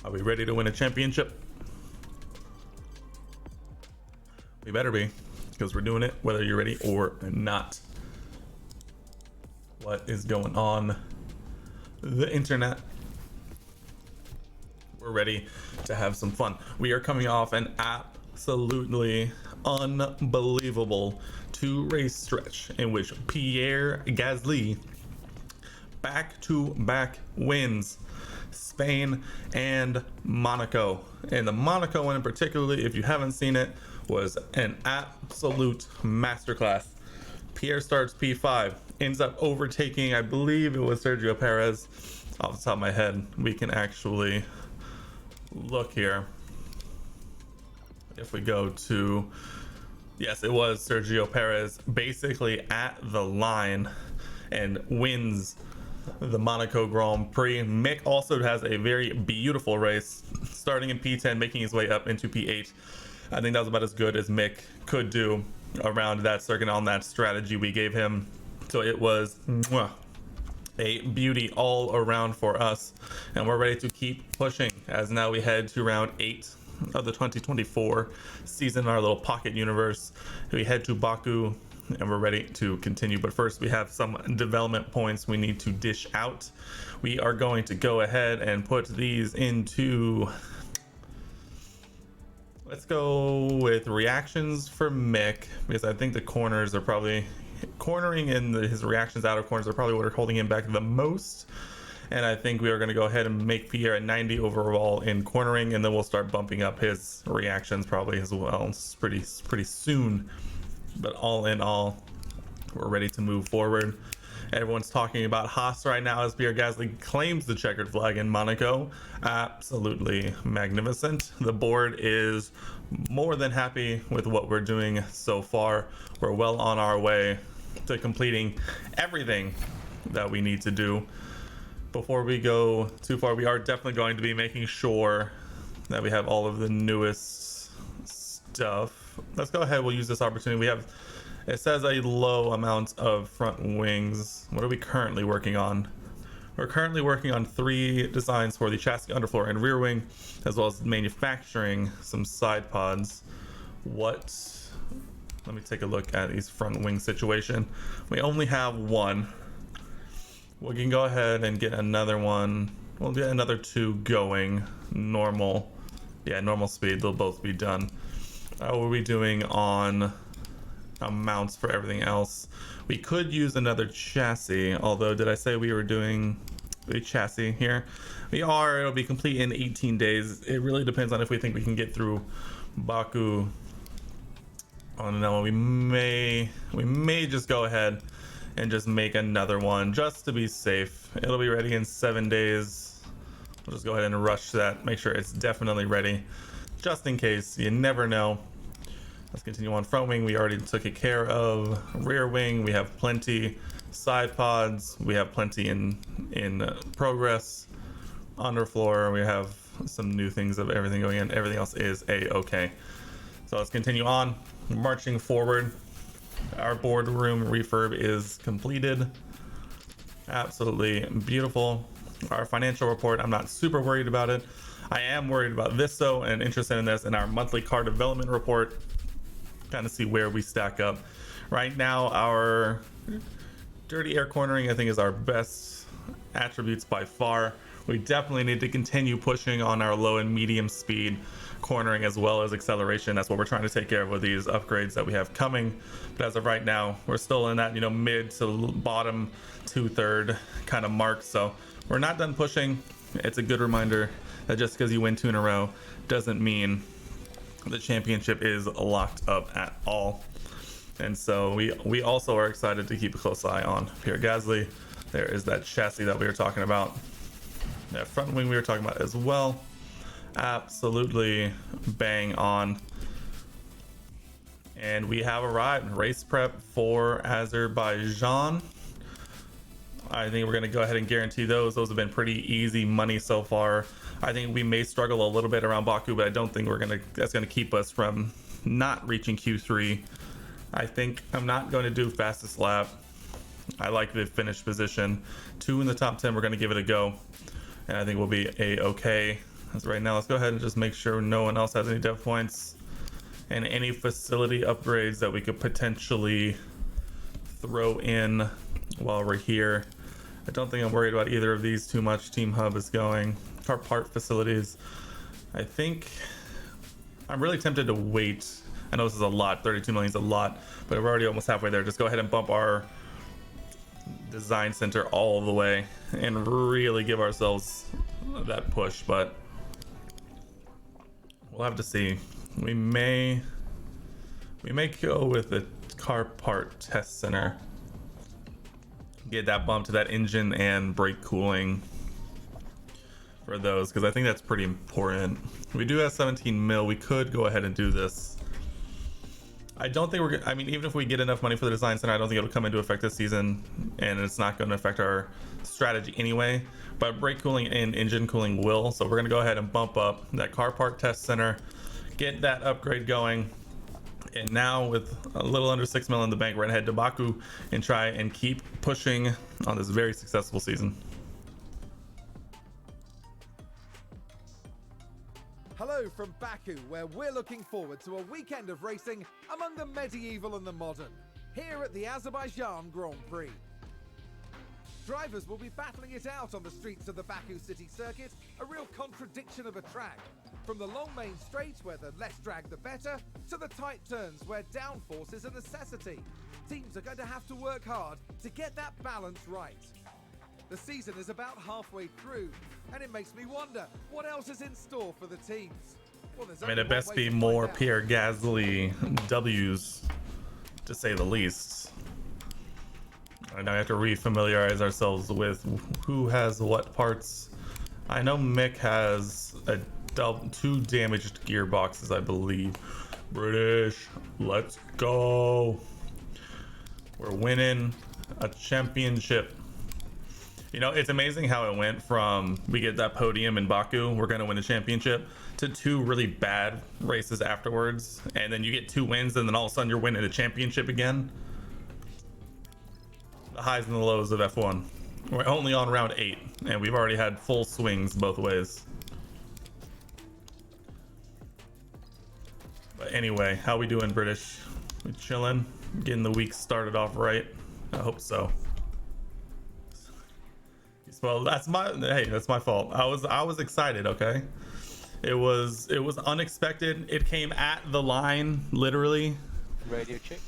Are we ready to win a championship? We better be, because we're doing it whether you're ready or not. What is going on the internet? We're ready to have some fun. We are coming off an absolutely unbelievable 2-race stretch in which Pierre Gasly back-to-back wins Spain and Monaco. And the Monaco one in particular, if you haven't seen it, was an absolute masterclass. Pierre starts P5, ends up overtaking, I believe it was Sergio Perez. Off the top of my head, we can actually look here. If we go to, yes, it was Sergio Perez, basically at the line, and wins the Monaco Grand Prix. Mick also has a very beautiful race, starting in P10, making his way up into P8. I think that was about as good as Mick could do around that circuit on that strategy we gave him. So it was a beauty all around for us, and we're ready to keep pushing as now we head to round 8 of the 2024 season in our little pocket universe. We head to Baku and we're ready to continue, but first we have some development points we need to dish out. We are going to go ahead and put these into, let's go with reactions for Mick, because I think the corners are probably cornering, and his reactions out of corners are probably what are holding him back the most. And I think we are going to go ahead and make Pierre at 90 overall in cornering, and then we'll start bumping up his reactions probably as well. It's pretty soon. But all in all, we're ready to move forward. Everyone's talking about Haas right now as Pierre Gasly claims the checkered flag in Monaco. Absolutely magnificent. The board is more than happy with what we're doing so far. We're well on our way to completing everything that we need to do. Before we go too far, we are definitely going to be making sure that we have all of the newest stuff. Let's go ahead, we'll use this opportunity. We have, it says a low amount of front wings. What are we currently working on? We're currently working on 3 designs for the chassis, underfloor, and rear wing, as well as manufacturing some side pods. Let me take a look at these front wing situation. We only have 1. We can go ahead and get another one. We'll get another 2 going. Normal. Yeah, normal speed. They'll both be done. How are we doing on amounts for everything else? We could use another chassis, although did I say we were doing a chassis here? We are. It'll be complete in 18 days. It really depends on if we think we can get through Baku. Oh no, we may just go ahead and just make another one just to be safe. It'll be ready in 7 days. We'll just go ahead and rush that, make sure it's definitely ready, just in case. You never know. Let's continue on. Front wing, we already took it care of. Rear wing, we have plenty. Side pods, we have plenty in progress. Underfloor, we have some new things of everything going in. Everything else is a-okay. So let's continue on, marching forward. Our boardroom refurb is completed. Absolutely beautiful. Our financial report, I'm not super worried about it. I am worried about this though, and interested in this in our monthly car development report. Kind of see where we stack up. Right now, our dirty air cornering, I think, is our best attributes by far. We definitely need to continue pushing on our low and medium speed cornering as well as acceleration. That's what we're trying to take care of with these upgrades that we have coming. But as of right now, we're still in that, mid to bottom 2/3 kind of mark. So we're not done pushing. It's a good reminder that just because you win 2 in a row doesn't mean the championship is locked up at all. And so we also are excited to keep a close eye on Pierre Gasly. There is that chassis that we were talking about, that front wing we were talking about as well. Absolutely bang on. And we have arrived. Race prep for Azerbaijan. I think we're going to go ahead and guarantee those. Those have been pretty easy money so far. I think we may struggle a little bit around Baku, but I don't think that's going to keep us from not reaching Q3. I think I'm not going to do fastest lap. I like the finish position. 2 in the top 10, we're going to give it a go. And I think we'll be a-okay. As right now, let's go ahead and just make sure no one else has any dev points and any facility upgrades that we could potentially throw in while we're here. I don't think I'm worried about either of these too much. Team Hub is going. Car part facilities. I think I'm really tempted to wait. I know this is a lot. 32 million is a lot, but we're already almost halfway there. Just go ahead and bump our design center all the way and really give ourselves that push, but we'll have to see. We may go with the car part test center, get that bump to that engine and brake cooling for those, because I think that's pretty important. We do have 17 mil. We could go ahead and do this. I don't think I mean, even if we get enough money for the design center, I don't think it'll come into effect this season, and it's not going to affect our strategy anyway. But brake cooling and engine cooling will. So we're going to go ahead and bump up that car part test center, get that upgrade going. And now with a little under 6 mil in the bank, we're going to head to Baku and try and keep pushing on this very successful season. Hello from Baku, where we're looking forward to a weekend of racing among the medieval and the modern, here at the Azerbaijan Grand Prix. Drivers will be battling it out on the streets of the Baku city circuit, a real contradiction of a track. From the long main straight, where the less drag the better, to the tight turns where downforce is a necessity. Teams are going to have to work hard to get that balance right. The season is about halfway through, and it makes me wonder what else is in store for the teams. Well, I mean, it best be more Pierre Gasly W's, to say the least. I now have to refamiliarize ourselves with who has what parts. I know Mick has two damaged gearboxes, I believe. British, let's go. We're winning a championship. You know, it's amazing how it went from we get that podium in Baku, we're going to win the championship, to 2 really bad races afterwards. And then you get 2 wins, and then all of a sudden you're winning the championship again. The highs and the lows of F1. We're only on round 8, and we've already had full swings both ways. But anyway, how we doing, British? We chilling? Getting the week started off right? I hope so. Well, that's my fault. I was excited, okay? It was unexpected. It came at the line, literally. Radio check.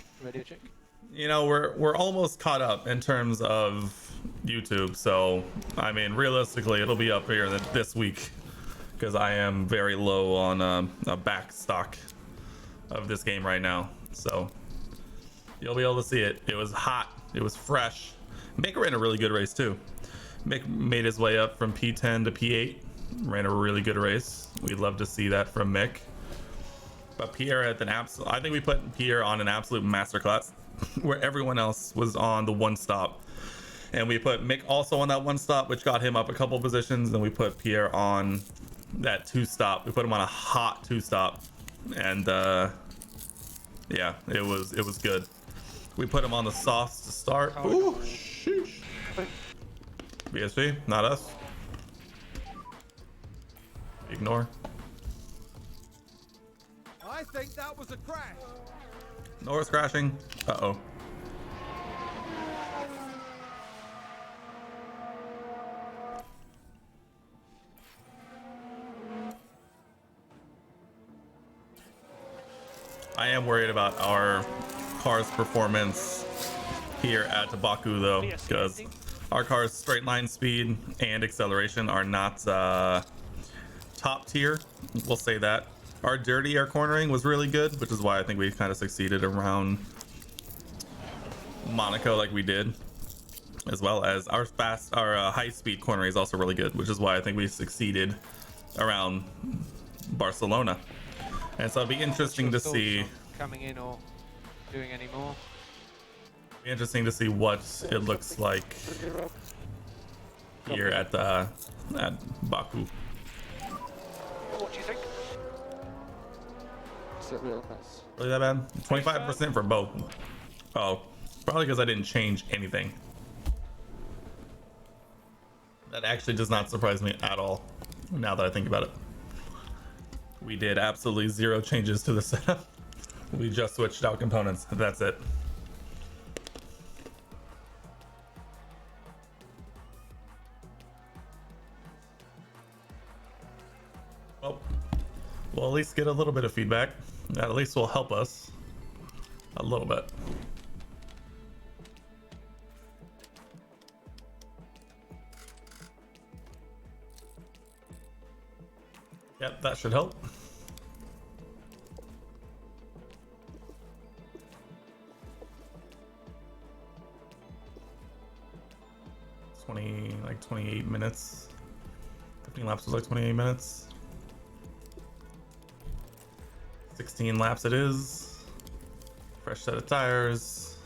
You know, we're almost caught up in terms of YouTube, so I mean, realistically, it'll be up here this week, because I am very low on a back stock of this game right now. So you'll be able to see it. It was hot. It was fresh. Mick ran a really good race too. Mick made his way up from P10 to P8, ran a really good race. We'd love to see that from Mick. But Pierre at an absolute, I think we put Pierre on an absolute masterclass, where everyone else was on the 1 stop. And we put Mick also on that 1 stop, which got him up a couple positions. Then we put Pierre on that 2 stop. We put him on a hot 2 stop. And yeah, it was good. We put him on the softs to start. Ooh, sheesh. BSV, not us. Ignore. I think that was a crash. Norris crashing. Uh-oh. I am worried about our car's performance here at Baku though, because our car's straight line speed and acceleration are not top tier, we'll say that. Our dirty air cornering was really good, which is why I think we kind of succeeded around Monaco like we did, as well as our high speed cornering is also really good, which is why I think we succeeded around Barcelona. And so it'll be interesting to see coming in or doing any more. Interesting to see what it looks like here at Baku. What do you think? Really that bad? 25% for both. Oh, probably because I didn't change anything. That actually does not surprise me at all, now that I think about it. We did absolutely zero changes to the setup. We just switched out components. That's it. Well, we'll at least get a little bit of feedback. That at least will help us a little bit. Yep, that should help. Like 28 minutes. 15 laps was like 28 minutes. 16 laps it is. Fresh set of tires.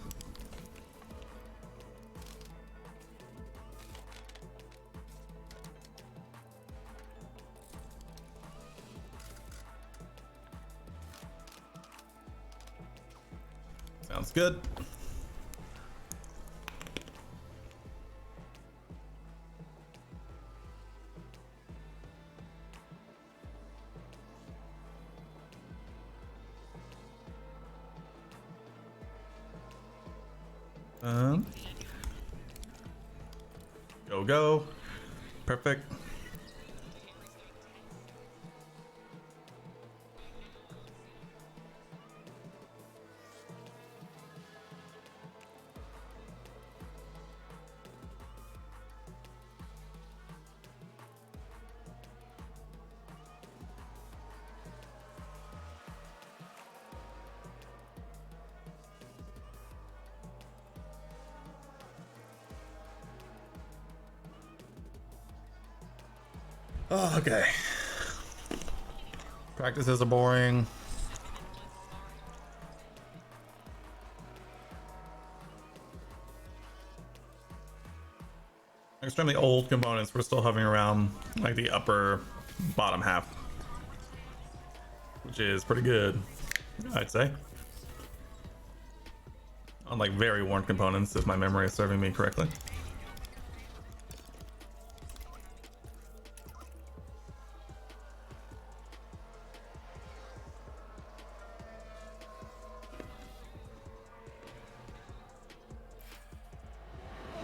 Sounds good. Go. Perfect. Oh, okay. Practices are boring. Extremely old components. We're still hovering around like the upper bottom half, which is pretty good, I'd say. Unlike very worn components, if my memory is serving me correctly.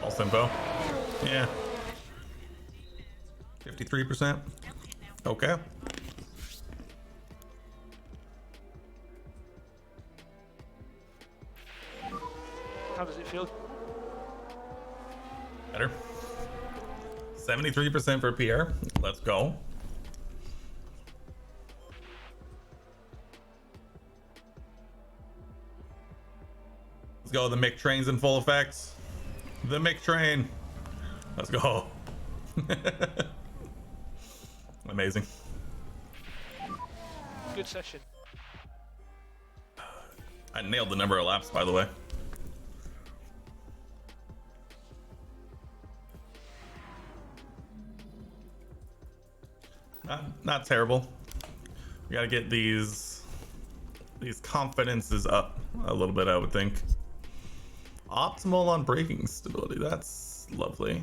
False info. Yeah. 53%. Okay. How does it feel? Better. 73% for Pierre. Let's go. Let's go. The Mick train's in full effect. The Mick train. Let's go. Amazing. Good session. I nailed the number of laps, by the way. Not terrible. We gotta get these confidences up a little bit, I would think. Optimal on braking stability. That's lovely.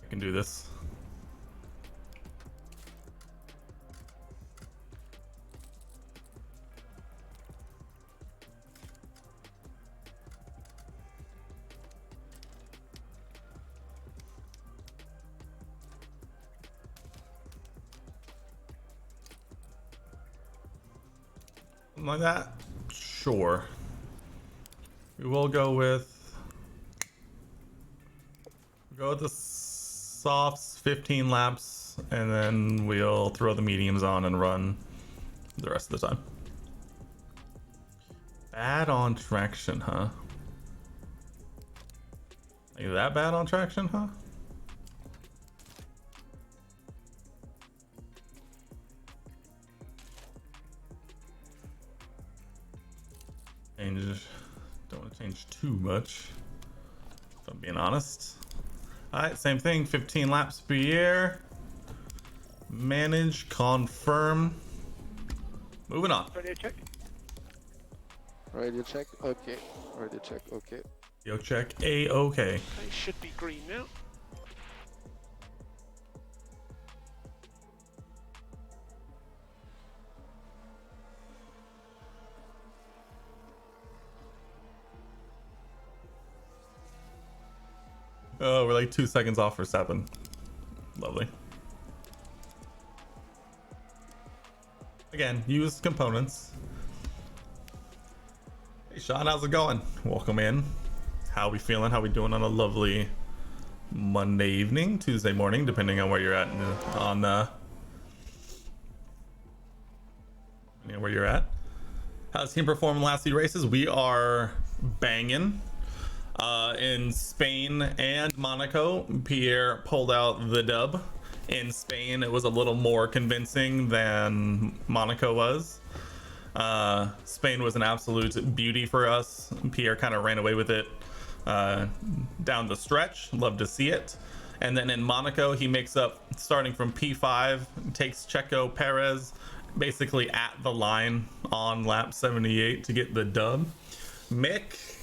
I can do this. Something like that? Sure. We will go with the softs 15 laps, and then we'll throw the mediums on and run the rest of the time. Bad on traction, huh? Are you that bad on traction, huh? Don't want to change too much, if I'm being honest. All right, same thing. 15 laps per year. Manage, confirm. Moving on. Radio check. Radio check. Okay. Radio check. Okay. Yo, check. A-OK. Okay, should be green now. Oh, we're like 2 seconds off for 7. Lovely. Again, used components. Hey Sean, how's it going? Welcome in. How we feeling? How we doing on a lovely Monday evening, Tuesday morning, depending on where you're at on where you're at. How's the team perform in the last few races? We are banging. In Spain and Monaco, Pierre pulled out the dub. In Spain, it was a little more convincing than Monaco was. Spain was an absolute beauty for us. Pierre kind of ran away with it down the stretch. Love to see it. And then in Monaco, he makes up starting from P5, takes Checo Perez basically at the line on lap 78 to get the dub. Mick,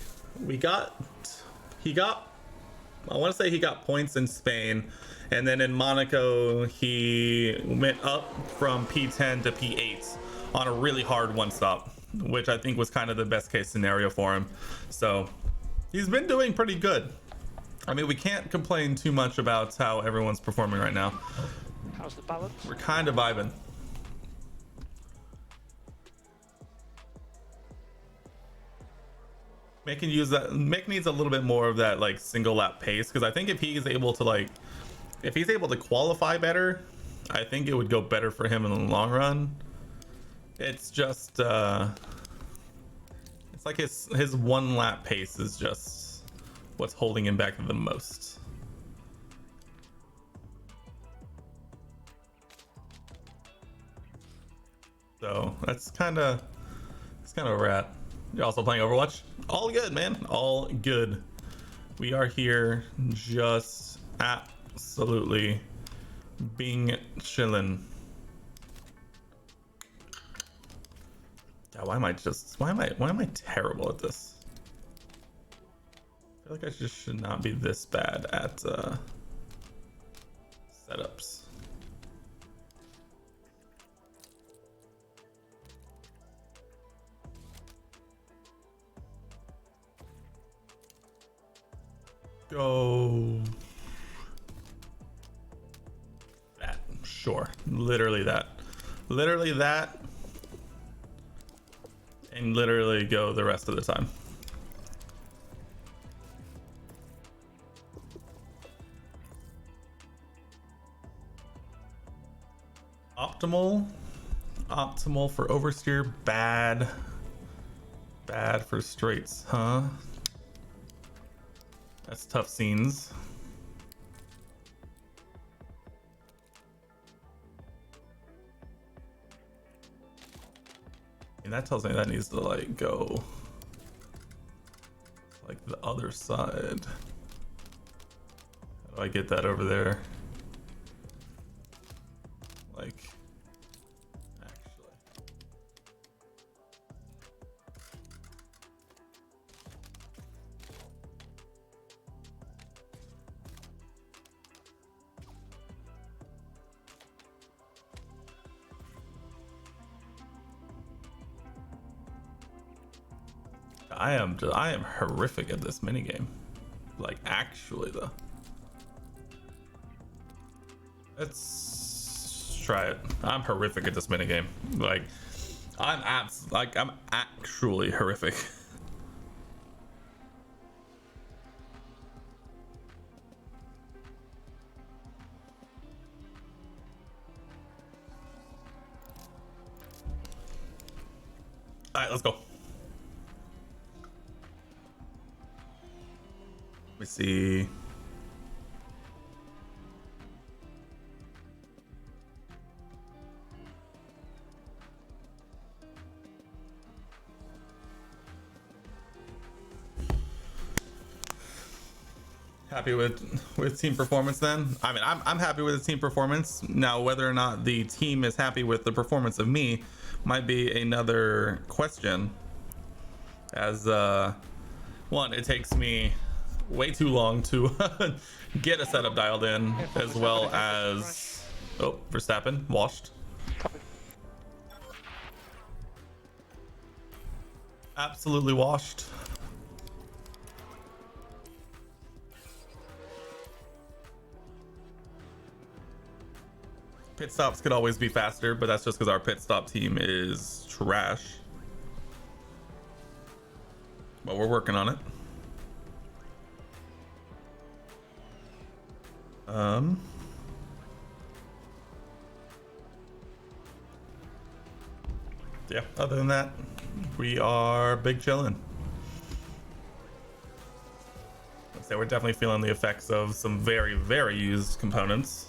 I want to say he got points in Spain, and then in Monaco he went up from P10 to P8 on a really hard one stop, which I think was kind of the best case scenario for him. So he's been doing pretty good. I mean, we can't complain too much about how everyone's performing right now. How's the balance? We're kind of vibing. Mick can use that. Mick needs a little bit more of that like single lap pace, because I think if he's able to qualify better, I think it would go better for him in the long run. It's just it's like his 1 lap pace is just what's holding him back the most. So that's kind of where we're at. You're also playing Overwatch? All good, man. All good. We are here just absolutely being chillin'. God, why am I terrible at this? I feel like I just should not be this bad at setups. Go. That. Sure. Literally that. Literally that. And literally go the rest of the time. Optimal. Optimal for oversteer. Bad. Bad for straights, huh? That's tough scenes. And that tells me that needs to like go like the other side. How do I get that over there? Like, actually. I am horrific at this minigame. Like, actually though. Let's try it. I'm horrific at this minigame. Like, I'm actually horrific. All right, let's go. Let me see. Happy with team performance then? I mean, I'm happy with the team performance. Now, whether or not the team is happy with the performance of me might be another question. As one, it takes me way too long to get a setup dialed in, as well as Verstappen washed. Absolutely washed. Pit stops could always be faster, but that's just because our pit stop team is trash. But we're working on it. Yeah, other than that, we are big chillin'. I'd say we're definitely feeling the effects of some very, very used components.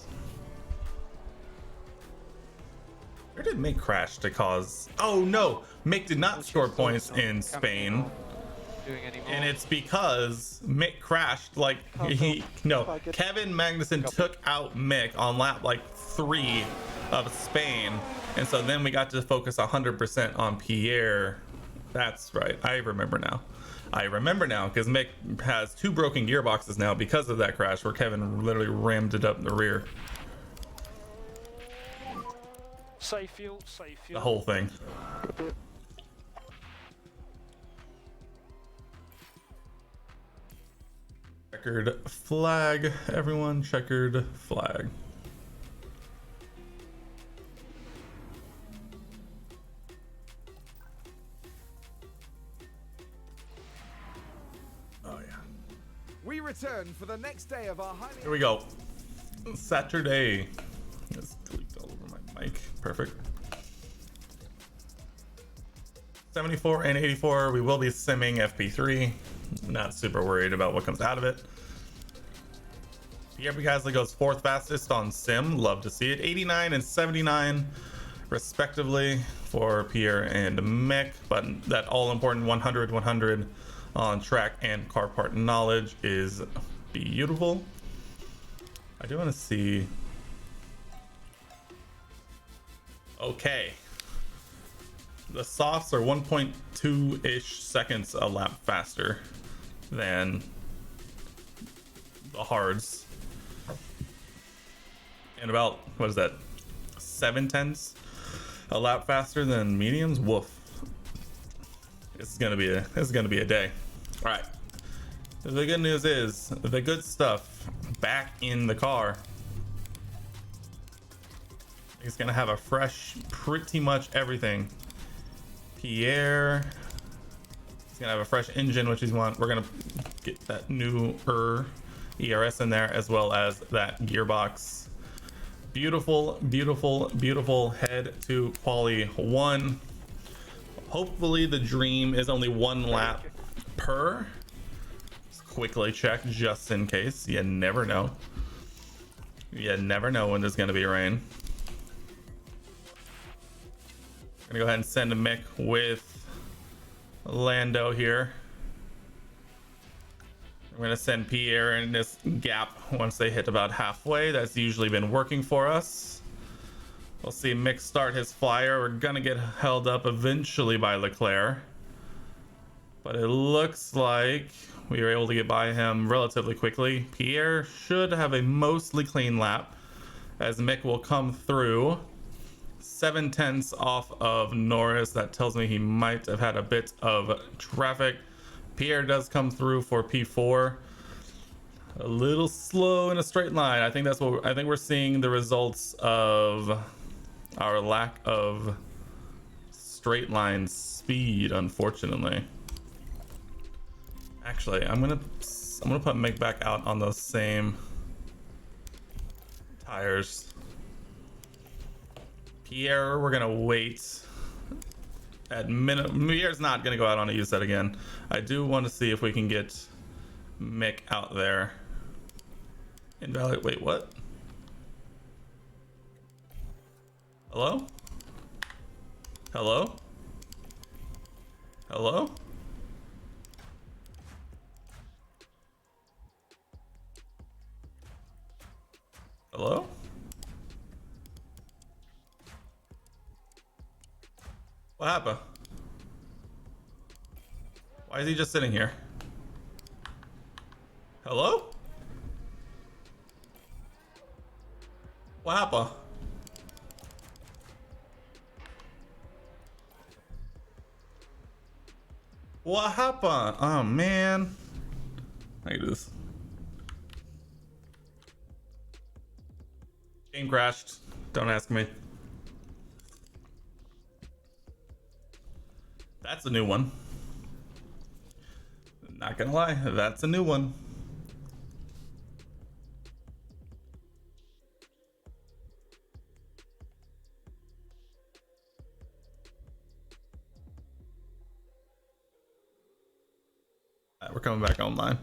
Where did Mick crash to cause? Oh no, Mick did not score points in Spain. And it's because Mick crashed like Kevin Magnussen took out Mick on lap like 3 of Spain, and so then we got to focus 100% on Pierre. That's right, I remember now because Mick has 2 broken gearboxes now because of that crash where Kevin literally rammed it up in the rear. Safe fuel, safe fuel. The whole thing. Checkered flag, everyone. Checkered flag. Oh yeah. We return for the next day of our highly... Here we go. Saturday. It's tweaked all over my mic. Perfect. 74 and 84. We will be simming FP3. Not super worried about what comes out of it. Pierre Gasly goes 4th fastest on sim. Love to see it. 89 and 79 respectively for Pierre and Mick. But that all important 100 on track and car part knowledge is beautiful. I do want to see. Okay. The softs are 1.2-ish seconds a lap faster than the hards. And about, what is that, 7/10 a lap faster than mediums? Woof. This is gonna be a day. All right. The good news is the good stuff back in the car. He's gonna have a fresh, pretty much everything. Pierre. He's gonna have a fresh engine, which he's want. We're gonna get that new ERS in there, as well as that gearbox. Beautiful, beautiful, beautiful head to quali 1. Hopefully the dream is only 1 lap per. Just quickly check just in case. You never know. You never know when there's gonna be rain. Gonna go ahead and send a Mick with Lando here. We're gonna send Pierre in this gap once they hit about halfway. That's usually been working for us. We'll see Mick start his flyer. We're gonna get held up eventually by Leclerc, but it looks like we were able to get by him relatively quickly. Pierre should have a mostly clean lap, as Mick will come through 7/10 off of Norris. That tells me he might have had a bit of traffic. Pierre does come through for P4. A little slow in a straight line. I think we're seeing the results of our lack of straight line speed, unfortunately. Actually, I'm gonna put Mick back out on those same tires. Pierre, we're gonna wait at minimum. Pierre's not gonna go out on a U set again. I do want to see if we can get Mick out there. Invalid. Wait, what? Hello? Hello? Hello? Hello? What happened? Why is he just sitting here? Hello? What happened? What happened? Oh man. I do this. Game crashed. Don't ask me. That's a new one. Not gonna lie, that's a new one. Alright, we're coming back online.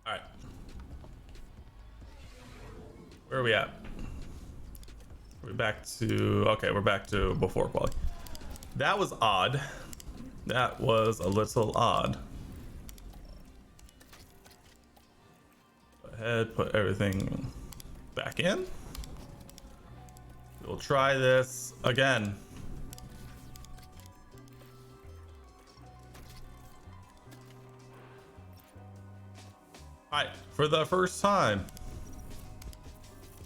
Alright. Where are we at? We're back to... Okay, we're back to before quality. That was odd. That was a little odd. Go ahead, put everything back in. We'll try this again. All right, for the first time.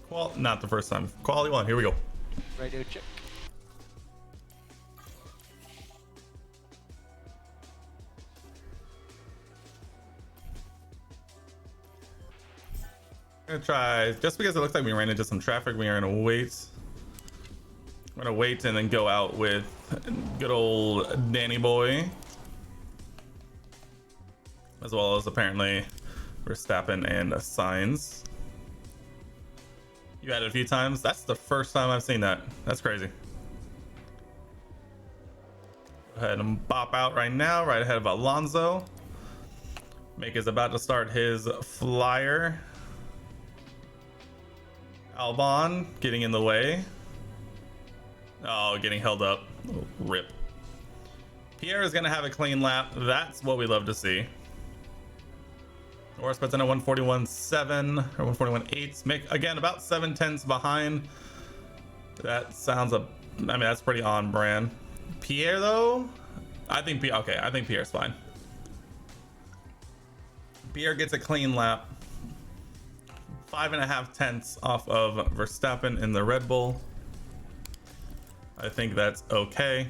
Well, not the first time. Quality one, here we go. Radio check. I'm gonna try, just because it looks like we ran into some traffic, we are gonna wait. I'm gonna wait and then go out with good old Danny Boy. As well as apparently Verstappen and Signs. You had it a few times. That's the first time I've seen that. That's crazy. Go ahead and bop out right now, right ahead of Alonso. Mick is about to start his flyer. Albon getting in the way. Oh, getting held up. Oh, rip. Pierre is going to have a clean lap. That's what we love to see. Norris puts in a 141.7 or 141.8. Mick again about 7/10 behind. That sounds I mean, that's pretty on brand. Pierre though, I think Pierre's fine. Pierre gets a clean lap. 5.5 tenths off of Verstappen in the Red Bull. I think that's okay.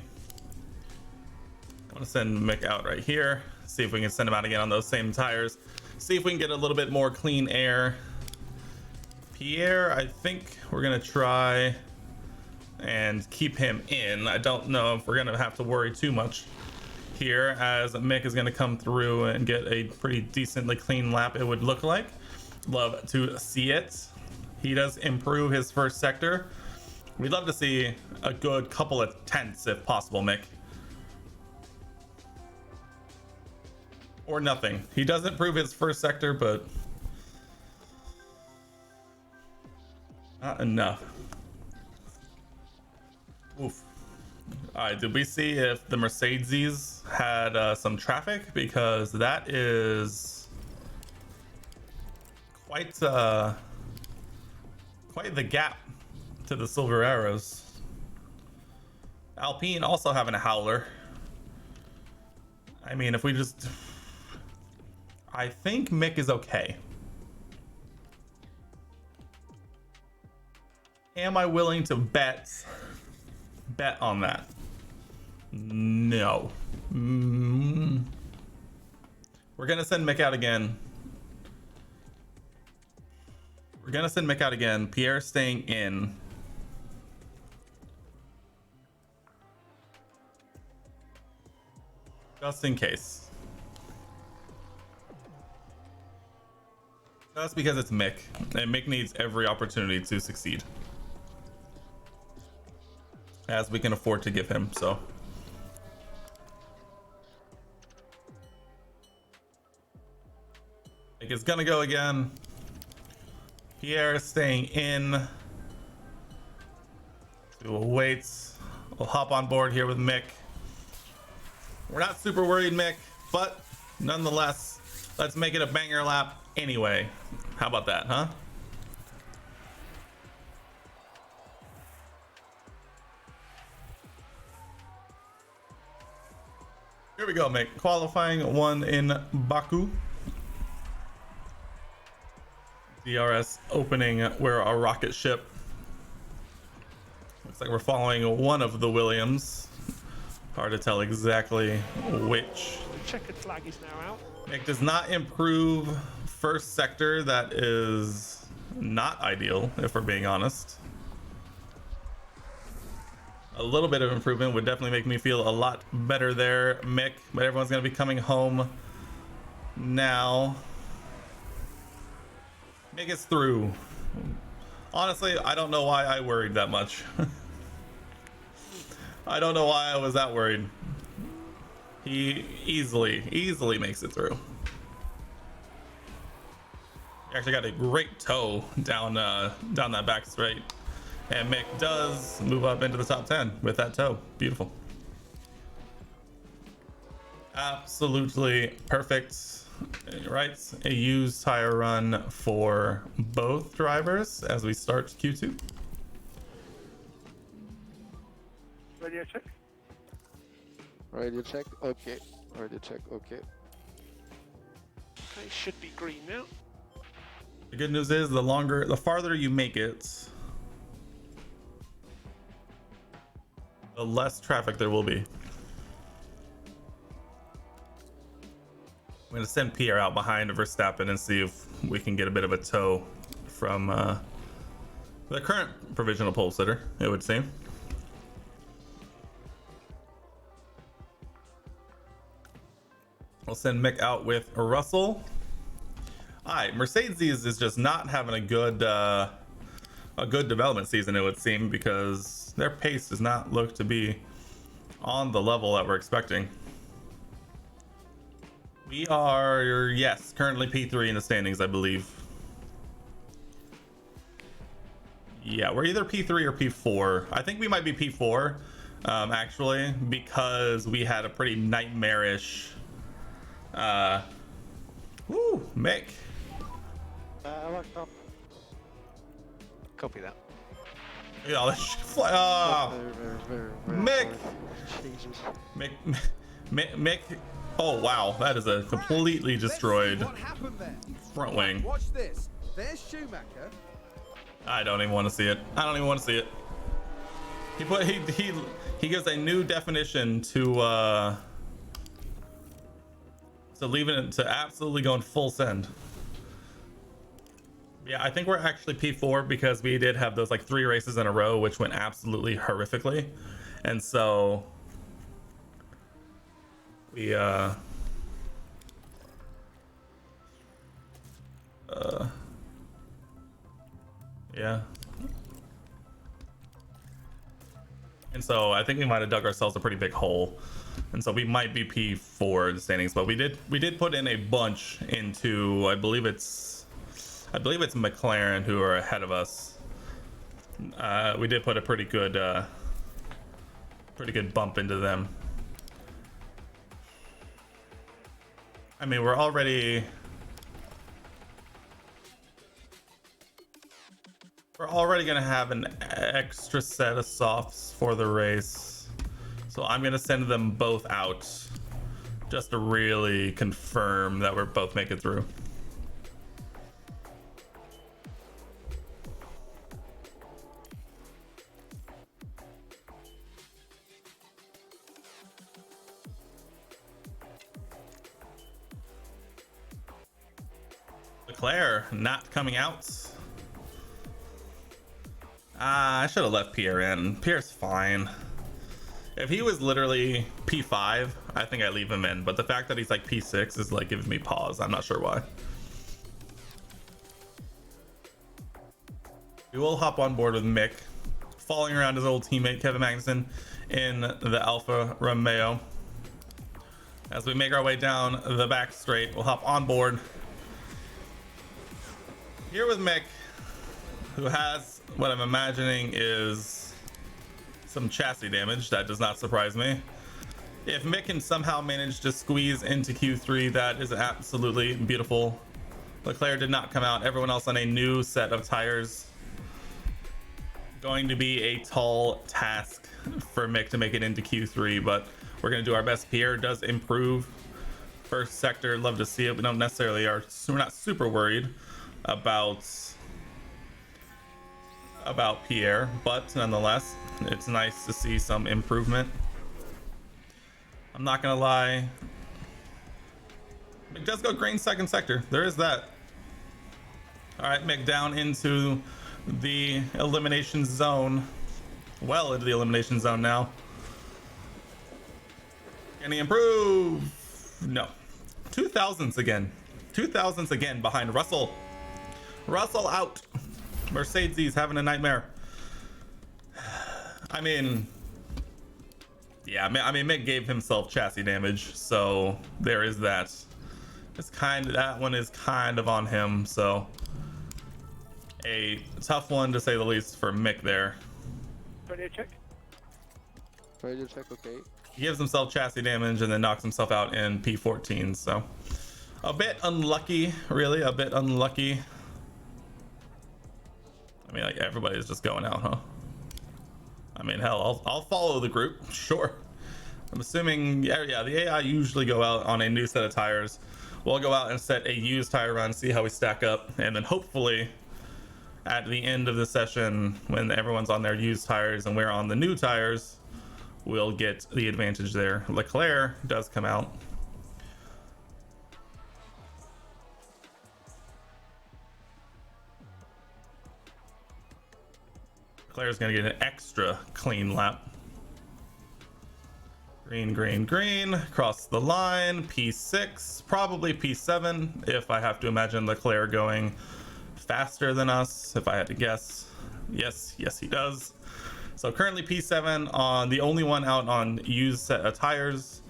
I'm gonna send Mick out right here. See if we can send him out again on those same tires. See if we can get a little bit more clean air. Pierre, I think we're gonna try and keep him in. I don't know if we're gonna have to worry too much here, as Mick is gonna come through and get a pretty decently clean lap, it would look like. Love to see it. He does improve his first sector. We'd love to see a good couple of tenths if possible, Mick. Or nothing. He does improve his first sector, but not enough. Oof. All right, did we see if the Mercedes had some traffic? Because that is quite the gap to the Silver Arrows. Alpine also having a howler. I mean, if we just... I think Mick is okay. Am I willing to bet on that? No. We're gonna send Mick out again. Pierre staying in. Just in case. That's because it's Mick, and Mick needs every opportunity to succeed, as we can afford to give him. So Mick is gonna go again. Pierre is staying in to await We'll hop on board here with Mick. We're not super worried, Mick, but nonetheless, let's make it a banger lap anyway. How about that, huh? Here we go, Mick. Qualifying 1 in Baku. DRS opening. We're a rocket ship. Looks like we're following one of the Williams. Hard to tell exactly which. The checkered flag is now out. It does not improve first sector. That is not ideal, if we're being honest. A little bit of improvement would definitely make me feel a lot better there, Mick. But everyone's going to be coming home now. Mick is through. Honestly, I don't know why I worried that much. I don't know why I was that worried. He easily makes it through. He actually got a great toe down that back straight. And Mick does move up into the top 10 with that toe. Beautiful. Absolutely perfect. Right, a used tire run for both drivers as we start Q2. Radio check. Radio check. Okay. Radio check. Okay. Okay, should be green now. The good news is the farther you make it, the less traffic there will be. I'm going to send Pierre out behind Verstappen and see if we can get a bit of a tow from the current provisional pole sitter, it would seem. We'll send Mick out with Russell. All right, Mercedes is just not having a good development season, it would seem, because their pace does not look to be on the level that we're expecting. We are, yes, currently P3 in the standings, I believe. Yeah, we're either P3 or P4. I think we might be P4, actually, because we had a pretty nightmarish. Woo, Mick. Copy that. Look at all this shit fly. Oh, Mick. Jesus. Mick. Oh wow, that is a completely destroyed What happened there? front wing. Watch this. There's Schumacher. I don't even want to see it. I don't even want to see it. He gives a new definition to leaving it to absolutely going full send. Yeah, I think we're actually P4 because we did have those like 3 races in a row which went absolutely horrifically, and so we yeah. And so I think we might have dug ourselves a pretty big hole. And so we might be P4 in the standings, but we did put in a bunch into, I believe it's McLaren who are ahead of us. We did put a pretty good bump into them. I mean, we're already gonna have an extra set of softs for the race, so I'm gonna send them both out just to really confirm that we're both making through. Leclerc not coming out. I should have left Pierre in. Pierre's fine. If he was literally P5, I think I leave him in. But the fact that he's like P6 is like giving me pause. I'm not sure why. We will hop on board with Mick, following around his old teammate Kevin Magnussen in the Alfa Romeo. As we make our way down the back straight, we'll hop on board here with Mick, who has what I'm imagining is some chassis damage. That does not surprise me. If Mick can somehow manage to squeeze into Q3, that is absolutely beautiful. Leclerc did not come out. Everyone else on a new set of tires. Going to be a tall task for Mick to make it into Q3, but we're going to do our best. Pierre does improve. First sector, love to see it. We don't necessarily we're not super worried about Pierre, but nonetheless, it's nice to see some improvement. I'm not gonna lie, Mick does go green second sector. There is that. All right, Mick down into the elimination zone. Well into the elimination zone now. Can he improve? No. 2000s again. 2000s again behind Russell. Russell out. Mercedes having a nightmare. I mean, yeah, I mean, Mick gave himself chassis damage, so there is that. That one is kind of on him, so a tough one to say the least for Mick there. Radio check. Radio check, okay. He gives himself chassis damage and then knocks himself out in P14, so a bit unlucky, really, a bit unlucky. I mean, like, everybody's just going out, huh? I mean, hell, I'll follow the group, sure. I'm assuming, yeah, the AI usually go out on a new set of tires. We'll go out and set a used tire run, see how we stack up, and then hopefully at the end of the session, when everyone's on their used tires and we're on the new tires, we'll get the advantage there. Leclerc does come out. Leclerc's gonna get an extra clean lap. Green, green, green, across the line. P6, probably P7, if I have to imagine Leclerc going faster than us, if I had to guess. Yes, he does. So currently P7 on the only one out on used set of tires.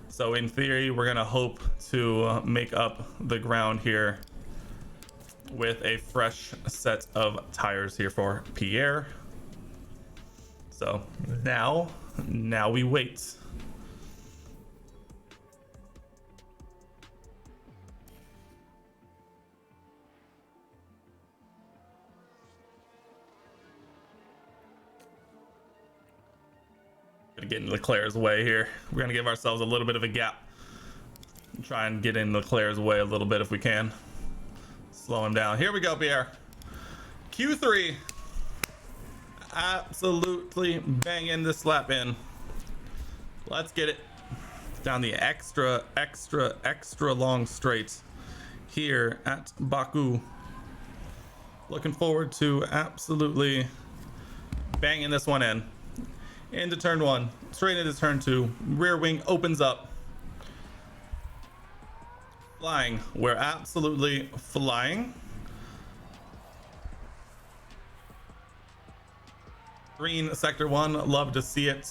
So in theory, we're gonna hope to make up the ground here with a fresh set of tires here for Pierre. So now we wait. Gonna get in Leclerc's way here. We're gonna give ourselves a little bit of a gap. Try and get in Leclerc's way a little bit if we can. Slow him down. Here we go, Pierre. Q3. Absolutely banging this lap in. Let's get it down the extra long straight here at Baku. Looking forward to absolutely banging this one in. Into turn one, straight into turn two. Rear wing opens up. Flying. We're absolutely flying. Green sector one, love to see it.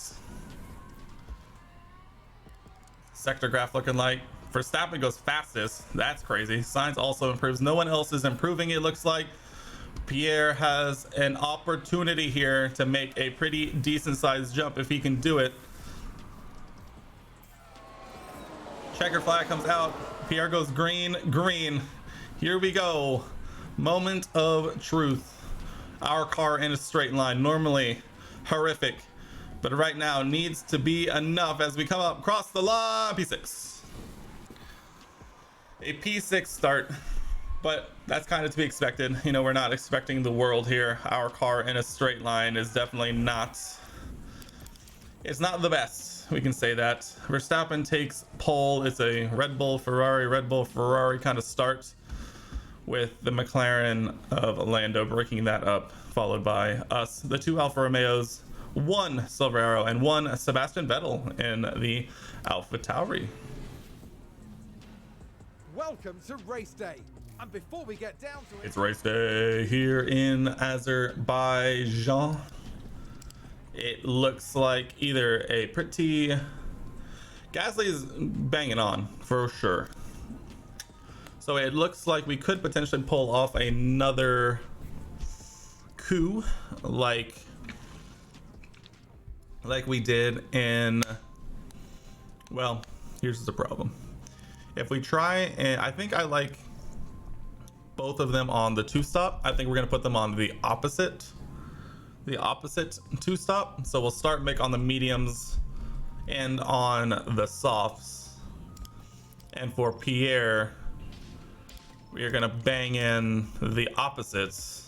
Sector graph looking like Verstappen goes fastest. That's crazy. Sainz also improves. No one else is improving, it looks like. Pierre has an opportunity here to make a pretty decent sized jump if he can do it. Checker flag comes out. Pierre goes green, green. Here we go. Moment of truth. Our car in a straight line, normally horrific, but right now needs to be enough as we come up across the line. P6. A P6 start, but that's kind of to be expected. You know, we're not expecting the world here. Our car in a straight line is definitely not, it's not the best. We can say that. Verstappen takes pole. It's a Red Bull, Ferrari kind of start, with the McLaren of Lando breaking that up, followed by us, the two Alfa Romeos, one Silver Arrow, and one Sebastian Vettel in the Alpha Tauri. Welcome to race day. And before we get down to it, It's race day here in Azerbaijan. It looks like either a pretty... Gasly's banging on, for sure. So it looks like we could potentially pull off another coup, like like we did in, well, here's the problem. If we try, and I think I like both of them on the two stop, I think we're gonna put them on the opposite two stop. So we'll start Mick on the mediums and on the softs. And for Pierre, we are gonna bang in the opposites.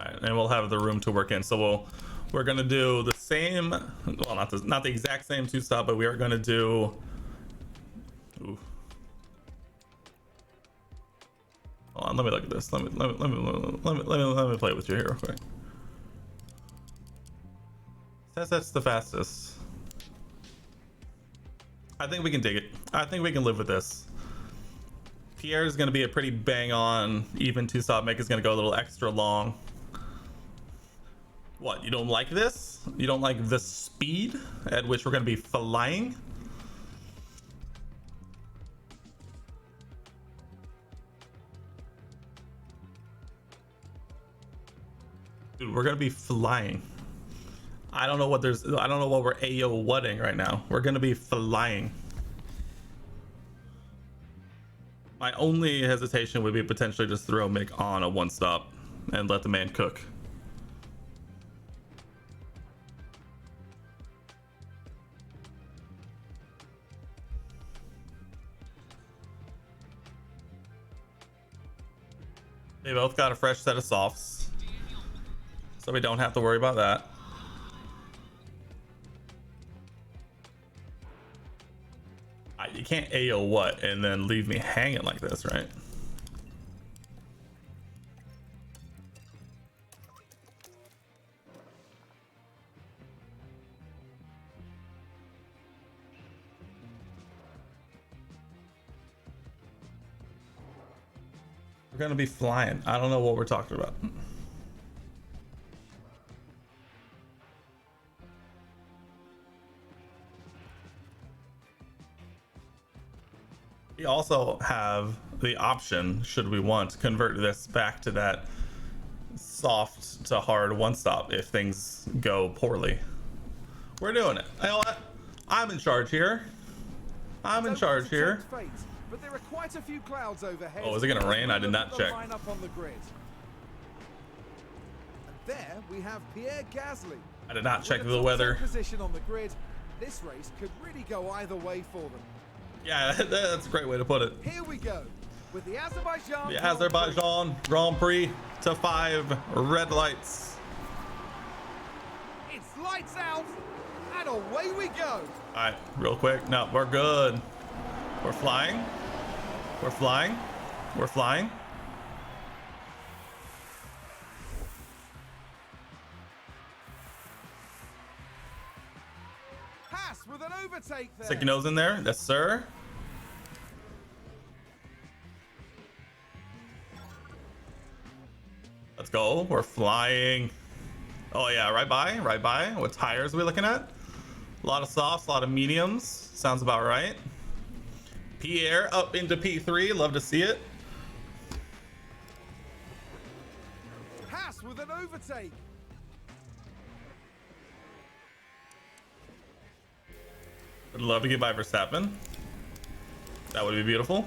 Alright, and we'll have the room to work in. So we're gonna do the same, well, not the exact same two stop, but we are gonna do. Ooh. Hold on, let me look at this. Let me play with you here real quick. Says that's the fastest. I think we can dig it. I think we can live with this. Pierre is going to be a pretty bang on even two stop. Mick is going to go a little extra long. What, you don't like this? You don't like the speed at which we're going to be flying? Dude, we're gonna be flying. I don't know what we're AO whatting right now. We're gonna be flying. My only hesitation would be potentially just throw Mick on a one stop and let the man cook. They both got a fresh set of softs, so we don't have to worry about that. You can't AO what and then leave me hanging like this, right? We're gonna be flying. I don't know what we're talking about. We also have the option, should we want, to convert this back to that soft to hard one stop if things go poorly. We're doing it. You know what? I'm in charge here. I'm in charge here. Fate, but there are quite a few clouds overhead. Oh, is it gonna rain? I did not check. Line up on the grid. And there we have Pierre Gasly. I did not check With a the top weather. 10 position on the grid. This race could really go either way for them. Yeah, that's a great way to put it. Here we go with the Azerbaijan. The Azerbaijan Grand Prix to 5 red lights. It's lights out and away we go. All right, real quick. No, we're good. We're flying. We're flying. We're flying. Haas with an overtake there. Stick your nose in there. Yes, sir. Let's go. We're flying. Oh yeah, right by, right by. What tires are we looking at? A lot of softs, a lot of mediums. Sounds about right. Pierre up into P3. Love to see it. Haas with an overtake. Would love to get by Verstappen. That would be beautiful.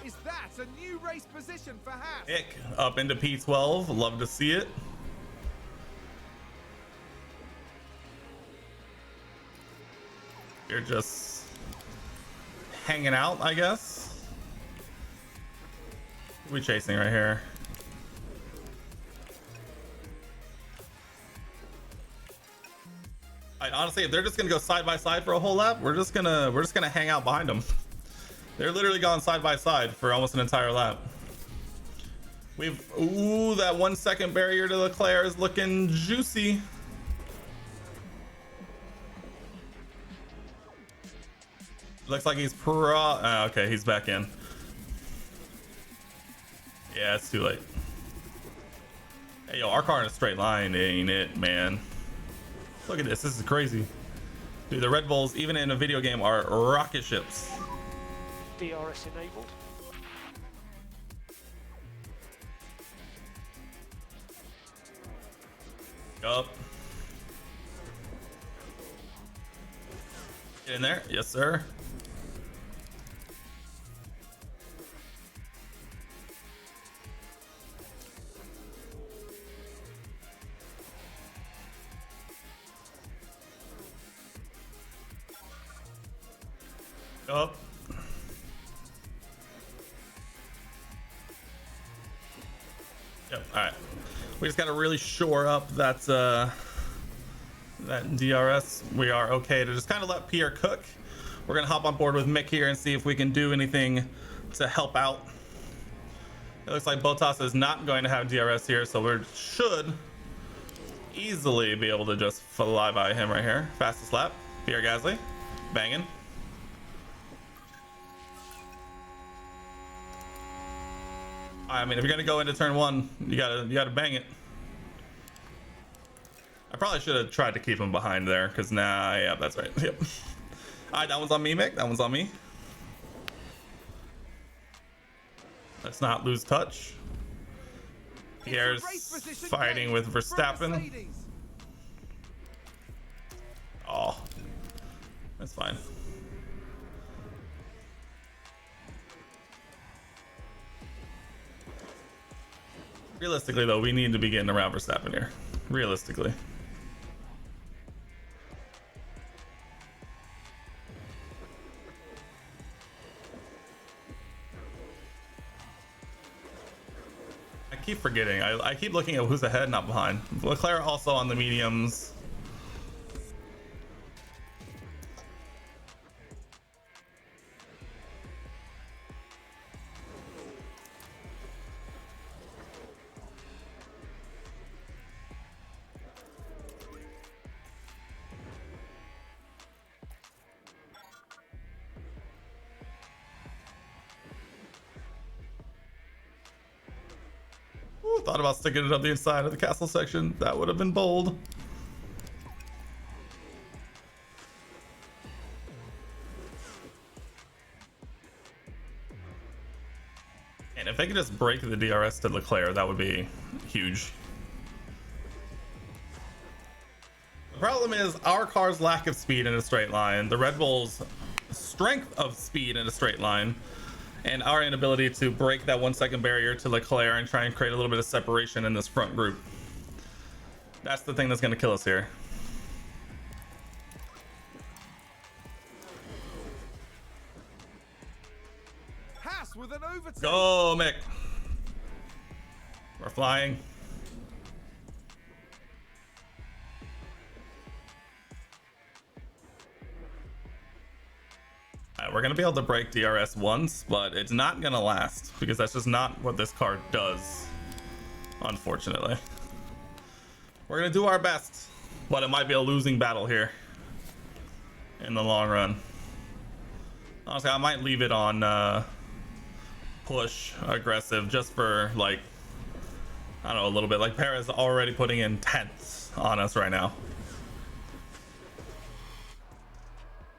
Is that a new race position for Haas? Ick up into P12. Love to see it. You're just hanging out, I guess. What are we chasing right here? Honestly, if they're just gonna go side by side for a whole lap, we're just gonna hang out behind them. They're literally gone side by side for almost an entire lap. Ooh, that 1 second barrier to Leclerc is looking juicy. Looks like he's okay, he's back in. Yeah, it's too late. Hey, yo, our car in a straight line ain't it, man. Look at this. This is crazy. Dude, the Red Bulls, even in a video game, are rocket ships. DRS enabled. Yup. Get in there. Yes, sir. Up. Yep. All right. We just got to really shore up that DRS. We are okay to just kind of let Pierre cook. We're gonna hop on board with Mick here and see if we can do anything to help out. It looks like Bottas is not going to have DRS here, so we should easily be able to just fly by him right here. Fastest lap. Pierre Gasly, banging. I mean, if you're gonna go into turn one, you gotta bang it. I probably should have tried to keep him behind there, because yeah, that's right. Yep. All right, that one's on me, Mick. That one's on me. Let's not lose touch. Pierre's fighting with Verstappen. Oh, that's fine. Realistically, though, we need to be getting around Verstappen here. Realistically. I keep forgetting. I keep looking at who's ahead, not behind. Leclerc also on the mediums. Ooh, thought about sticking it up the inside of the castle section. That would have been bold. And if they could just break the DRS to Leclerc, that would be huge. The problem is our car's lack of speed in a straight line, the Red Bull's strength of speed in a straight line, and our inability to break that 1 second barrier to Leclerc and try and create a little bit of separation in this front group. That's the thing that's going to kill us here. Haas with an overtake. Go, Mick. We're flying. We're going to be able to break DRS once, but it's not going to last because that's just not what this car does, unfortunately. We're going to do our best, but it might be a losing battle here in the long run. Honestly, I might leave it on push aggressive just for, like, I don't know, a little bit. Like, Perez already putting in tenths on us right now.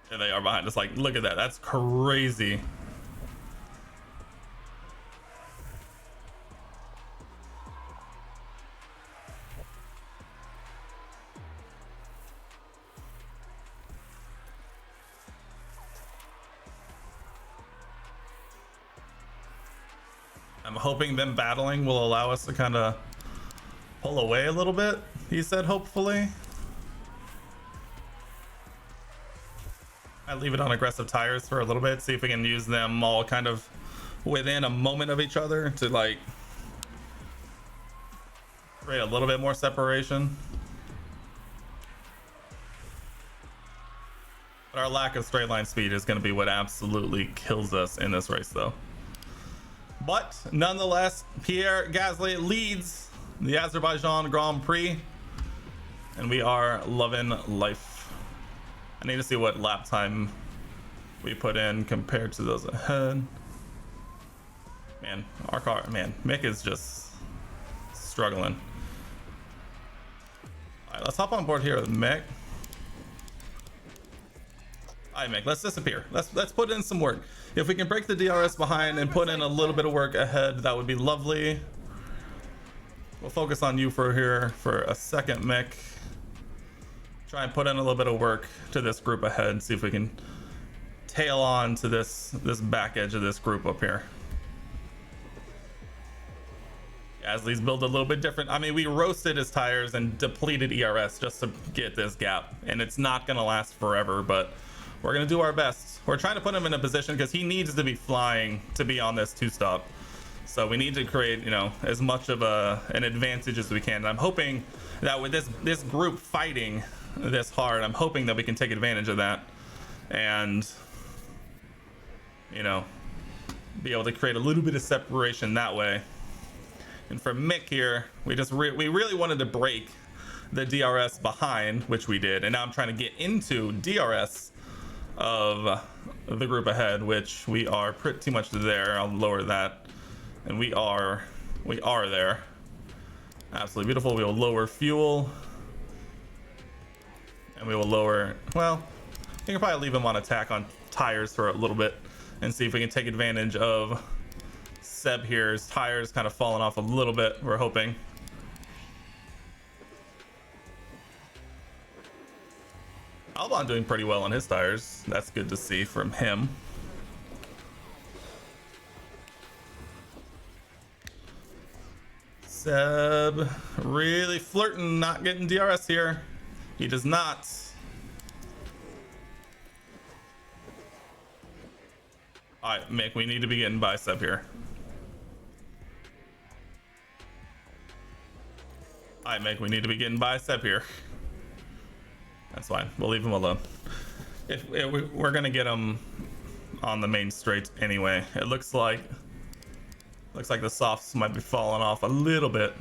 There they are behind us. Like, look at that. That's crazy. I'm hoping them battling will allow us to kind of pull away a little bit, he said, hopefully. I leave it on aggressive tires for a little bit, see if we can use them all kind of within a moment of each other to, like, create a little bit more separation. But our lack of straight line speed is going to be what absolutely kills us in this race, though. But nonetheless, Pierre Gasly leads the Azerbaijan Grand Prix, and we are loving life. I need to see what lap time we put in compared to those ahead. Man, our car, man, Mick is just struggling. All right, let's hop on board here with Mick. All right, Mick, let's disappear. Let's put in some work. If we can break the DRS behind and put in a little bit of work ahead, that would be lovely. We'll focus on you for here for a second, Mick. Try and put in a little bit of work to this group ahead. See if we can tail on to this back edge of this group up here. Gasly's build a little bit different. I mean, we roasted his tires and depleted ERS just to get this gap, and it's not going to last forever, but we're going to do our best. We're trying to put him in a position because he needs to be flying to be on this two-stop. So we need to create, you know, as much of an advantage as we can. And I'm hoping that with this group fighting this hard, I'm hoping that we can take advantage of that and, you know, be able to create a little bit of separation that way. And for Mick here, we really wanted to break the DRS behind, which we did, and now I'm trying to get into DRS of the group ahead, which we are pretty much there. I'll lower that, and we are there. Absolutely beautiful. We will lower fuel, and we will lower. Well, we can probably leave him on attack on tires for a little bit, and see if we can take advantage of Seb here. His tires kind of falling off a little bit, we're hoping. Albon doing pretty well on his tires. That's good to see from him. Seb really flirting, not getting DRS here. He does not. All right, Mick, we need to be getting by Seb here. All right, Mick, we need to be getting by Seb here. That's fine. We'll leave him alone. We're gonna get him on the main straight anyway. It looks like the softs might be falling off a little bit.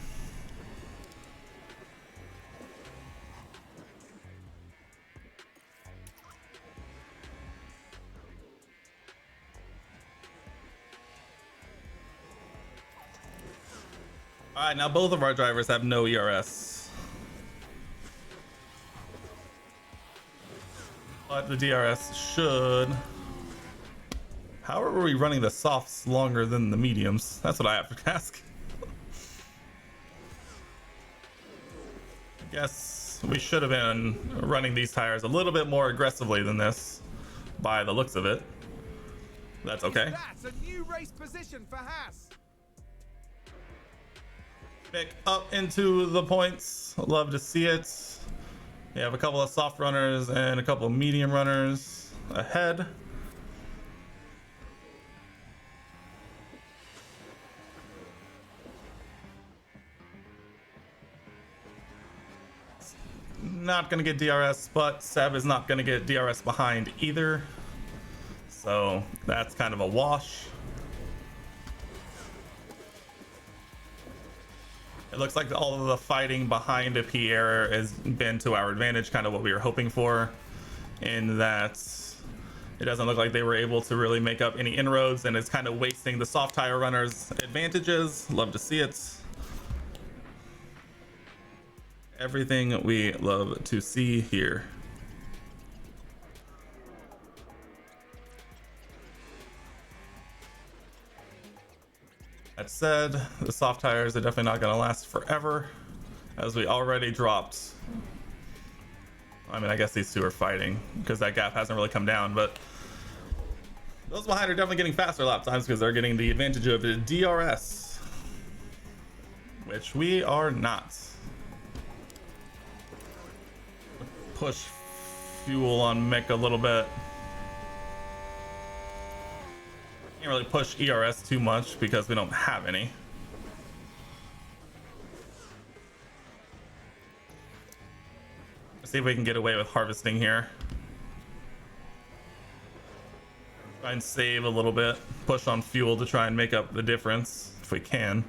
All right, now both of our drivers have no ERS. But the DRS should. How are we running the softs longer than the mediums? That's what I have to ask. I guess we should have been running these tires a little bit more aggressively than this, by the looks of it. That's okay. That's a new race position for Haas. Pick up into the points. Love to see it. We have a couple of soft runners and a couple of medium runners ahead. Not gonna get DRS, but Seb is not gonna get DRS behind either. So that's kind of a wash. It looks like all of the fighting behind a Pierre has been to our advantage, kind of what we were hoping for, in that it doesn't look like they were able to really make up any inroads, and it's kind of wasting the soft tire runners' advantages. Love to see it. Everything we love to see here. That said, the soft tires are definitely not going to last forever, as we already dropped. I mean, I guess these two are fighting because that gap hasn't really come down, but those behind are definitely getting faster lap times because they're getting the advantage of the DRS, which we are not. Push fuel on Mick a little bit. Can't really push ERS too much because we don't have any. Let's see if we can get away with harvesting here. Try and save a little bit. Push on fuel to try and make up the difference if we can.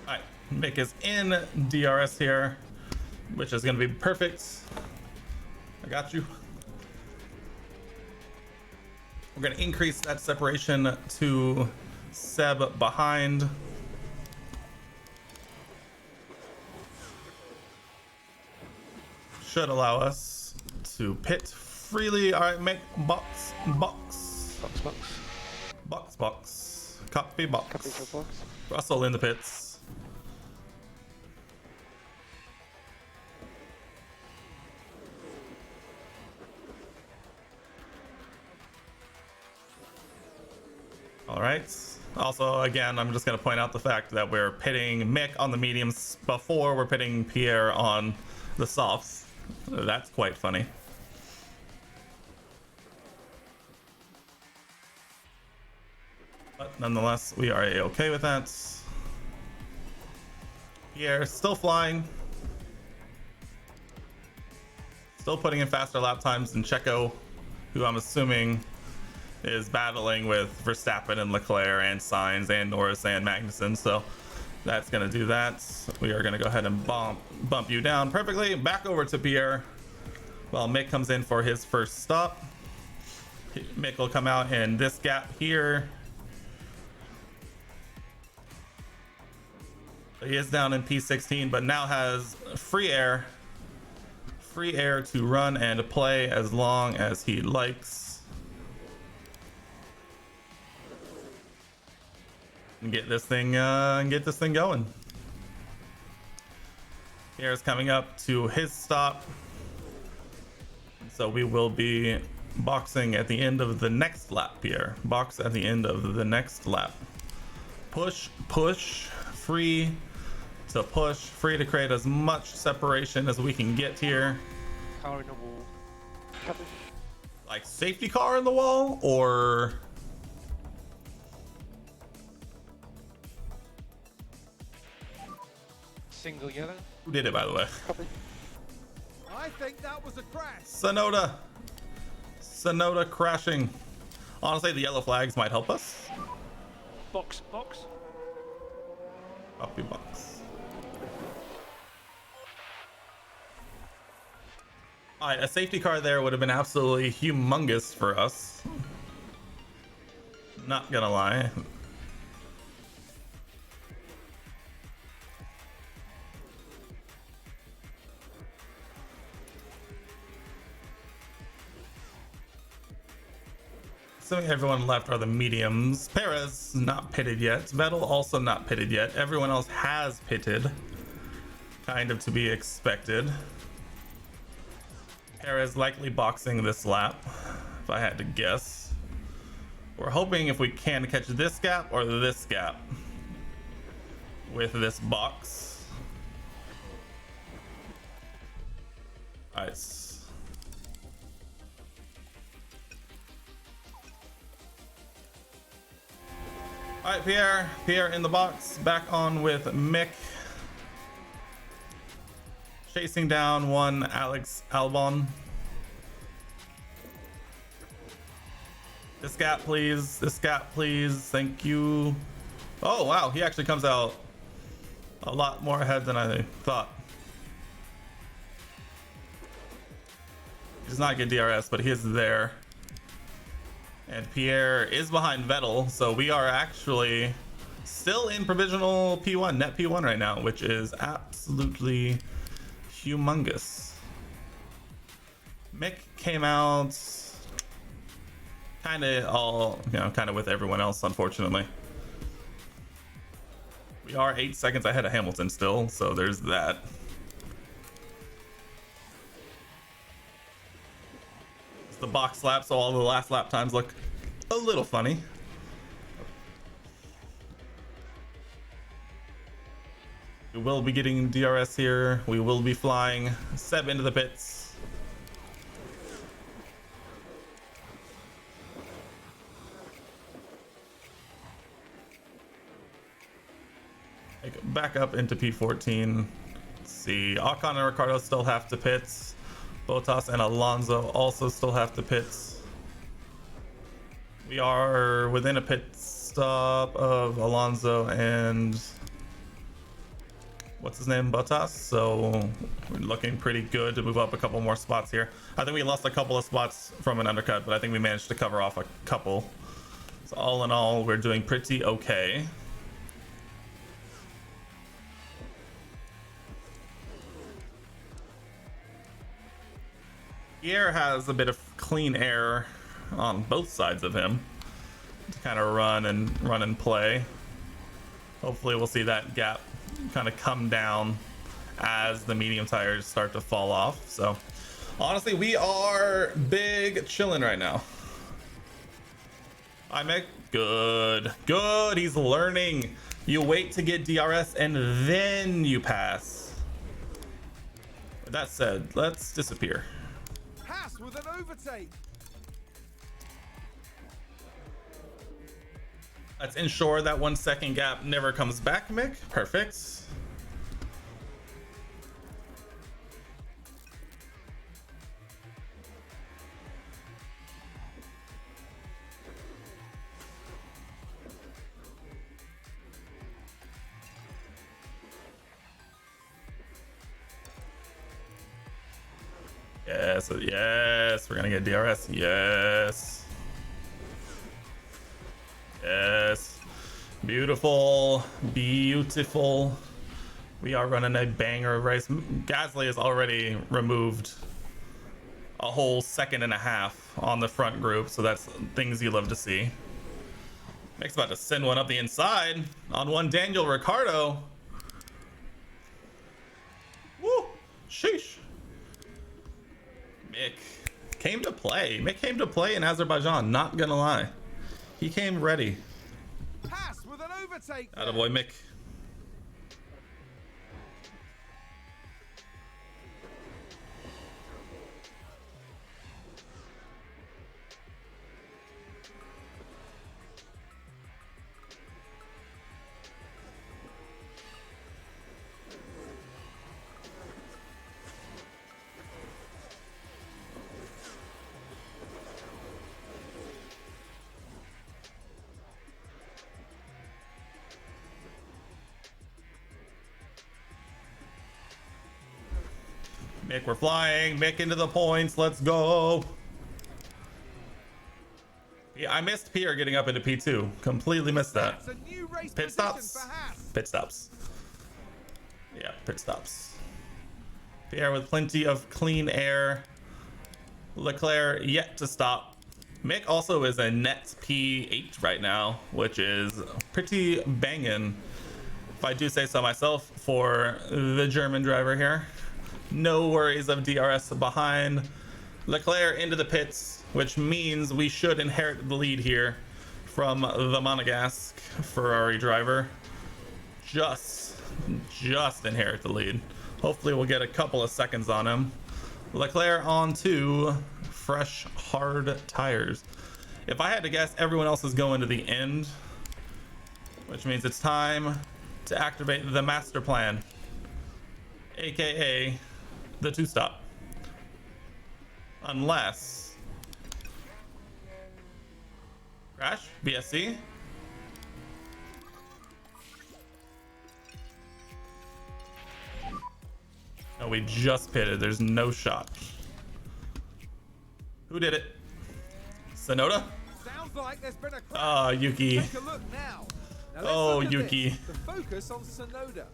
All right, Mick is in DRS here, which is going to be perfect. I got you. We're going to increase that separation to Seb behind. Should allow us to pit freely. All right, Mick, box. Copy box. Copy for box. Russell in the pits. All right. Also, again, I'm just going to point out the fact that we're pitting Mick on the mediums before we're pitting Pierre on the softs. That's quite funny. But nonetheless, we are okay with that. Pierre still flying. Still putting in faster lap times than Checo, who I'm assuming is battling with Verstappen and Leclerc and Sainz and Norris and Magnussen. So that's going to do that. We are going to go ahead and bump you down perfectly. Back over to Pierre while Mick comes in for his first stop. Mick will come out in this gap here. He is down in P16, but now has free air to run and play as long as he likes. And get this thing going. Pierre's coming up to his stop, so we will be boxing at the end of the next lap. Pierre, box at the end of the next lap. Push, free to push, free to create as much separation as we can get here. Car in the wall. Copy. Like safety car in the wall, or Single yellow. who did it, by the way? Copy. I think that was a crash. Sonoda crashing. Honestly, the yellow flags might help us. Box. Copy box. Alright, a safety car there would have been absolutely humongous for us. Not gonna lie. Assuming everyone left are the mediums. Perez not pitted yet. Vettel also not pitted yet. Everyone else has pitted. Kind of to be expected. Perez likely boxing this lap, if I had to guess. We're hoping if we can catch this gap or this gap with this box. Nice. All right, Pierre in the box, back on with Mick. Chasing down one Alex Albon. This gap, please. Thank you. Oh, wow. He actually comes out a lot more ahead than I thought. He does not get DRS, but he is there. And Pierre is behind Vettel, so we are actually still in provisional P1, net P1 right now, which is absolutely humongous. Mick came out kind of with everyone else, unfortunately. We are 8 seconds ahead of Hamilton still, so there's that. It's the box lap, so all the last lap times look a little funny. We will be getting DRS here. We will be flying Seb into the pits. Back up into P14. Let's see. Ocon and Ricardo still have to pits. Bottas and Alonso also still have to pits. We are within a pit stop of Alonso and what's his name, Bottas. So we're looking pretty good to move up a couple more spots here. I think we lost a couple of spots from an undercut, but I think we managed to cover off a couple. So all in all, we're doing pretty okay. Pierre has a bit of clean air on both sides of him to kind of run and play. Hopefully we'll see that gap kind of come down as the medium tires start to fall off. So honestly, we are big chilling right now. I make good. He's learning. You wait to get DRS and then you pass. With that said, let's disappear. Haas with an overtake. Let's ensure that 1 second gap never comes back, Mick. Perfect. Yes, yes, we're gonna get DRS. Yes. Yes. Beautiful. Beautiful. We are running a banger of race. Gasly has already removed a whole 1.5 seconds on the front group, so that's things you love to see. Mick's about to send one up the inside on one Daniel Ricciardo. Woo! Sheesh. Mick came to play. Mick came to play in Azerbaijan, not gonna lie. He came ready. Haas with an overtake. Attaboy, Mick. Mick, we're flying. Mick into the points. Let's go. Yeah, I missed Pierre getting up into P2. Completely missed that. That's a new race Pit position stops. for Haas. Pit stops. Yeah, pit stops. Pierre with plenty of clean air. Leclerc yet to stop. Mick also is a net P8 right now, which is pretty banging, if I do say so myself, for the German driver here. No worries of DRS behind. Leclerc into the pits, which means we should inherit the lead here from the Monegasque Ferrari driver. Just inherit the lead. Hopefully we'll get a couple of seconds on him. Leclerc on to fresh, hard tires. If I had to guess, everyone else is going to the end, which means it's time to activate the master plan, aka the two-stop. Unless crash, BSC. No, we just pitted. There's no shot. Who did it? Sonoda? Sounds like there's been a crash. Ah, Yuki. Take a look now. Now let's Oh, look at Yuki. this. The focus on Sonoda.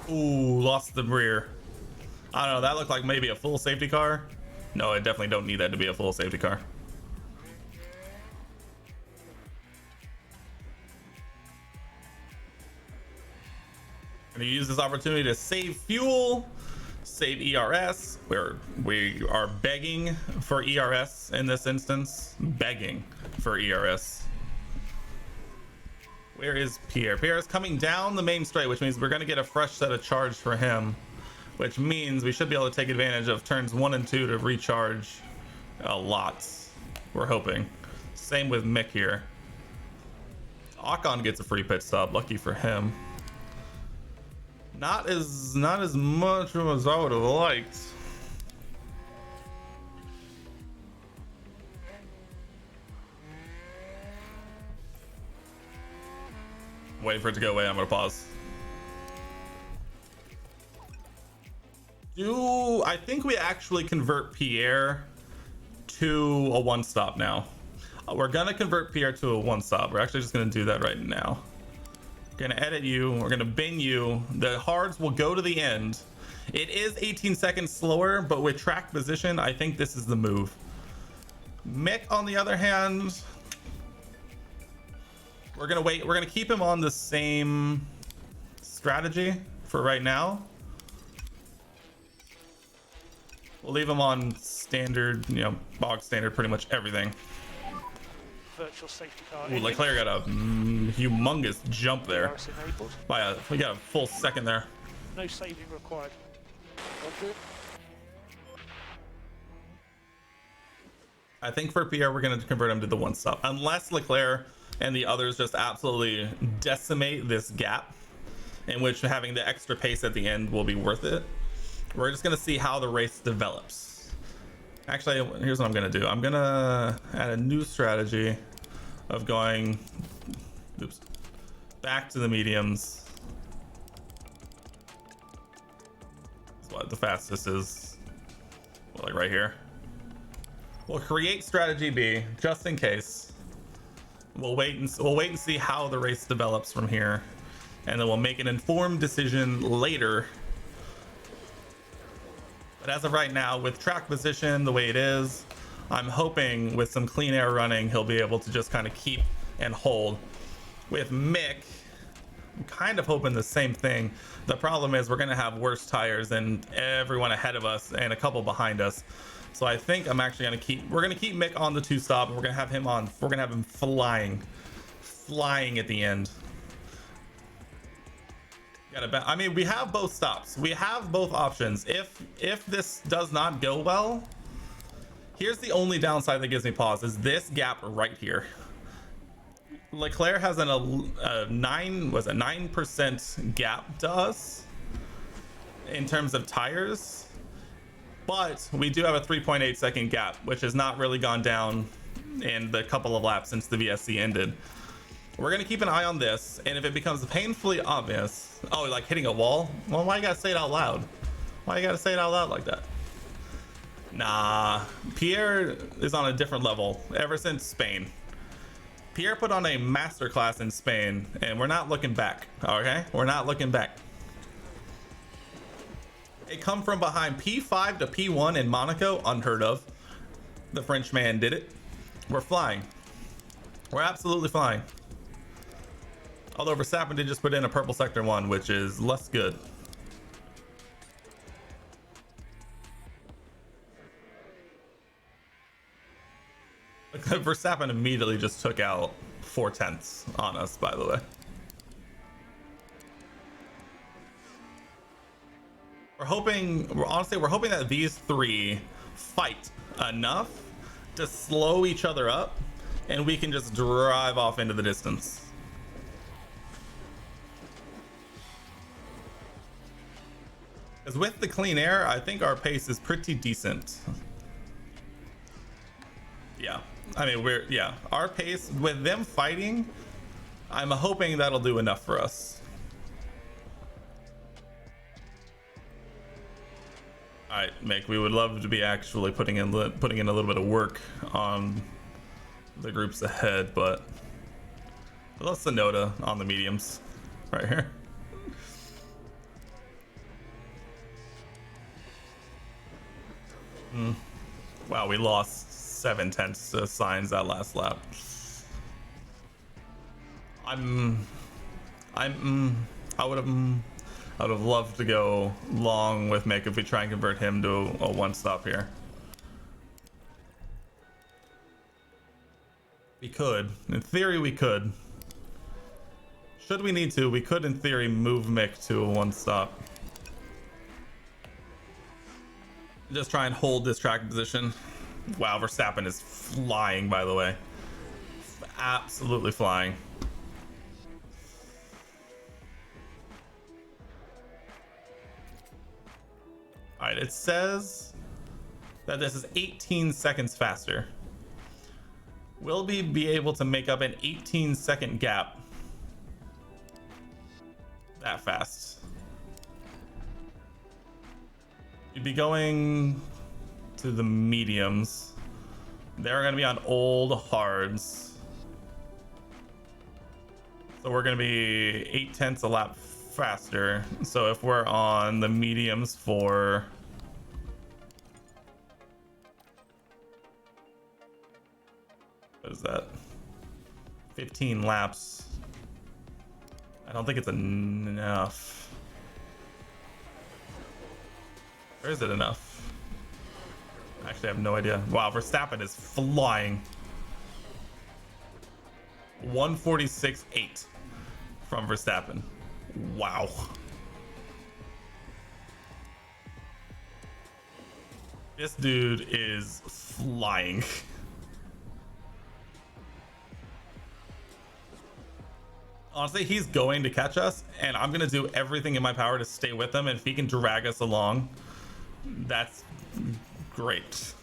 Ooh, lost the rear. I don't know, that looked like maybe a full safety car. No, I definitely don't need that to be a full safety car. Gonna use this opportunity to save fuel, save ERS. We are begging for ERS in this instance. Begging for ERS. Where is Pierre? Pierre is coming down the main straight, which means we're going to get a fresh set of charge for him, which means we should be able to take advantage of turns 1 and 2 to recharge a lot. We're hoping. Same with Mick here. Ocon gets a free pit stop. Lucky for him. Not as much as I would have liked. Waiting for it to go away. I'm gonna pause. I think we actually convert Pierre to a one stop now. We're gonna convert Pierre to a one stop. We're actually just gonna do that right now. We're gonna edit you. We're gonna bin you. The hards will go to the end. It is 18 seconds slower, but with track position, I think this is the move. Mick, on the other hand, we're gonna wait. We're gonna keep him on the same strategy for right now. We'll leave him on standard, you know, bog standard, pretty much everything. Virtual safety car. Ooh, Leclerc got a humongous jump there. Harris enabled. We got a full second there. No saving required. Okay. I think for Pierre, we're going to convert him to the one stop. Unless Leclerc and the others just absolutely decimate this gap, in which having the extra pace at the end will be worth it. We're just going to see how the race develops. Actually, here's what I'm going to do. I'm going to add a new strategy of going back to the mediums. That's what the fastest is. Well, like right here. We'll create strategy B just in case. We'll wait and see how the race develops from here, and then we'll make an informed decision later. But as of right now, with track position the way it is, I'm hoping with some clean air running, he'll be able to just kind of keep and hold. With Mick, I'm kind of hoping the same thing. The problem is we're going to have worse tires than everyone ahead of us and a couple behind us. So I think I'm actually going to we're going to keep Mick on the two stop, and we're going to have him flying at the end. I mean, we have both stops. We have both options. If this does not go well, here's the only downside that gives me pause, is this gap right here. Leclerc has a 9% gap to us in terms of tires. But we do have a 3.8 second gap, which has not really gone down in the couple of laps since the VSC ended. We're going to keep an eye on this, and if it becomes painfully obvious, oh, like hitting a wall? Well, why you gotta say it out loud? Why you gotta say it out loud like that? Nah, Pierre is on a different level ever since Spain. Pierre put on a masterclass in Spain, and we're not looking back, okay? We're not looking back. It come from behind P5 to P1 in Monaco, unheard of. The Frenchman did it. We're flying. We're absolutely flying. Although Verstappen did just put in a purple sector 1, which is less good. Verstappen immediately just took out 4/10 on us, by the way. We're hoping that these three fight enough to slow each other up, and we can just drive off into the distance. Because with the clean air, I think our pace is pretty decent. Yeah, I mean, our pace with them fighting, I'm hoping that'll do enough for us. All right, Mick, we would love to be actually putting in a little bit of work on the groups ahead, but let's Sonoda on the mediums right here. Wow, we lost 7/10 to signs that last lap. I would have loved to go long with Mick if we try and convert him to a one stop here. We could, in theory, we could. Should we need to, we could in theory move Mick to a one stop. Just try and hold this track position. Wow, Verstappen is flying, by the way. Absolutely flying. All right, it says that this is 18 seconds faster. Will we be able to make up an 18-second gap that fast? You'd be going to the mediums. They're going to be on old hards. So we're going to be 8/10 a lap faster. So if we're on the mediums for... what is that? 15 laps. I don't think it's enough. Or is it enough? Actually, I have no idea. Wow, Verstappen is flying. 146.8 from Verstappen. Wow. This dude is flying. Honestly, he's going to catch us, and I'm going to do everything in my power to stay with him. And if he can drag us along, that's great.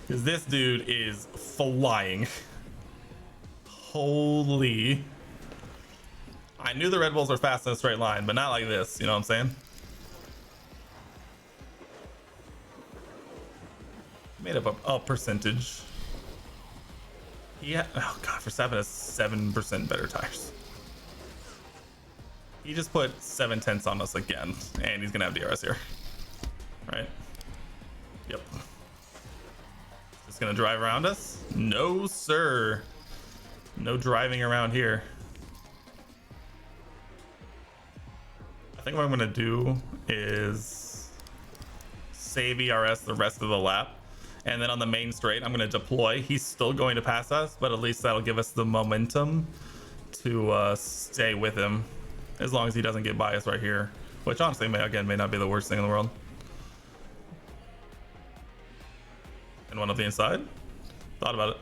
Because this dude is flying. Holy. I knew the Red Bulls were fast in a straight line, but not like this. You know what I'm saying? Made up a percentage. Yeah. Oh, God. Verstappen has 7% better tires. He just put 7/10 on us again, and he's gonna have DRS here, right? Yep. Just gonna drive around us? No, sir. No driving around here. I think what I'm gonna do is save ERS the rest of the lap, and then on the main straight, I'm gonna deploy. He's still going to pass us, but at least that'll give us the momentum to stay with him. As long as he doesn't get by us right here, which honestly may not be the worst thing in the world. And one up the inside. Thought about it.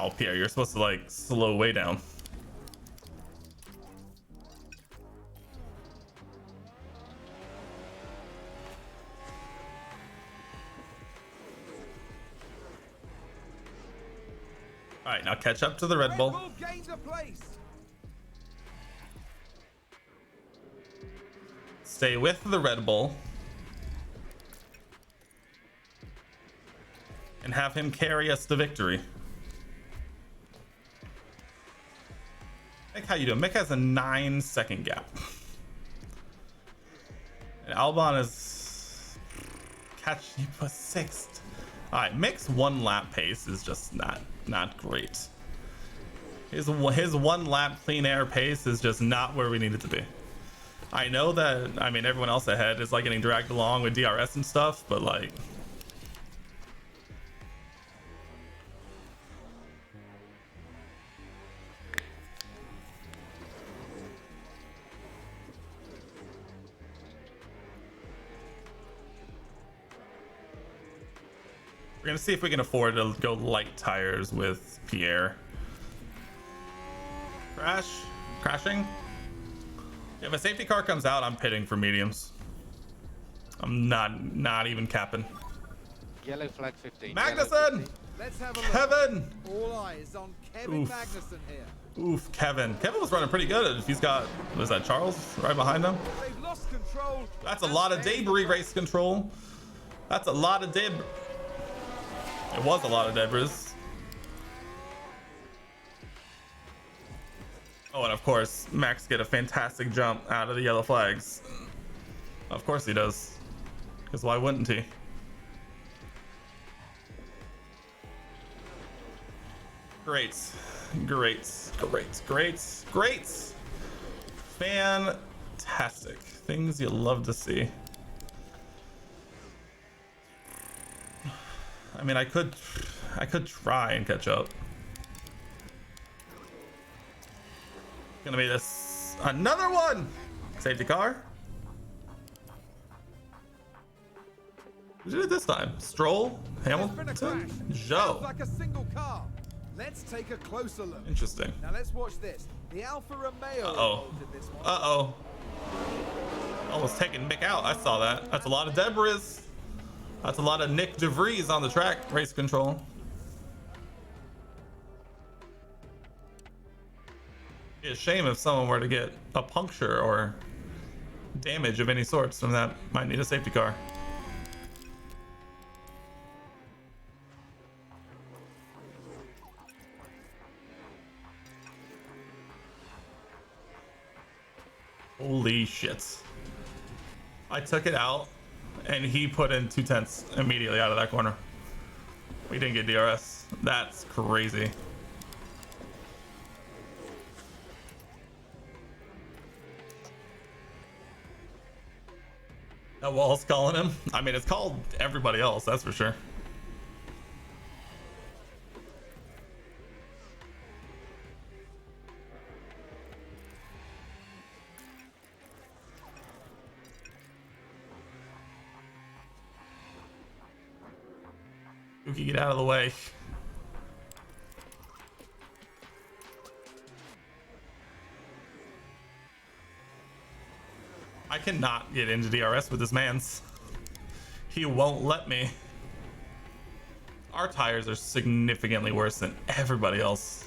Oh, Pierre, you're supposed to like slow way down. All right, now catch up to the Red Bull. Gains a place. Stay with the Red Bull. And have him carry us to victory. Mick, how you doing? Mick has a 9-second gap. And Albon is catching for 6th. All right, Mick's 1 lap pace is just not great. His 1 lap clean air pace is just not where we need it to be. I know that, I mean, everyone else ahead is like getting dragged along with DRS and stuff, but like, we're gonna see if we can afford to go light tires with Pierre. Crashing. If a safety car comes out, I'm pitting for mediums. I'm not even capping. Yellow flag 15. Magnussen! Let's have a look. Kevin! All eyes on Kevin Oof. Magnussen here. Oof, Kevin. Kevin was running pretty good. If he's got, was that Charles right behind him? They've lost control. That's a lot of debris race control. That's a lot of debris. It was a lot of debris. Oh, and of course, Max get a fantastic jump out of the yellow flags. Of course he does. Because why wouldn't he? Great. Fantastic. Things you love to see. I mean, I could try and catch up. Gonna be this another one. Safety car. Who did it this time? Stroll, Hamilton, Sounds Joe. like a single car. Let's take a closer look. Interesting. Now let's watch this. The Alfa Romeo Uh-oh. involved in this one. Uh-oh. Almost taking Mick out. I saw that. That's a lot of debris. That's a lot of Nick DeVries on the track. Race control. It'd be a shame if someone were to get a puncture or damage of any sorts from that. Might need a safety car. Holy shit. I took it out and he put in 2/10 immediately out of that corner. We didn't get DRS. That's crazy. That wall's calling him. I mean, it's called everybody else, that's for sure. Yuki, get out of the way. I cannot get into DRS with this man's. He won't let me. Our tires are significantly worse than everybody else.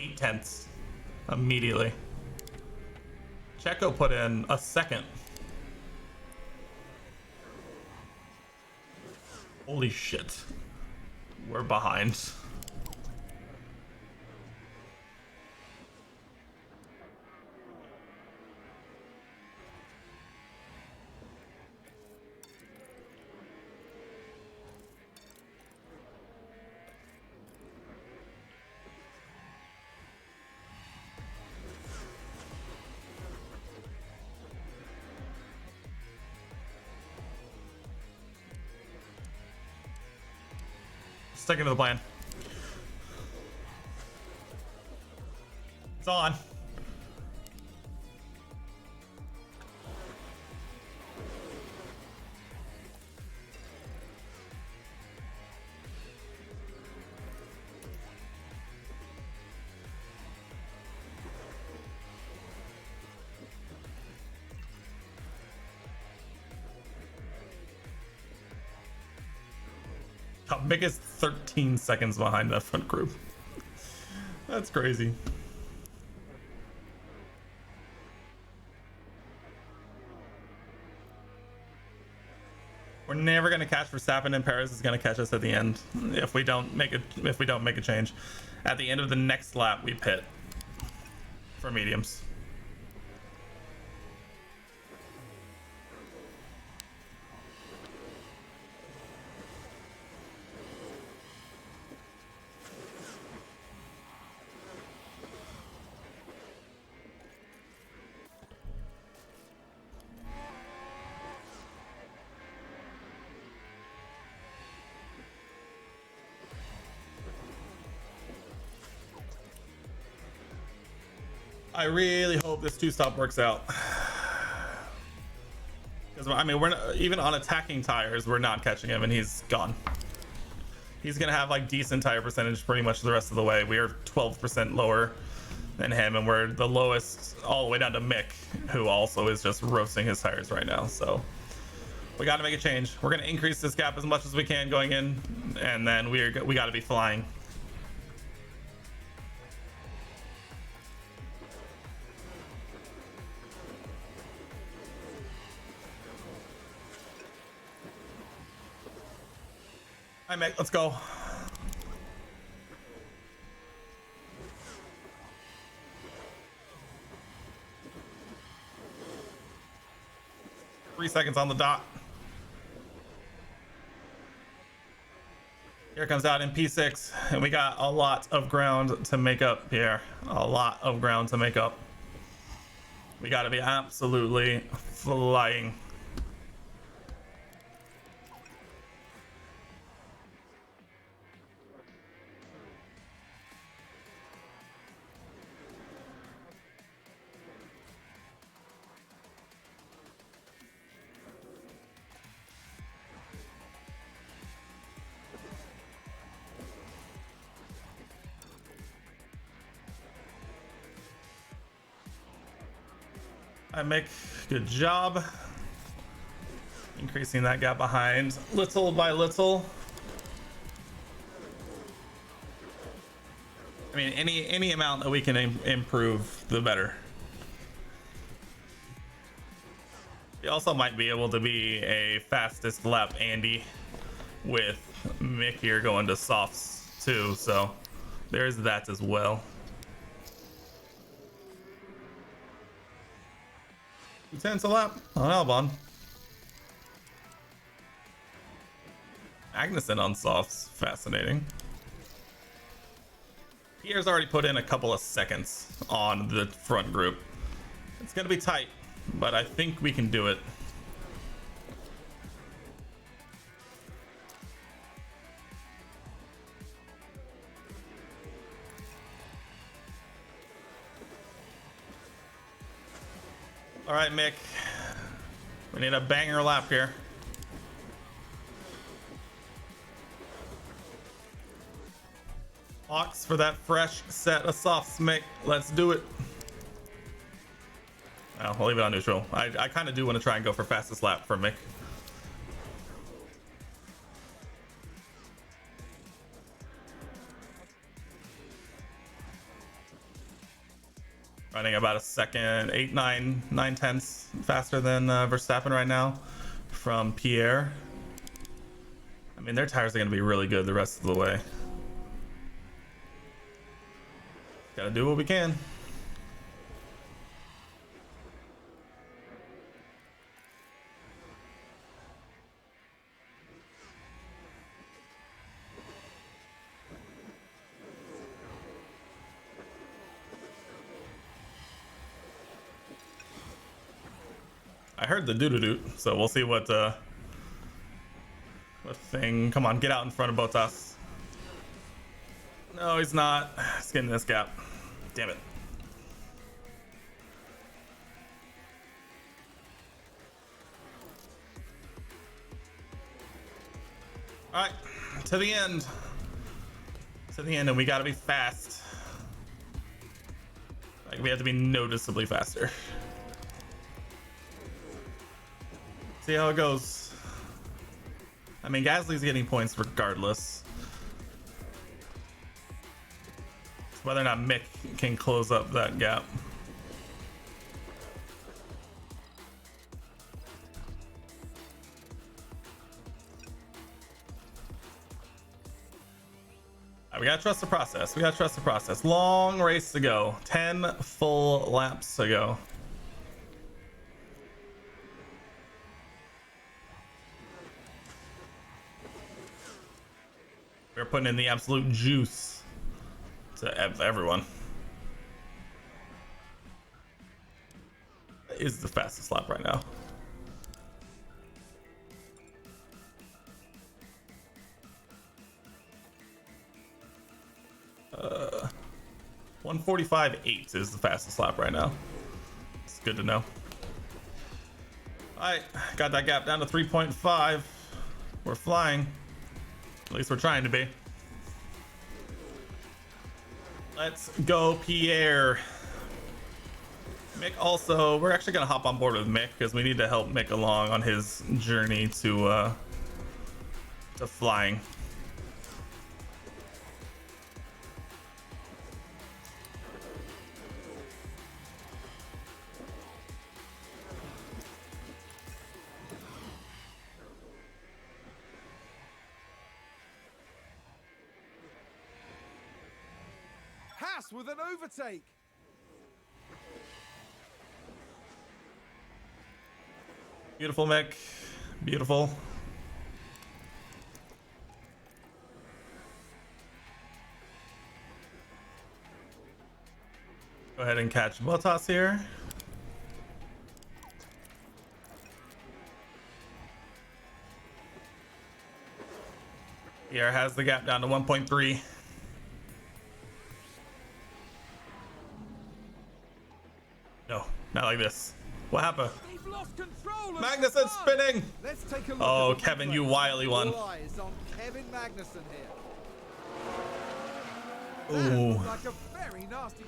Eight tenths immediately. Checo put in a second. Holy shit. We're behind. Sticking to the plan. It's on. Mick is 13 seconds behind that front group. That's crazy. We're never gonna catch Verstappen, and Perez is gonna catch us at the end if we don't make a change. At the end of the next lap, we pit for mediums. I really hope this two-stop works out. Because I mean, we're not, even on attacking tires, we're not catching him, and he's gone. He's gonna have like decent tire percentage pretty much the rest of the way. We are 12% lower than him, and we're the lowest all the way down to Mick, who also is just roasting his tires right now. So we got to make a change. We're gonna increase this gap as much as we can going in, and then we got to be flying. All right, Mick, let's go. Three seconds on the dot. Here comes out in P6, and we got a lot of ground to make up here. A lot of ground to make up. We got to be absolutely flying. I make good job increasing that gap behind little by little. I mean, any amount that we can improve, the better. We also might be able to be a fastest lap Andy with Mick here going to softs too, so there's that as well. 2/10 a lap on Albon. Magnussen on softs, fascinating. Pierre's already put in a couple of seconds on the front group. It's gonna be tight, but I think we can do it. All right, Mick, we need a banger lap here. Ox for that fresh set of softs, Mick. Let's do it. Well, I'll leave it on neutral. I kind of do want to try and go for fastest lap for Mick. Running about a second, 9/10 faster than Verstappen right now from Pierre. I mean, their tires are going to be really good the rest of the way. Gotta do what we can. I heard the doo-doo-doo, so we'll see what thing. Come on, get out in front of Bottas. No, he's not. He's getting this gap. Damn it. All right, to the end. To the end, and we gotta be fast. Like, we have to be noticeably faster. See how it goes. I mean, Gasly's getting points regardless. It's whether or not Mick can close up that gap. We gotta trust the process. We gotta trust the process. Long race to go. 10 full laps to go. We're putting in the absolute juice to everyone. That is the fastest lap right now. Uh, 1:45.8 is the fastest lap right now. It's good to know. All right, got that gap down to 3.5. We're flying. At least we're trying to be. Let's go, Pierre. Mick also, we're actually gonna hop on board with Mick because we need to help Mick along on his journey to flying. Haas with an overtake. Beautiful, Mick. Beautiful. Go ahead and catch Bottas here. Pierre has the gap down to 1.3. No, not like this. What happened? He's lost control of Magnussen the fun. spinning. Let's take a look Oh, at the Kevin, replay. you wily one. All eyes on Kevin Magnussen here. That Ooh. looked like a very nasty.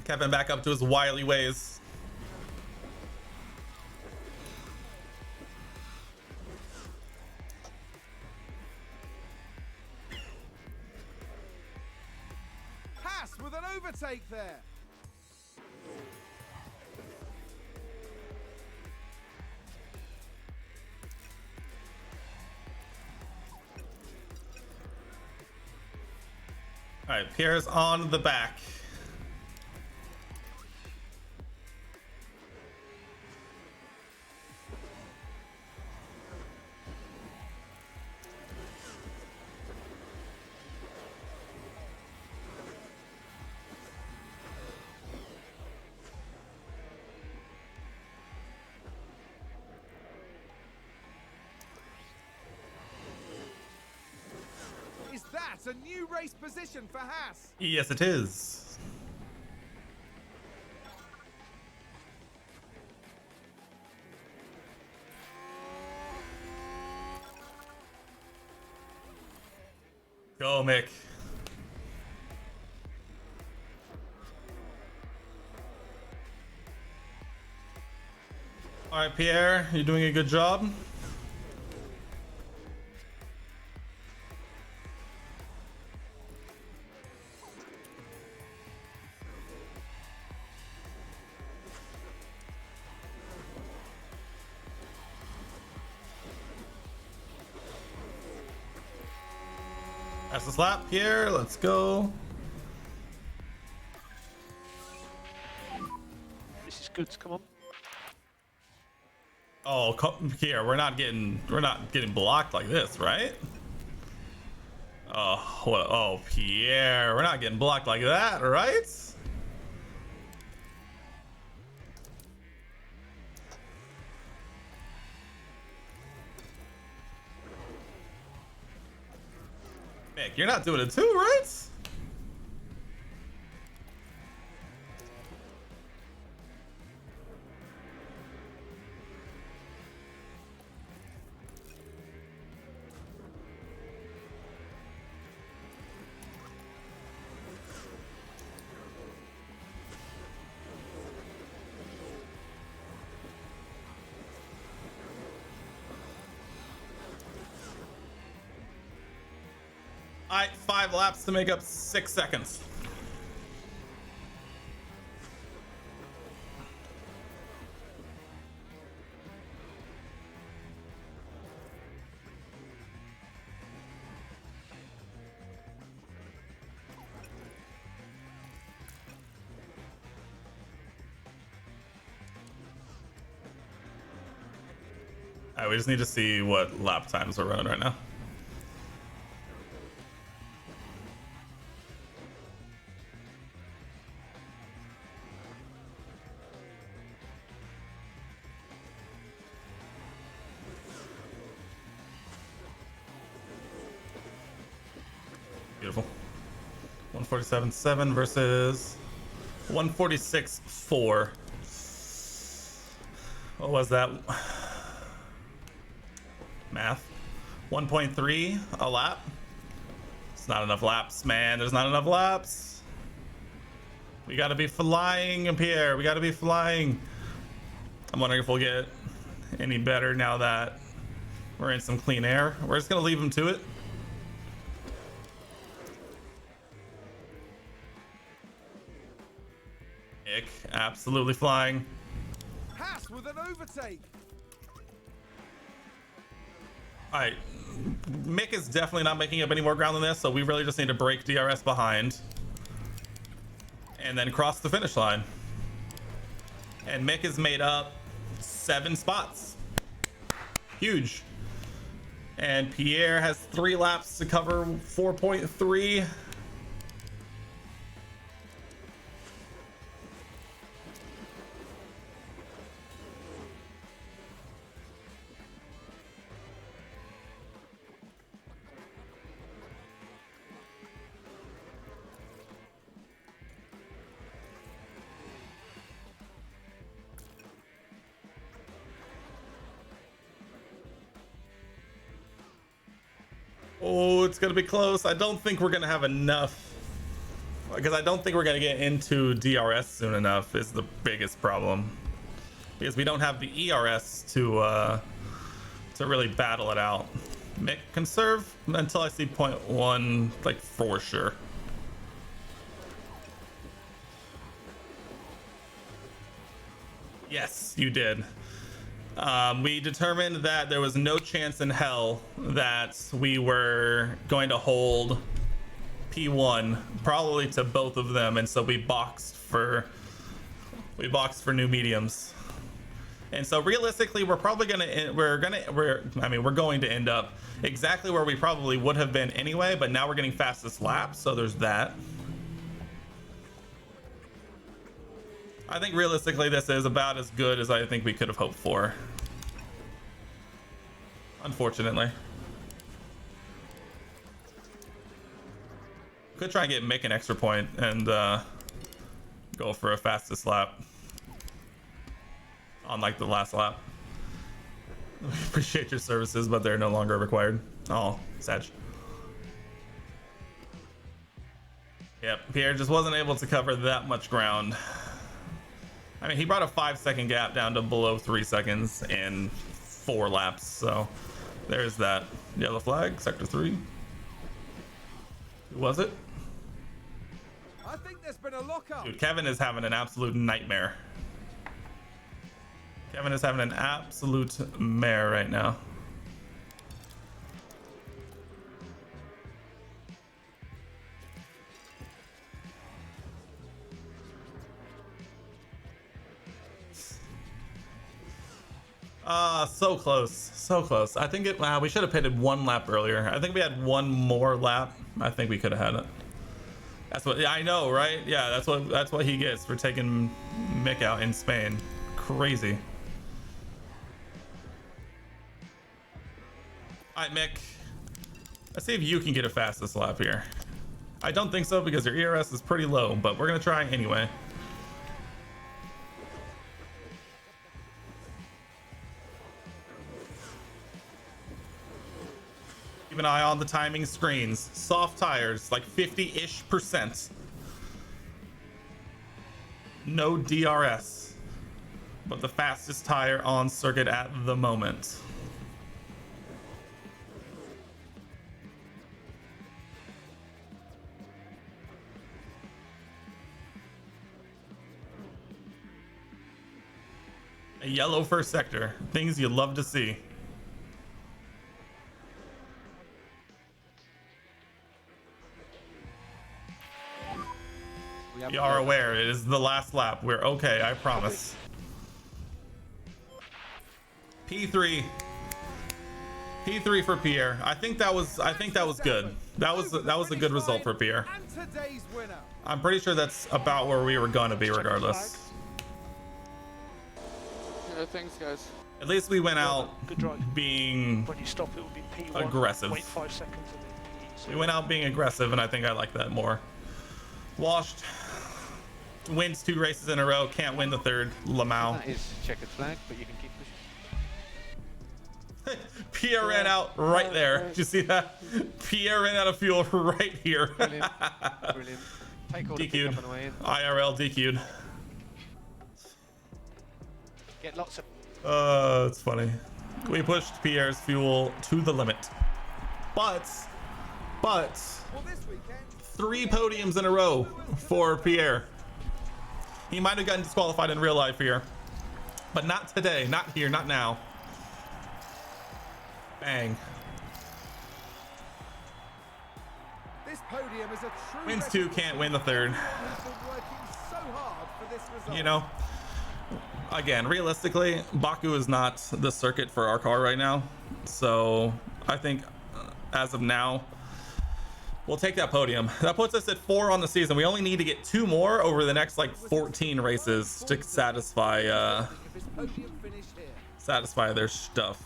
Kevin back up to his wily ways. with an overtake there. All right, Pierre's on the back. Is that a new race position for Haas? Yes, it is. Go, Mick. All right, Pierre, you're doing a good job. That's the slap, Pierre. Let's go. This is good. Come on. Oh, Pierre, we're not getting blocked like this, right? Oh, what? Oh, Pierre, we're not getting blocked like that, right? Mick, you're not doing it too, right? All right, 5 laps to make up 6 seconds. All right, we just need to see what lap times we're running right now. Beautiful. 147.7 versus 146.4. What was that? Math. 1.3 a lap. It's not enough laps, man. There's not enough laps. We gotta be flying, Pierre. We gotta be flying. I'm wondering if we'll get any better now that we're in some clean air. We're just gonna leave him to it. Ick, absolutely flying. Haas with an overtake. All right, Mick is definitely not making up any more ground than this, so we really just need to break DRS behind and then cross the finish line. And Mick has made up 7 spots. Huge. And Pierre has 3 laps to cover 4.3. Oh, it's gonna be close. I don't think we're gonna have enough, because I don't think we're gonna get into DRS soon enough is the biggest problem, because we don't have the ERS to really battle it out. Mick, conserve until I see 0.1, like, for sure. Yes, you did. We determined that there was no chance in hell that we were going to hold P1 probably to both of them, and so we boxed for new mediums. And so realistically, we're going to end up exactly where we probably would have been anyway, but now we're getting fastest lap, so there's that. I think realistically this is about as good as I think we could have hoped for. Unfortunately. Could try and get Mick an extra point and go for a fastest lap on like the last lap. We appreciate your services, but they're no longer required. Oh, Sag. Yep, Pierre just wasn't able to cover that much ground. I mean, he brought a 5-second gap down to below 3 seconds in 4 laps, so there's that. Yellow flag, sector 3. Who was it? I think there's been a lockup. Dude, Kevin is having an absolute nightmare. Kevin is having an absolute mare right now. So close, so close. I think we should have pitted 1 lap earlier. I think we had 1 more lap. I think we could have had it. That's what I know, right? Yeah, that's what he gets for taking Mick out in Spain. Crazy. All right, Mick. Let's see if you can get a fastest lap here. I don't think so because your ERS is pretty low, but we're gonna try anyway. Keep an eye on the timing screens. Soft tires, like 50-ish%. No DRS, but the fastest tire on circuit at the moment. A yellow first sector. Things you love to see. We are aware it is the last lap. We're okay, I promise. P3 for Pierre. I think that was good. That was a good result for Pierre. I'm pretty sure that's about where we were gonna be regardless. Yeah, thanks guys. At least we went out being when you stop, it will be P1. aggressive. Wait 5 seconds and then We went out being aggressive, and I think I like that more. Washed. Wins 2 races in a row. Can't win the 3rd. Lamau. That is checkered flag, but you can keep pushing. Pierre ran out right there. Did you see that? Pierre ran out of fuel right here. Brilliant. Brilliant. Take all the DQ'd. pickup on the way in. IRL DQ'd. Get lots of. It's funny. We pushed Pierre's fuel to the limit. But Well, this weekend, 3 podiums in a row for Pierre. He might have gotten disqualified in real life here, but not today, not here, not now. Bang. this podium is a true Wins 2, can't win the 3rd. He's been working so hard for this result. You know, again, realistically, Baku is not the circuit for our car right now. So I think as of now, we'll take that podium. That puts us at 4 on the season. We only need to get 2 more over the next like 14 races to satisfy If his podium finish here. satisfy their stuff.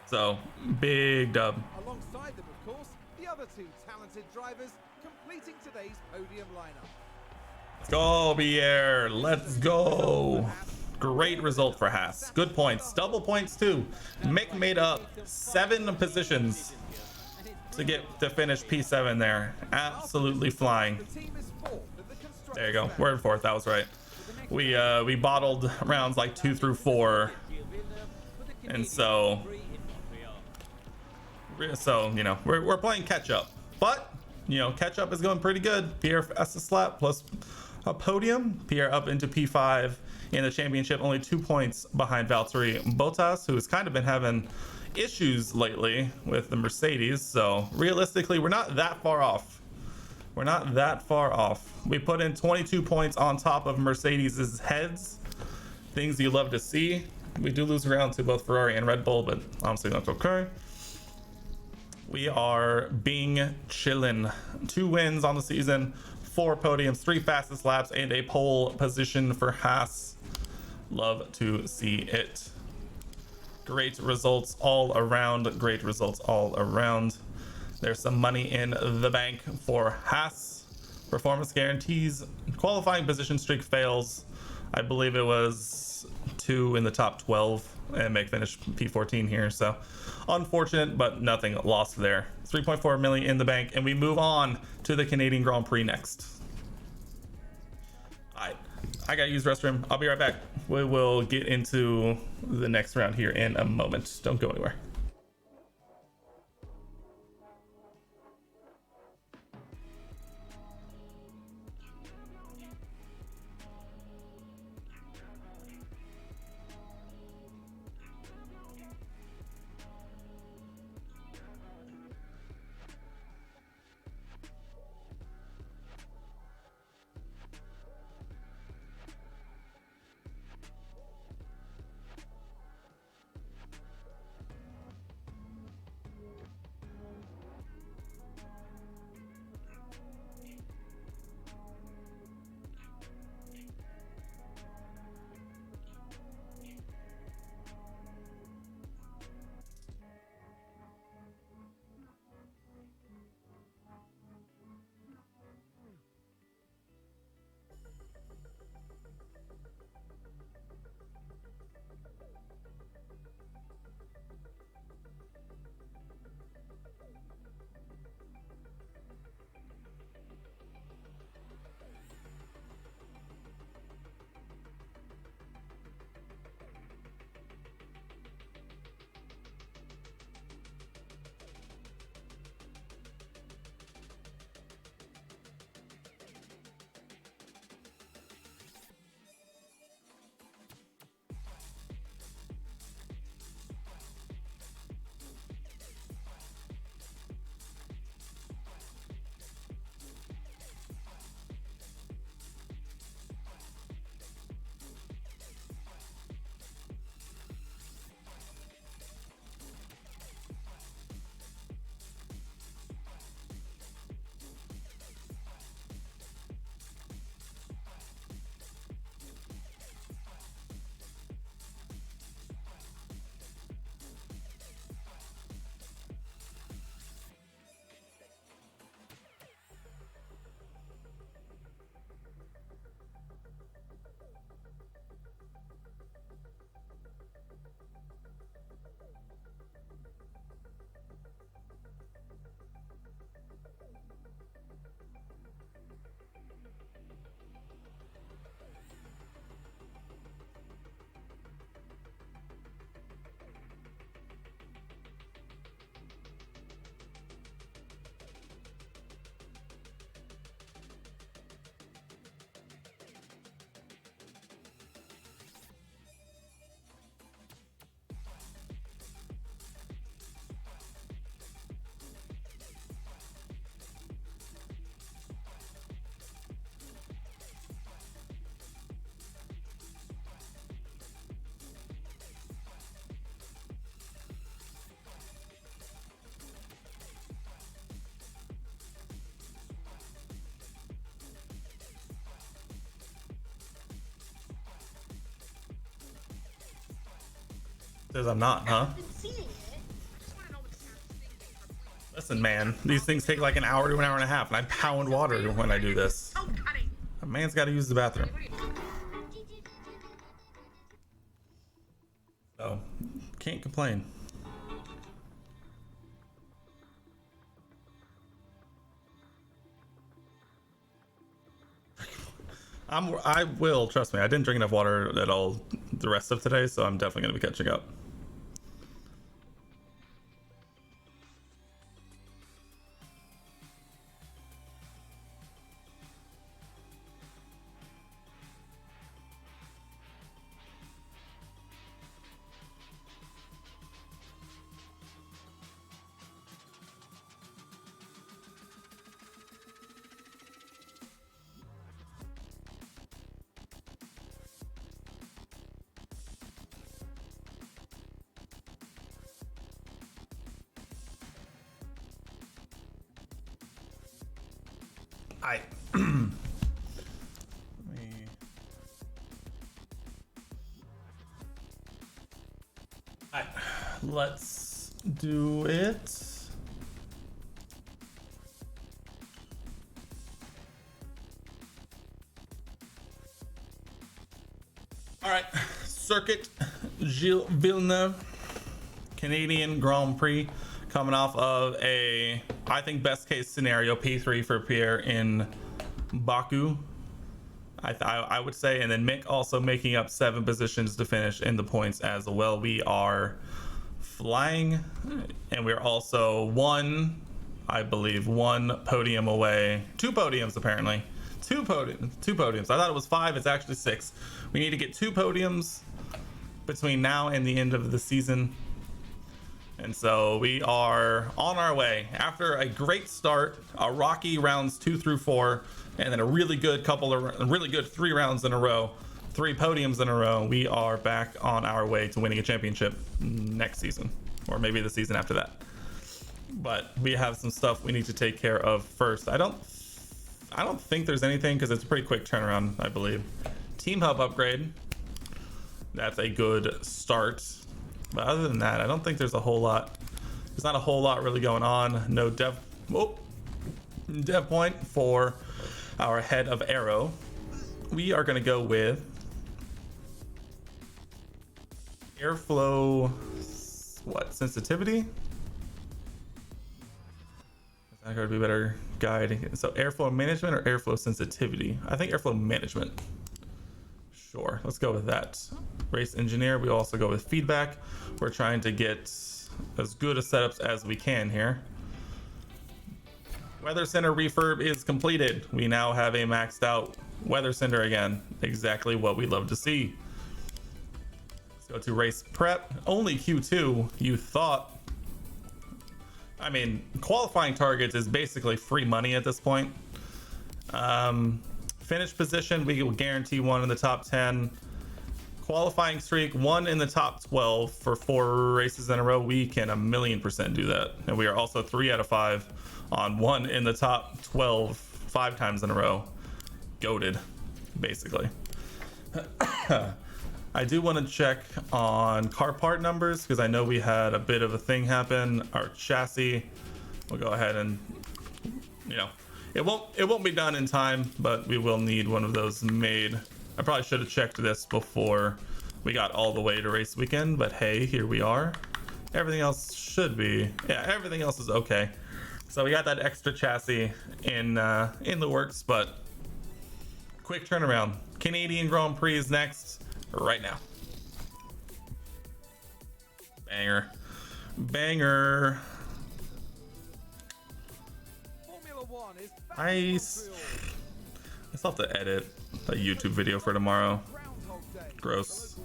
So big dub. Alongside them, of course, the other 2 talented drivers completing today's podium lineup. Let's go, Pierre. Let's go. Great result for Haas. Good points. Double points too. Mick made up 7 positions to finish P7 there. Absolutely flying. The team is 4th in the construction There you go. stage. We're in 4th. That was right. We bottled rounds like 2 through 4, and so you know we're playing catch up. But you know, catch up is going pretty good. Pierre fastest lap plus a podium. Pierre up into P5 in the championship, only 2 points behind Valtteri Bottas, who has kind of been having issues lately with the Mercedes. So realistically, we're not that far off. We're not that far off. We put in 22 points on top of Mercedes's heads. Things you love to see. We do lose around to both Ferrari and Red Bull, but honestly, that's okay. We are being chillin'. 2 wins on the season, 4 podiums, 3 fastest laps, and a pole position for Haas. Love to see it. Great results all around. Great results all around. There's some money in the bank for Haas. Performance guarantees. Qualifying position streak fails. I believe it was 2 in the top 12, and Meg finished P14 here. So unfortunate, but nothing lost there. 3.4 million in the bank, and we move on to the Canadian Grand Prix next. I gotta use restroom. I'll be right back. We will get into the next round here in a moment. Don't go anywhere. Says I'm not, huh? Listen, man, these things take like an hour to an hour and a half, and I pound water when I do this. A man's got to use the bathroom. So, can't complain. I will, trust me, I didn't drink enough water at all the rest of today, so I'm definitely going to be catching up. I. Alright, let's do it. All right, Circuit Gilles Villeneuve, Canadian Grand Prix, coming off of a, I think, best case scenario P3 for Pierre in Baku. I would say, and then Mick also making up 7 positions to finish in the points as well. We are flying, and we're also one podium away, 2 podiums apparently. Two podiums. I thought it was 5. It's actually 6. We need to get 2 podiums between now and the end of the season. And so we are on our way. After a great start, a rocky rounds 2 through 4, and then a really good 3 rounds in a row, 3 podiums in a row, we are back on our way to winning a championship next season, or maybe the season after that. But we have some stuff we need to take care of first. I don't think there's anything, because it's a pretty quick turnaround, I believe. Team hub upgrade. That's a good start. But other than that, I don't think there's a whole lot. There's not a whole lot really going on. No dev point for our head of arrow. We are going to go with airflow, sensitivity? Is that going to be a better guide? So airflow management or airflow sensitivity? I think airflow management. Sure, let's go with that. Race engineer, we also go with feedback. We're trying to get as good a setups as we can here. Weather center refurb is completed. We now have a maxed out weather center again. Exactly what we love to see. Let's go to race prep. Only Q2, you thought. I mean, qualifying targets is basically free money at this point. Finish position, we will guarantee 1 in the top 10. Qualifying streak, 1 in the top 12 for 4 races in a row. We can 1,000,000% do that. And we are also 3 out of 5 on 1 in the top 12 5 times in a row. Goated, basically. I do want to check on car part numbers, because I know we had a bit of a thing happen. Our chassis, we'll go ahead and, it won't be done in time, but we will need one of those made. I probably should have checked this before we got all the way to race weekend, but hey, here we are. Everything else should be, everything else is okay. So we got that extra chassis in the works, but quick turnaround. Canadian Grand Prix is next right now. Banger. I still have to edit a YouTube video for tomorrow. Gross.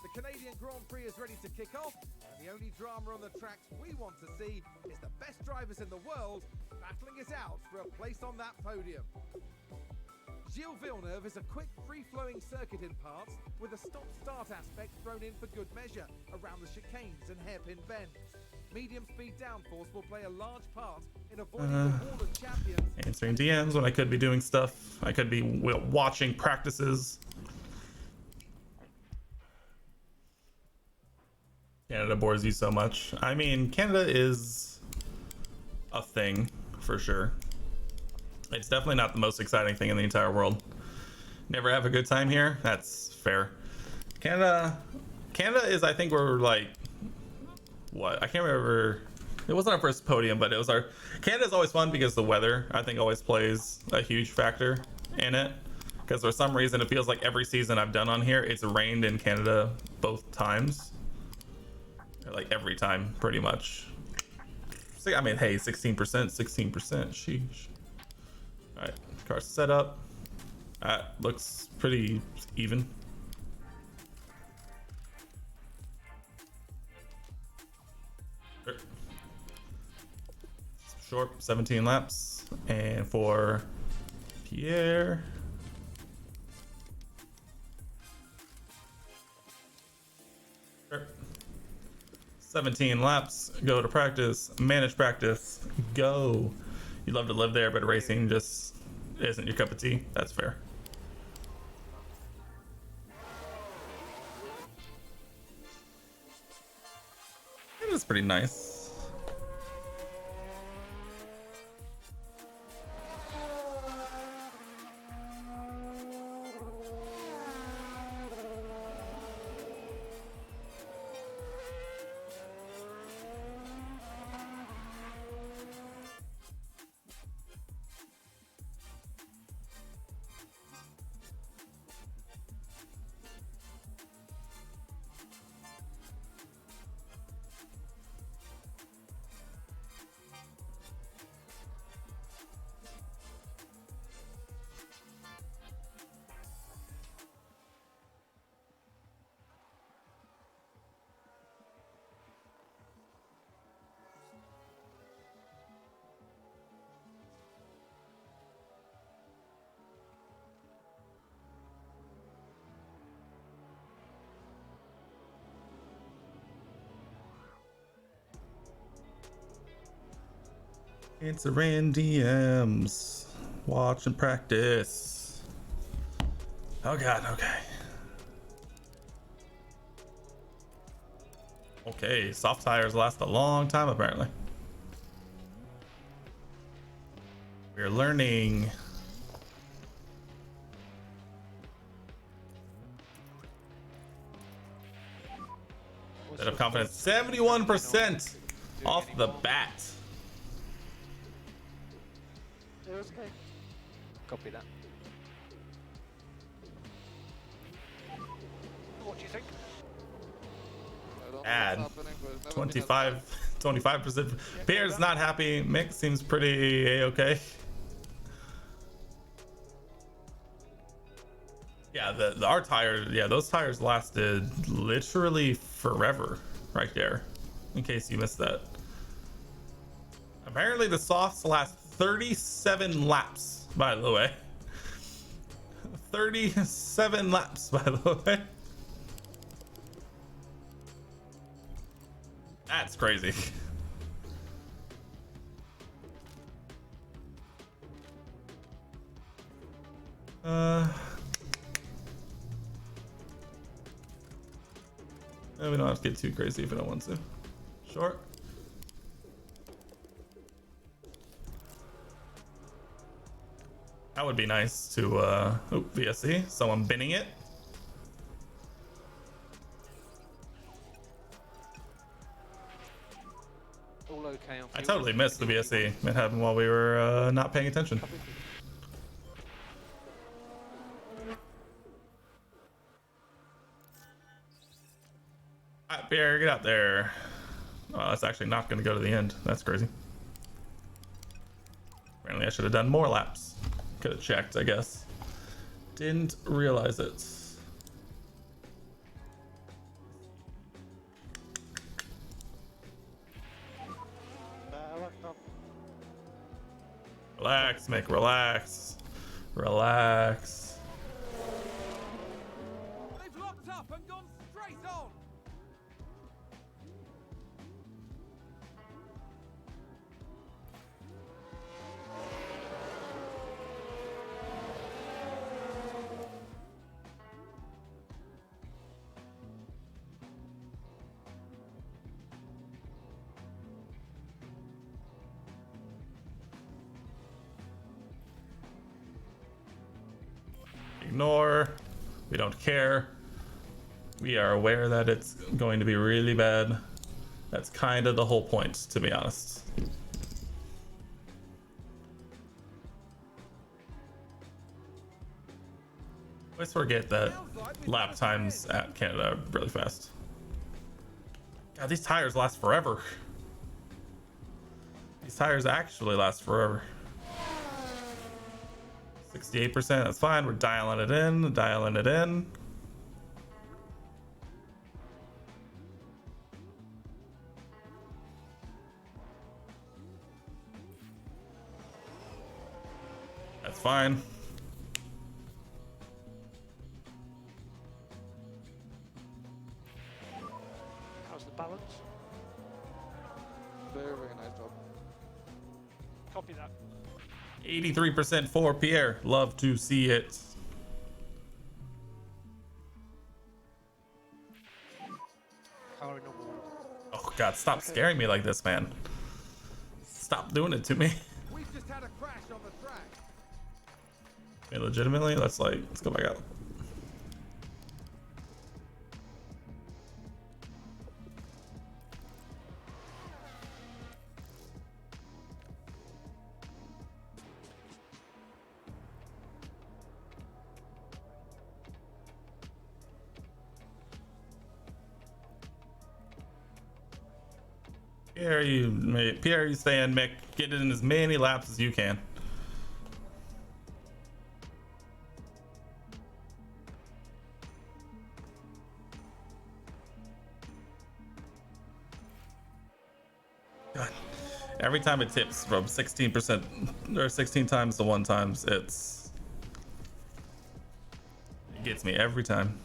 The Canadian Grand Prix is ready to kick off, and the only drama on the tracks we want to see is the best drivers in the world battling it out for a place on that podium. Gilles Villeneuve is a quick, free-flowing circuit in parts, with a stop-start aspect thrown in for good measure around the chicanes and hairpin bends. Medium-speed downforce will play a large part in avoiding the wall of champions. Answering DMs when I could be doing stuff. I could be watching practices. Canada bores you so much. I mean, Canada is a thing for sure. It's definitely not the most exciting thing in the entire world. Never have a good time here. That's fair. Canada is, I think we're like, what? I can't remember. It wasn't our first podium, but it was our. Canada's always fun because the weather, I think, always plays a huge factor in it. Because for some reason, it feels like every season I've done on here, it's rained in Canada both times. Like every time, pretty much. I mean, hey, 16%, 16%. Sheesh. All right, car setup. Looks pretty even. Short, 17 laps. And for Pierre. Sure. 17 laps, go to practice, manage practice, go. You'd love to live there, but racing just isn't your cup of tea. That's fair. It is pretty nice. Answering DMs, watch and practice. Oh god, okay. Okay, soft tires last a long time apparently. We're learning. Set of confidence, 71% off the bat. It was okay. Copy that. What do you think? I don't know Add what's happening, but it's never been as 25%. Pierre's not happy. Mick seems pretty a-okay. Yeah, our tires, yeah, those tires lasted literally forever right there, in case you missed that. Apparently the softs last 37 laps, by the way. 37 laps, by the way. That's crazy. We don't have to get too crazy if we don't want to. Short. That would be nice to, oh, VSC, someone binning it. All okay on I fuel? totally missed the VSC. It happened while we were not paying attention. Alright, Pierre, get out there. Oh, that's actually not going to go to the end. That's crazy. Apparently I should have done more laps. Could have checked, I guess. Didn't realize it. Relax, Mick, relax. Relax. They've locked up and gone straight on. Ignore. We don't care. We are aware that it's going to be really bad. That's kind of the whole point, to be honest. I always forget that lap times at Canada are really fast. God, these tires last forever. These tires actually last forever. 68%, that's fine. We're dialing it in, dialing it in. That's fine. How's the balance? Very, very nice job. Copy that. 83% for Pierre. Love to see it. Car in normal order. Oh God, stop scaring me like this, man. Stop doing it to me. We've just had a crash on the track. I mean, legitimately, let's go back out. Pierre, you stay in, Mick. Get it in as many laps as you can. God. Every time it tips from 16% or 16 times to 1 times, it gets me every time.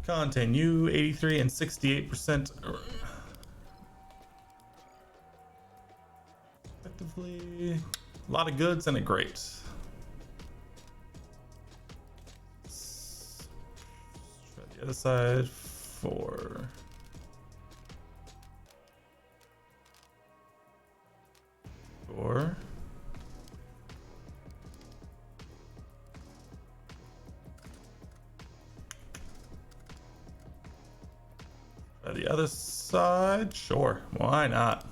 Continue 83 and 68% effectively. A lot of goods and a great. Let's try the other side for the other side. Sure, why not?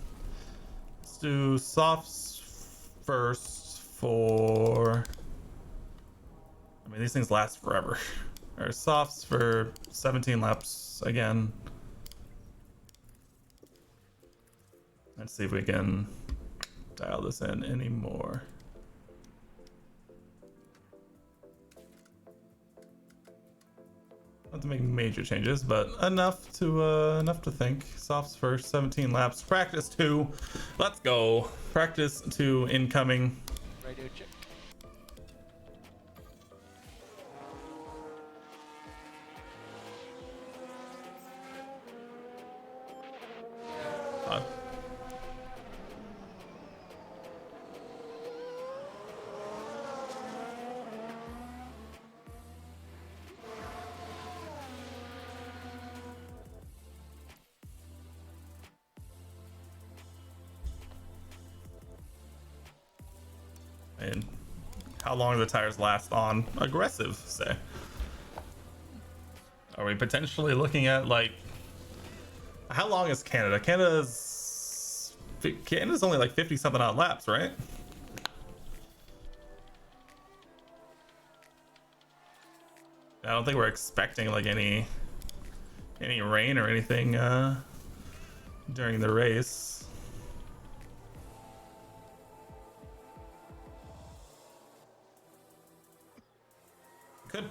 Let's do softs first for, I mean, these things last forever. Or softs for 17 laps again. Let's see if we can dial this in anymore. Not to make major changes, but enough to think. Softs first, 17 laps. Practice 2. Let's go. Practice 2 incoming. Radio check. And how long do the tires last on aggressive, say? Are we potentially looking at, like, how long is Canada? Canada's only like 50 something odd laps, right? I don't think we're expecting like any rain or anything during the race. Could.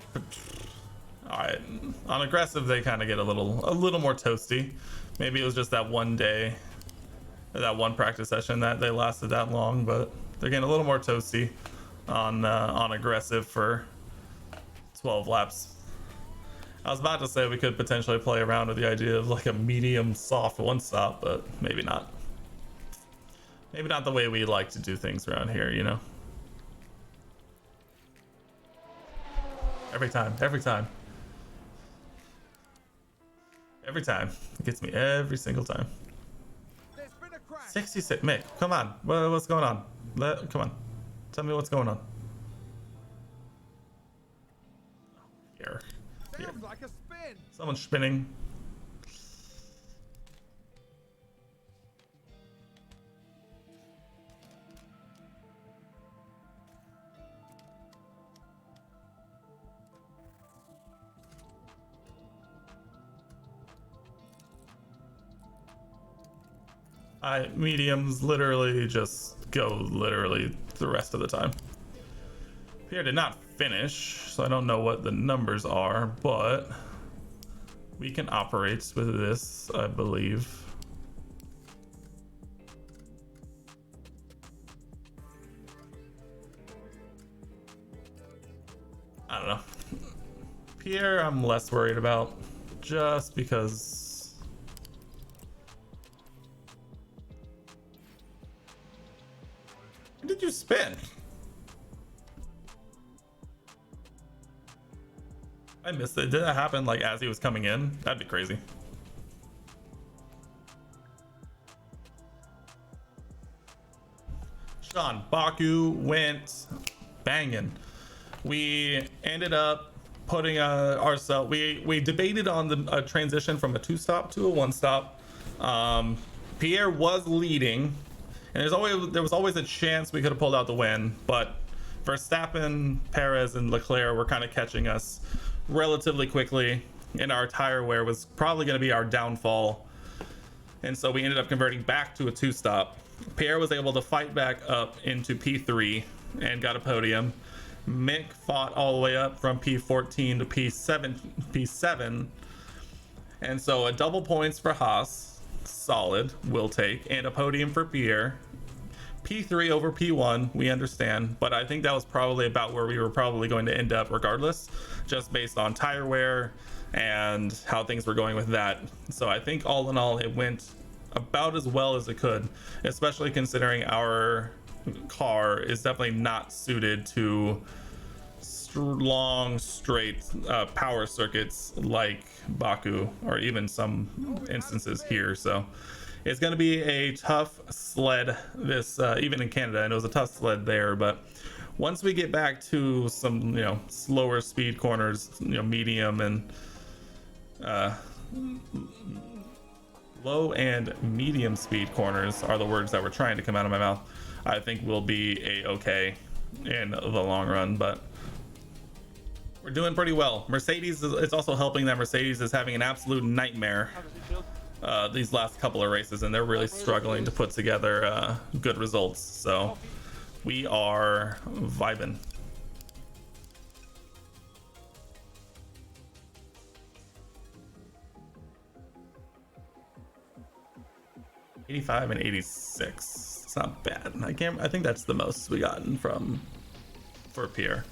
All right, on aggressive they kind of get a little more toasty. Maybe it was just that one day, or that one practice session that they lasted that long, but they're getting a little more toasty on aggressive for 12 laps. I was about to say we could potentially play around with the idea of like a medium soft one stop, but maybe not. Maybe not the way we like to do things around here, you know? Every time. It gets me every single time. There's been a crash. 66, Mick, come on. What's going on? Come on. Tell me what's going on. Here. Sounds like a spin. Someone's spinning. Mediums literally just go the rest of the time. Pierre did not finish, so I don't know what the numbers are, but we can operate with this, I believe. I don't know. Pierre, I'm less worried about, just because. When did you spin? I missed it. Did that happen like as he was coming in? That'd be crazy. Sean, Baku went banging. We ended up putting ourselves. We debated on the transition from a 2-stop to a 1-stop. Pierre was leading, and there was always a chance we could have pulled out the win, but Verstappen, Perez, and Leclerc were kind of catching us relatively quickly, and our tire wear was probably going to be our downfall. And so we ended up converting back to a 2-stop. Pierre was able to fight back up into P3 and got a podium. Mick fought all the way up from P14 to P7. And so a double points for Haas, solid, will take, and a podium for Pierre. P3 over P1, we understand, but I think that was probably about where we were probably going to end up regardless, just based on tire wear and how things were going with that. So I think all in all, it went about as well as it could, especially considering our car is definitely not suited to long straight power circuits like Baku, or even some instances here. So it's going to be a tough sled this even in Canada, and it was a tough sled there, but once we get back to some slower speed corners, medium and low and medium speed corners are the words that were trying to come out of my mouth, I think we'll be a-okay in the long run. But we're doing pretty well. Mercedes it's also helping that Mercedes is having an absolute nightmare How does it feel? these last couple of races, and they're really struggling to put together good results. So we are vibing. $85 and $86. It's not bad. I think that's the most we gotten for Pierre.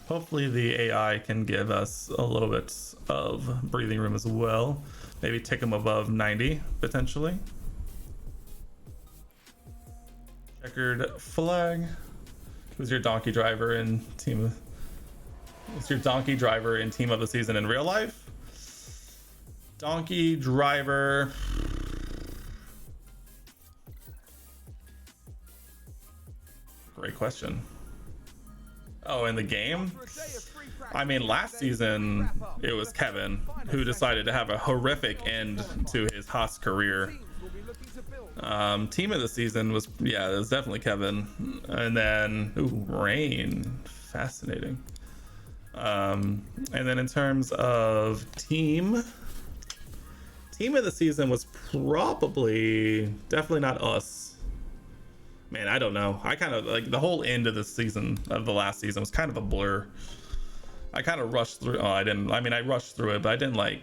Hopefully the AI can give us a little bit of breathing room as well. Maybe tick him above 90 potentially. Checkered flag. Who's your donkey driver in team of? Who's your donkey driver in team of the season in real life? Donkey driver. Great question. Oh, in the game? I mean, last season it was Kevin who decided to have a horrific end to his Haas career. Team of the season was, yeah, it was definitely Kevin. And then, Rain, fascinating. And then in terms of team of the season was definitely not us. Man, I don't know. I kind of like the whole end of the last season was kind of a blur. I kind of rushed through. I rushed through it, but I didn't like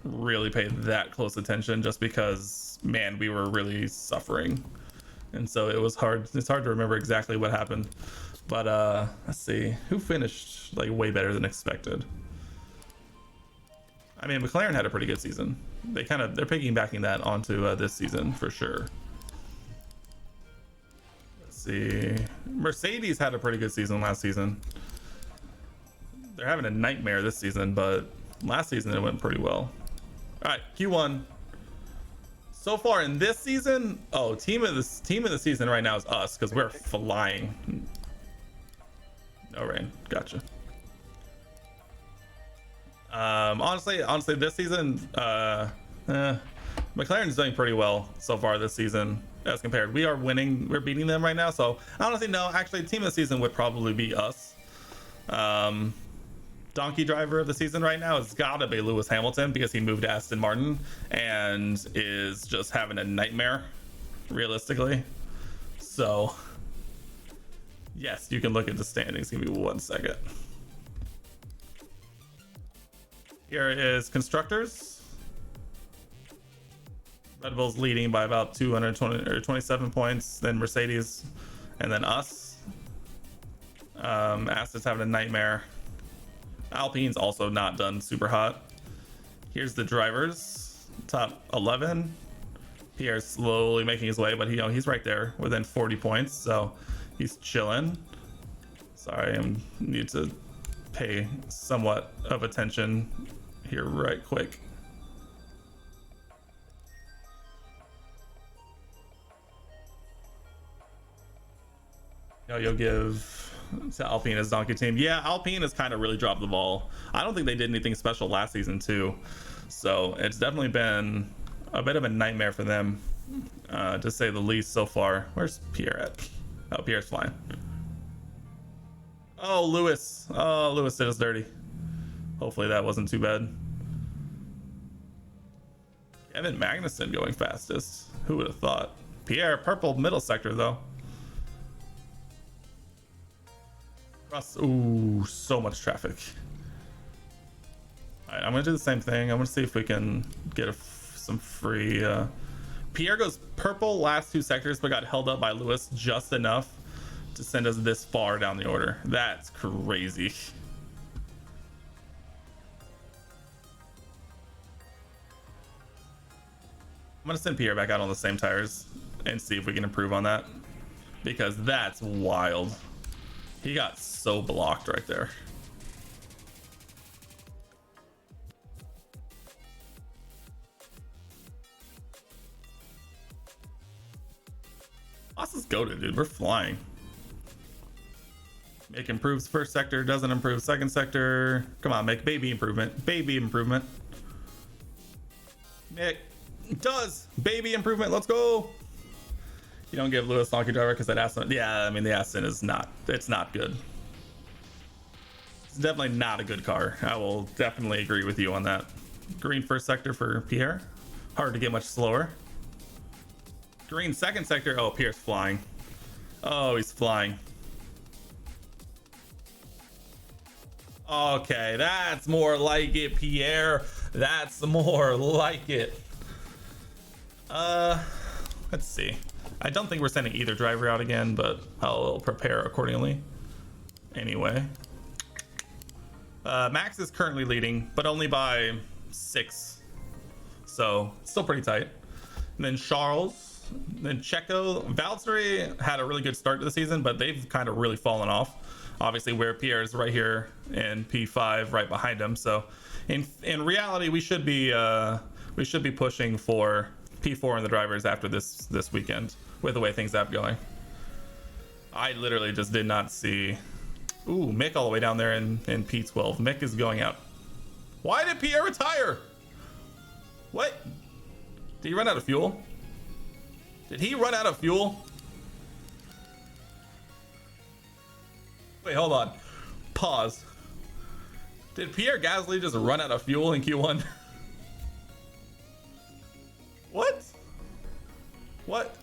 really pay that close attention just because, man, we were really suffering. And so it was hard. It's hard to remember exactly what happened. But let's see who finished like way better than expected. I mean, McLaren had a pretty good season. They're piggybacking that onto this season for sure. See, Mercedes had a pretty good season last season. They're having a nightmare this season, but last season it went pretty well. All right, Q1. So far in this season, team of the season right now is us because we're flying. No rain, gotcha. Honestly, this season, McLaren's doing pretty well so far this season as compared. We are winning, we're beating them right now. So honestly, no, actually, team of the season would probably be us. Donkey driver of the season right now has got to be Lewis Hamilton because he moved to Aston Martin and is just having a nightmare, realistically. So yes, you can look at the standings. Give me 1 second. Here is constructors. Red Bull's leading by about 227 points, then Mercedes, and then us. Aston's having a nightmare. Alpine's also not done super hot. Here's the drivers, top 11. Pierre's slowly making his way, but he's right there within 40 points, so he's chilling. Sorry, I need to pay somewhat of attention here right quick. You'll give to Alpine as donkey team. Yeah, Alpine has kind of really dropped the ball. I don't think they did anything special last season too, so it's definitely been a bit of a nightmare for them, to say the least so far. Where's Pierre at? Oh, Pierre's flying. Oh, Lewis. Oh, Lewis did us dirty. Hopefully that wasn't too bad. Evan Magnussen going fastest. Who would have thought? Pierre, purple middle sector though. Ooh, so much traffic. Alright, I'm gonna do the same thing. I'm gonna see if we can get some free. Pierre goes purple last 2 sectors, but got held up by Lewis just enough to send us this far down the order. That's crazy. I'm gonna send Pierre back out on the same tires and see if we can improve on that, because that's wild. He got so blocked right there. Haas is goated, dude. We're flying. Mick improves first sector, doesn't improve second sector. Come on, Mick. Baby improvement. Baby improvement. Mick does. Baby improvement. Let's go. You don't give Lewis donkey driver because that Aston. Yeah, I mean the Aston is not. It's not good. It's definitely not a good car. I will definitely agree with you on that. Green first sector for Pierre. Hard to get much slower. Green second sector. Oh, Pierre's flying. Oh, he's flying. Okay, that's more like it, Pierre. That's more like it. Let's see. I don't think we're sending either driver out again, but I'll prepare accordingly. Anyway. Max is currently leading, but only by 6. So, still pretty tight. And then Charles, then Checo. Valtteri had a really good start to the season, but they've kind of really fallen off. Obviously, where Pierre is right here in P5, right behind him. So, in reality, we should be pushing for P4 in the drivers after this weekend with the way things have going. I literally just did not see. Ooh, Mick all the way down there in P12. Mick is going out. Why did Pierre retire? What? Did he run out of fuel? Did he run out of fuel? Wait, hold on. Pause. Did Pierre Gasly just run out of fuel in Q1? What? What?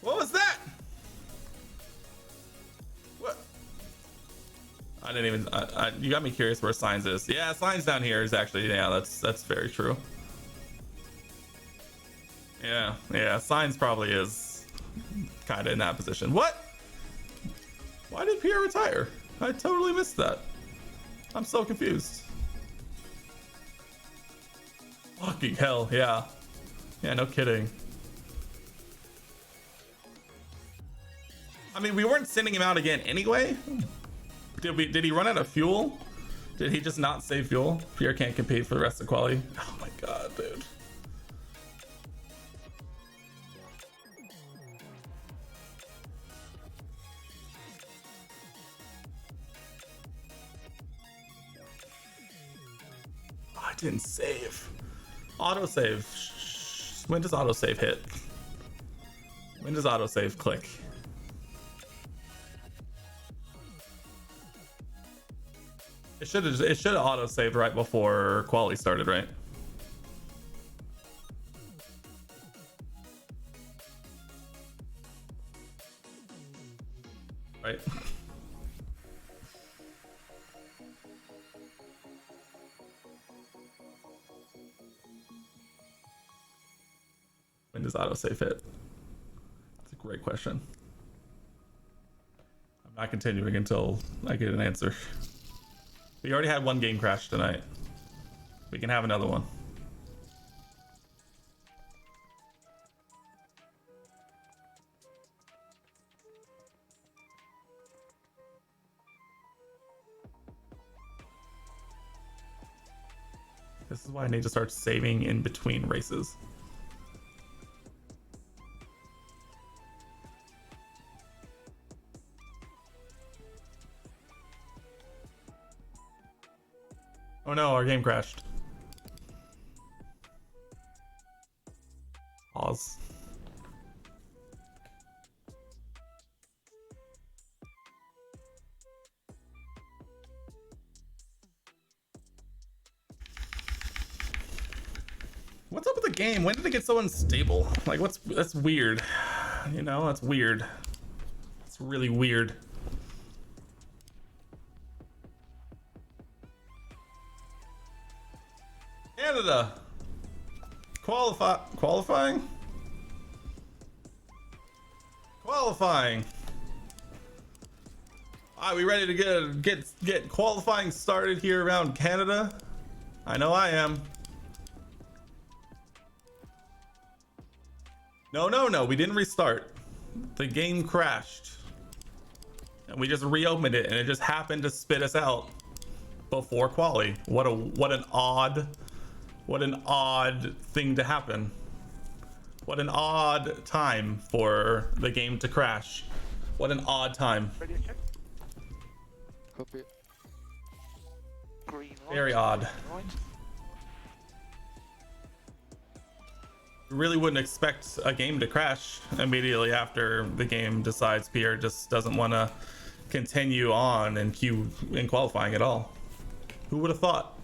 What was that? What? I didn't even. You got me curious where Signs is. Yeah, Signs down here is actually. Yeah, that's very true. Yeah. Signs probably is kind of in that position. What? Why did Pierre retire? I totally missed that. I'm so confused. Fucking hell, yeah. Yeah, no kidding. I mean, we weren't sending him out again anyway. Did he run out of fuel? Did he just not save fuel? Pierre can't compete for the rest of quality. Oh my god, dude. Oh, I didn't save. Autosave. When does autosave hit? When does autosave click? It should have autosaved right before quality started, right? Right. When does autosave hit? That's a great question. I'm not continuing until I get an answer. We already had one game crash tonight. We can have another one. This is why I need to start saving in between races. Oh no, our game crashed. Pause. What's up with the game? When did it get so unstable? Like, that's weird. You know, that's weird. It's really weird. Canada. Qualifying? Qualifying. Are we ready to get qualifying started here around Canada? I know I am. No, we didn't restart. The game crashed. And we just reopened it and it just happened to spit us out before quali. What an odd thing to happen. What an odd time for the game to crash. What an odd time. Ready, check. Copy. Green light. Very odd. Right. Really wouldn't expect a game to crash immediately after the game decides Pierre just doesn't want to continue on in qualifying at all. Who would have thought?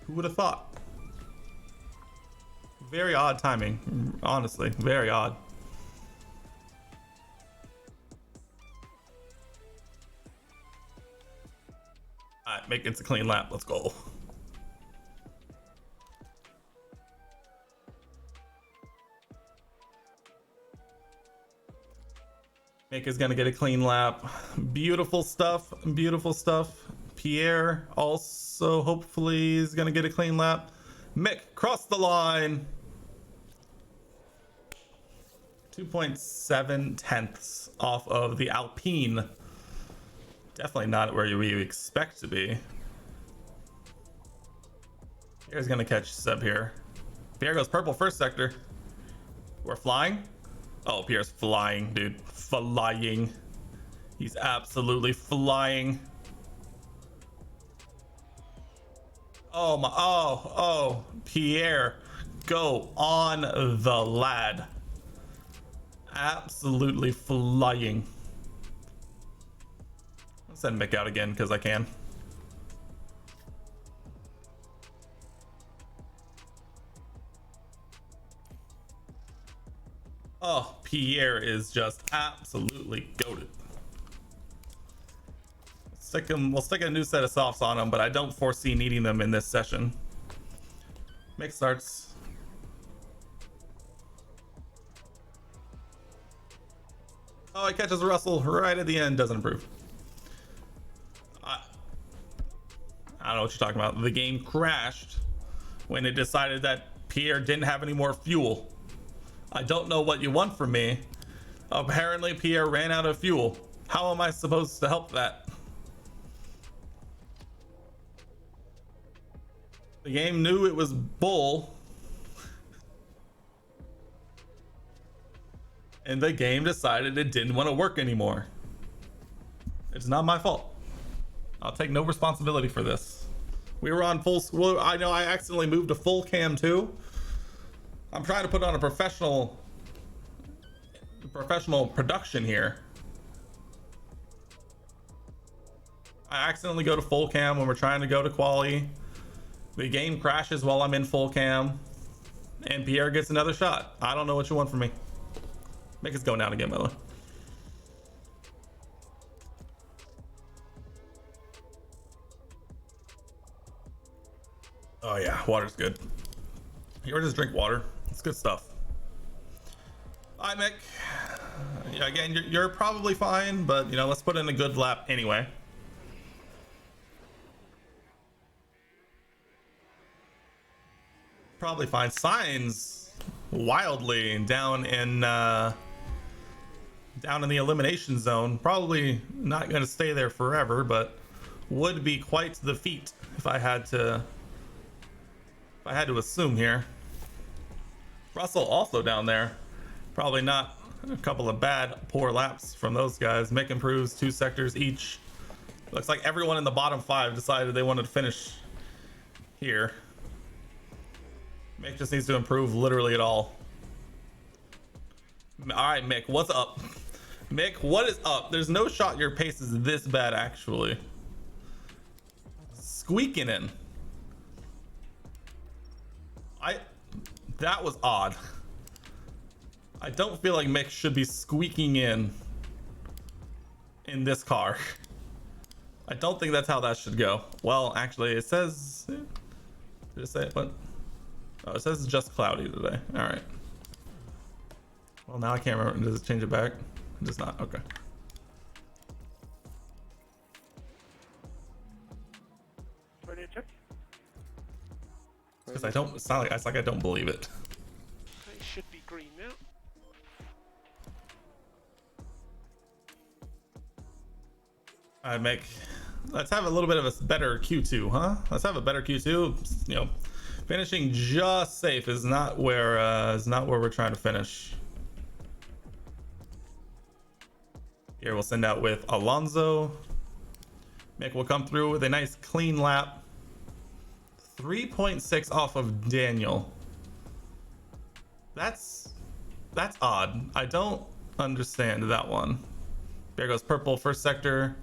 Who would have thought? Very odd timing, honestly, very odd. All right, make it a clean lap. Let's go. Mick is gonna get a clean lap. Beautiful stuff. Beautiful stuff. Pierre also hopefully is gonna get a clean lap. Mick crossed the line. 2.7 tenths off of the Alpine. Definitely not where we expect to be. Pierre's gonna catch Seb here. Pierre goes purple first sector. We're flying. Oh, Pierre's flying, dude. Flying. He's absolutely flying. Oh my, oh, Pierre, go on the lad. Absolutely flying. I'll send Mick out again because I can. Oh, Pierre is just absolutely goated. We'll stick a new set of softs on him, but I don't foresee needing them in this session. Mick starts. Oh, he catches Russell right at the end, doesn't improve. I don't know what you're talking about. The game crashed when it decided that Pierre didn't have any more fuel. I don't know what you want from me. Apparently Pierre ran out of fuel. How am I supposed to help that? The game knew it was bull. And the game decided it didn't want to work anymore. It's not my fault. I'll take no responsibility for this. We were on full school. I know I accidentally moved to full cam too. I'm trying to put on a professional production here. I accidentally go to full cam when we're trying to go to quali. The game crashes while I'm in full cam, and Pierre gets another shot. I don't know what you want from me. Make us go down again, by the way. Oh yeah, water's good. You ever just drink water? It's good stuff. Hi, Mick. Yeah, again, you're probably fine, but you know, let's put in a good lap anyway. Probably fine. Signs wildly down in the elimination zone. Probably not going to stay there forever, but would be quite the feat if I had to assume here. Russell also down there. Probably not a couple of bad, poor laps from those guys. Mick improves 2 sectors each. Looks like everyone in the bottom 5 decided they wanted to finish here. Mick just needs to improve literally at all. All right, Mick, what's up? Mick, what is up? There's no shot your pace is this bad, actually. Squeaking in. That was odd. I don't feel like Mick should be squeaking in this car. I don't think that's how that should go. Well, actually, it says... Did it say what? Oh, it says just cloudy today. All right. Well, now I can't remember. Does it change it back? It does not. Okay. Ready to check? Because I don't. It's not like it's like I don't believe it. It should be green now. I make. Let's have a little bit of a better Q2, huh? Let's have a better Q2. You know, finishing just safe is not where we're trying to finish. Here we'll send out with Alonso. Mick will come through with a nice clean lap. 3.6 off of Daniel. That's odd. I don't understand that one. There goes purple first sector.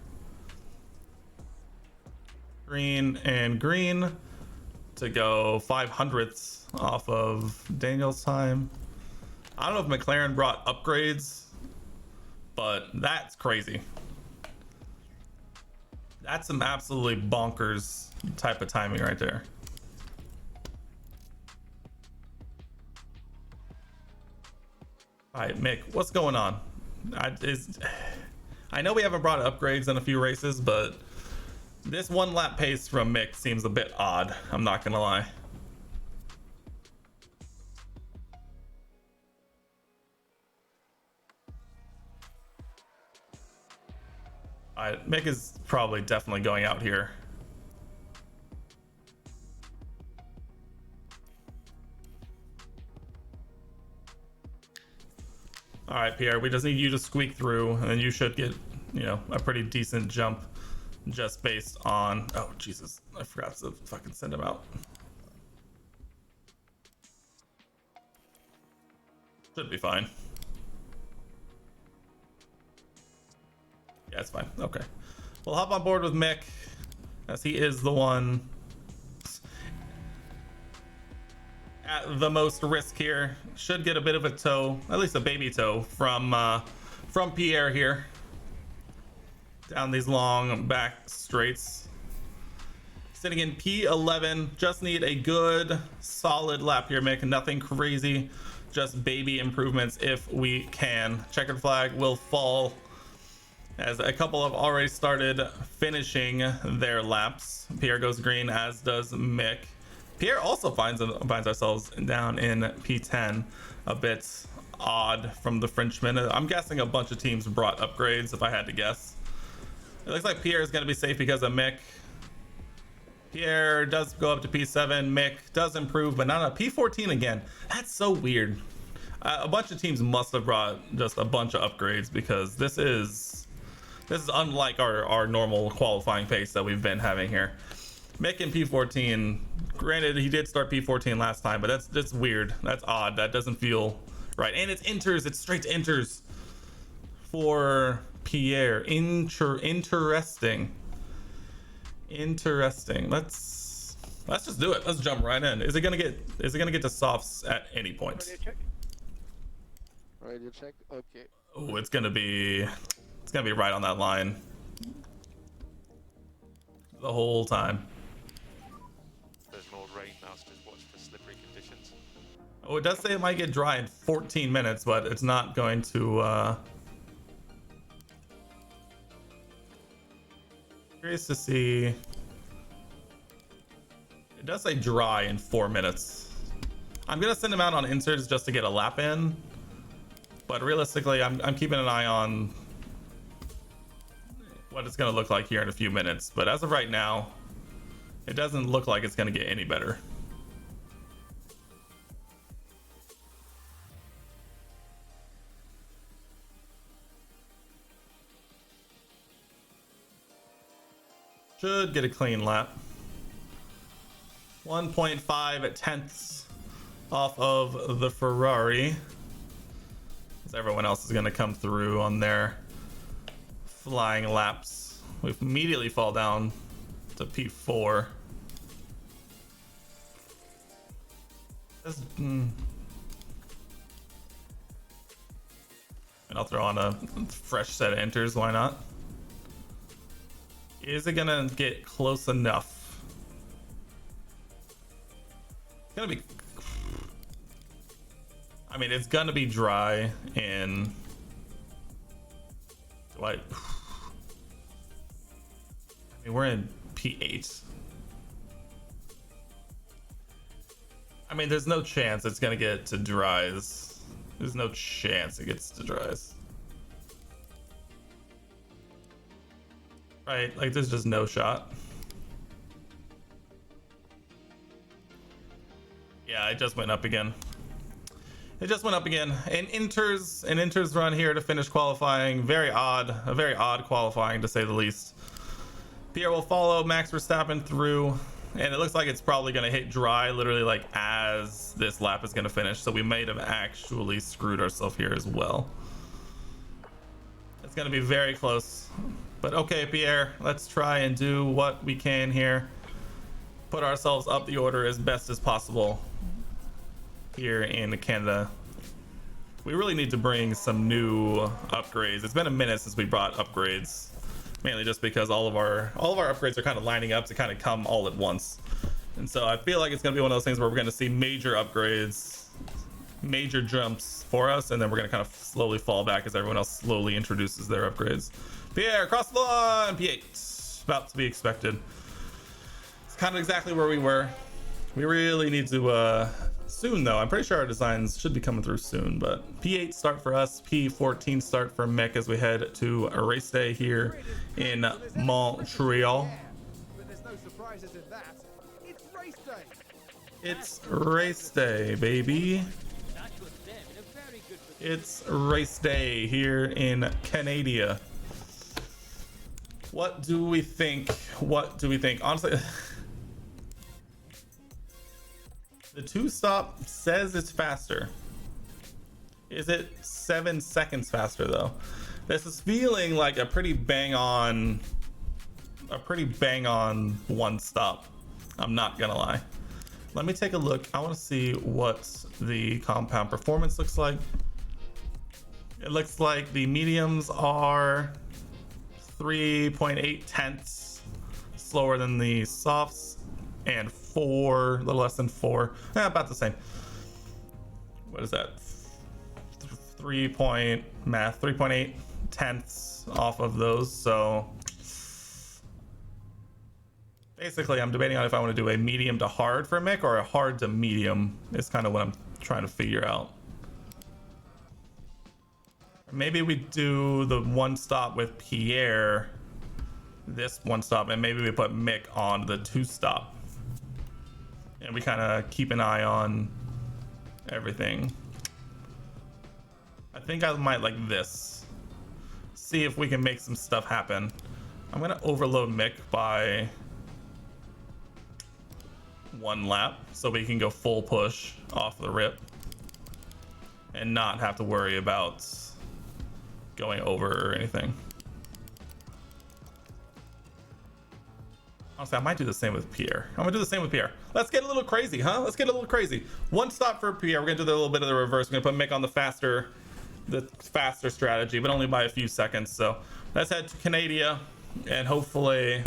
Green and green to go 500ths off of Daniel's time. I don't know if McLaren brought upgrades, but that's crazy. That's some absolutely bonkers type of timing right there. All right, Mick, what's going on? I know we haven't brought upgrades in a few races, but this 1 lap pace from Mick seems a bit odd. I'm not gonna lie. All right, Mick is probably definitely going out here. All right, Pierre, we just need you to squeak through, and then you should get, you know, a pretty decent jump just based on... Oh, Jesus. I forgot to fucking send him out. Should be fine. Yeah, it's fine. Okay. We'll hop on board with Mick, as he is the one at the most risk here. Should get a bit of a tow, at least a baby tow from Pierre here down these long back straights. Sitting in P11, just need a good solid lap here, Mick. Nothing crazy, just baby improvements if we can. Checkered flag will fall as a couple have already started finishing their laps. Pierre goes green, as does Mick. Pierre also finds ourselves down in P10, a bit odd from the Frenchman. I'm guessing a bunch of teams brought upgrades, if I had to guess. It looks like Pierre is going to be safe because of Mick. Pierre does go up to P7. Mick does improve, but not a P14 again. That's so weird. A bunch of teams must have brought just a bunch of upgrades, because this is unlike our normal qualifying pace that we've been having here. Mick in P14, granted he did start P14 last time, but that's weird. That's odd. That doesn't feel right. And it's inters. It's straight to inters for Pierre. Interesting. Let's just do it. Let's jump right in. Is it gonna get to softs at any point? Ready to check? Ready to check? Okay. Oh, it's gonna be right on that line the whole time. There's more rain now, so just watch for slippery conditions. Oh, it does say it might get dry in 14 minutes, but it's not going to Curious to see. It does say dry in 4 minutes. I'm gonna send him out on inserts just to get a lap in, but realistically, I'm keeping an eye on what it's gonna look like here in a few minutes. But as of right now, it doesn't look like it's gonna get any better. Should get a clean lap. 1.5 tenths off of the Ferrari. As everyone else is going to come through on their flying laps. We immediately fall down to P4. And I'll throw on a fresh set of enters, why not? Is it gonna get close enough? It's gonna be... I mean, it's gonna be dry in... I mean, we're in P8. I mean, there's no chance it's gonna get to dries. There's no chance it gets to dries. Right, like there's just no shot. Yeah, it just went up again. It just went up again. An Inter's run here to finish qualifying. A very odd qualifying to say the least. Pierre will follow Max Verstappen through, and it looks like it's probably gonna hit dry literally like as this lap is gonna finish. So we might have actually screwed ourselves here as well. It's gonna be very close. But okay, Pierre, let's try and do what we can here. Put ourselves up the order as best as possible here in Canada. We really need to bring some new upgrades. It's been a minute since we brought upgrades, mainly just because all of our upgrades are kind of lining up to kind of come all at once. And so I feel like it's gonna be one of those things where we're gonna see major upgrades, major jumps for us, and then we're gonna kind of slowly fall back as everyone else slowly introduces their upgrades. Pierre, across the line, P8, about to be expected. It's kind of exactly where we were. We really need to, soon though, I'm pretty sure our designs should be coming through soon, but P8 start for us, P14 start for Mick as we head to a race day here in Montreal. But there's no surprises in that. It's race day. It's race day, baby. It's race day here in Canada. What do we think? What do we think? Honestly, the 2-stop says it's faster. Is it 7 seconds faster though? This is feeling like a pretty bang on 1-stop. I'm not gonna lie. Let me take a look. I want to see what the compound performance looks like. It looks like the mediums are 3.8 tenths slower than the softs, and a little less than 4, about the same. What is that? 3.8 tenths off of those. So basically I'm debating on if I want to do a medium to hard for Mick or a hard to medium is kind of what I'm trying to figure out. Maybe we do the 1-stop with Pierre, this 1-stop, and maybe we put Mick on the 2-stop. And we kind of keep an eye on everything. I think I might like this. See if we can make some stuff happen. I'm gonna overload Mick by 1 lap so we can go full push off the rip and not have to worry about going over or anything. Honestly, I might do the same with Pierre. I'm gonna do the same with Pierre. Let's get a little crazy, huh? Let's get a little crazy. 1-stop for Pierre. We're gonna do a little bit of the reverse. We're gonna put Mick on the faster strategy, but only by a few seconds. So let's head to Canada and hopefully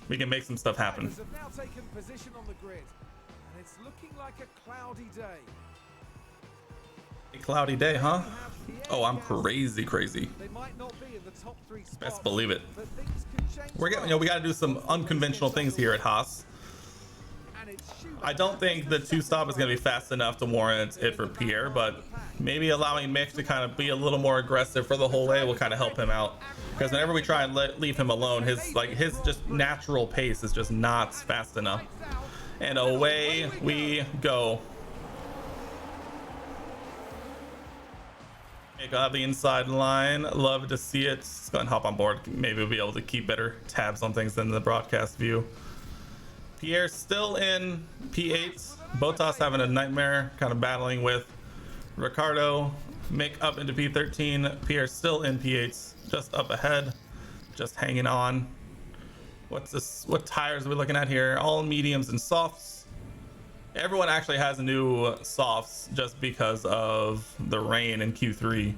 we can make some stuff happen. Drivers have now taken position on the grid, and it's looking like a cloudy day. A cloudy day, huh? Oh, I'm crazy. They might not be in the the top 3 spots. Best believe it. But things could change We're getting, you know, we got to do some fast. unconventional things here at Haas. And it's Schubert I don't think the as two stop is going to be fast enough to warrant it for Pierre, but maybe allowing Mick to kind of be a little more aggressive for the whole way will kind of help him out. Because whenever we try and leave him alone, his just natural pace is just not fast enough. And away we go. Mick on the inside line. Love to see it. Let's go ahead and hop on board. Maybe we'll be able to keep better tabs on things than the broadcast view. Pierre still in P8. Bottas having a nightmare, kind of battling with Ricardo. Mick up into P13. Pierre still in P8, just up ahead, just hanging on. What's this? What tires are we looking at here? All mediums and softs. Everyone actually has new softs just because of the rain in Q3.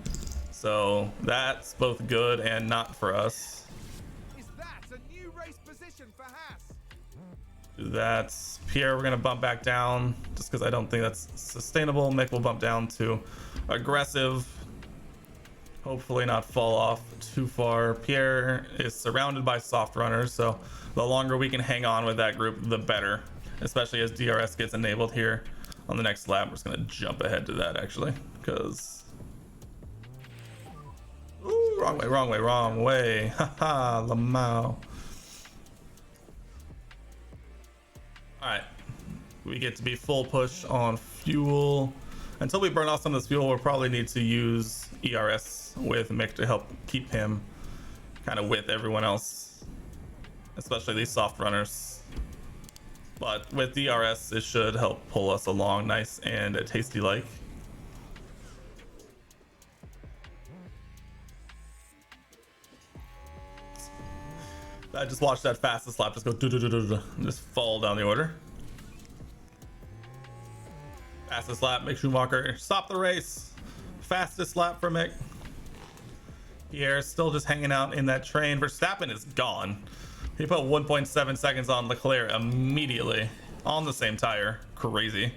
So that's both good and not for us. Is that a new race position for Haas? That's Pierre. We're gonna bump back down just because I don't think that's sustainable. Mick will bump down to aggressive. Hopefully not fall off too far. Pierre is surrounded by soft runners, so the longer we can hang on with that group, the better. Especially as DRS gets enabled here on the next lap. We're just gonna jump ahead to that actually, because wrong way, wrong way, wrong way. Haha, Lamau. Alright, we get to be full push on fuel. Until we burn off some of this fuel, we'll probably need to use ERS with Mick to help keep him kind of with everyone else, especially these soft runners. But with DRS, it should help pull us along nice and tasty like. I just watched that fastest lap just go and just fall down the order. Fastest lap, Mick Schumacher stop the race. Fastest lap for Mick. Pierre still just hanging out in that train. Verstappen is gone. He put 1.7 seconds on Leclerc immediately on the same tire. Crazy.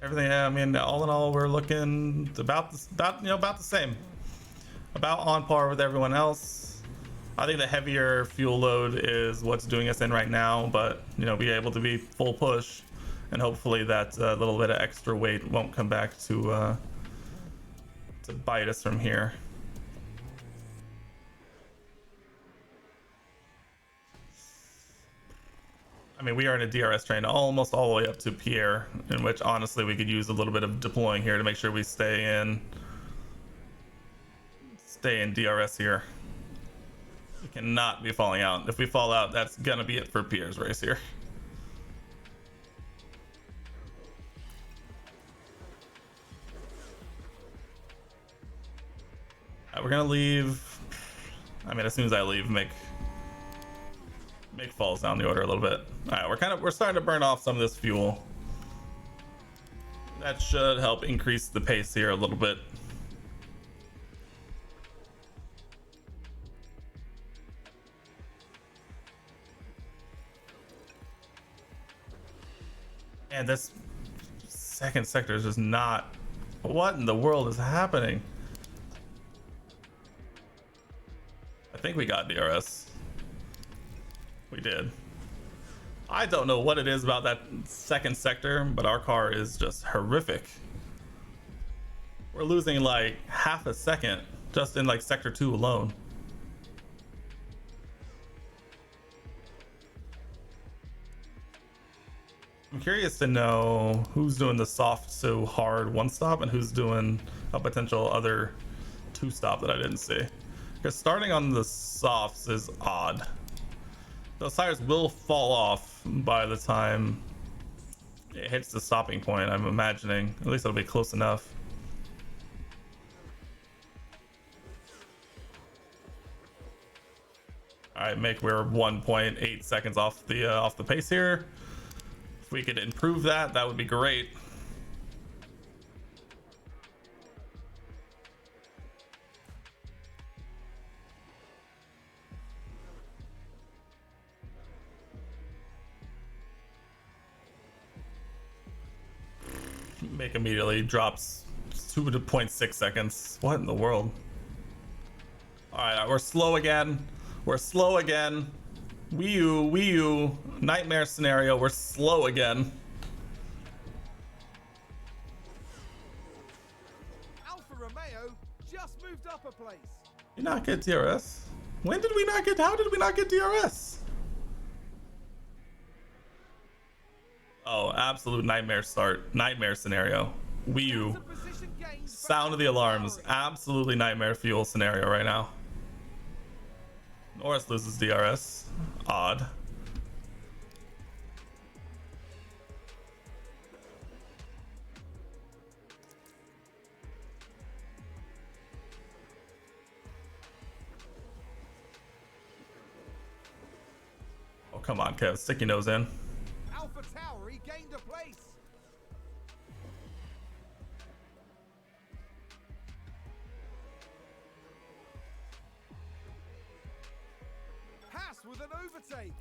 Everything, I mean, all in all, we're looking about the same. About on par with everyone else. I think the heavier fuel load is what's doing us in right now, but you know, be able to be full push, and hopefully that little bit of extra weight won't come back to bite us from here. I mean, we are in a DRS train almost all the way up to Pierre, in which honestly we could use a little bit of deploying here to make sure we stay in DRS here. We cannot be falling out. If we fall out, that's gonna be it for Pierre's race here. We're gonna leave. I mean, as soon as I leave, Mick falls down the order a little bit. All right, we're starting to burn off some of this fuel. That should help increase the pace here a little bit. And this second sector is just not. What in the world is happening? I think we got DRS. We did. I don't know what it is about that second sector, but our car is just horrific. We're losing like half a second just in like sector 2 alone. I'm curious to know who's doing the soft so hard one stop and who's doing a potential other 2 stop that I didn't see. Because starting on the softs is odd. Those tires will fall off by the time it hits the stopping point, I'm imagining. At least it'll be close enough. All right, Mick, we're 1.8 seconds off the pace here. If we could improve that, that would be great. Mick immediately drops 2.6 seconds. What in the world? All right, we're slow again. We're slow again. Wii U, nightmare scenario. We're slow again. Alfa Romeo just moved up a place. Did not get DRS? When did we not get? How did we not get DRS? Oh, absolute nightmare start. Nightmare scenario. Wii U. Some position gains for Sound of the alarms. AlphaTauri. Absolutely nightmare fuel scenario right now. Norris loses DRS. Odd. Oh, come on, Kev. Stick your nose in. AlphaTauri gained a place. Haas with an overtake.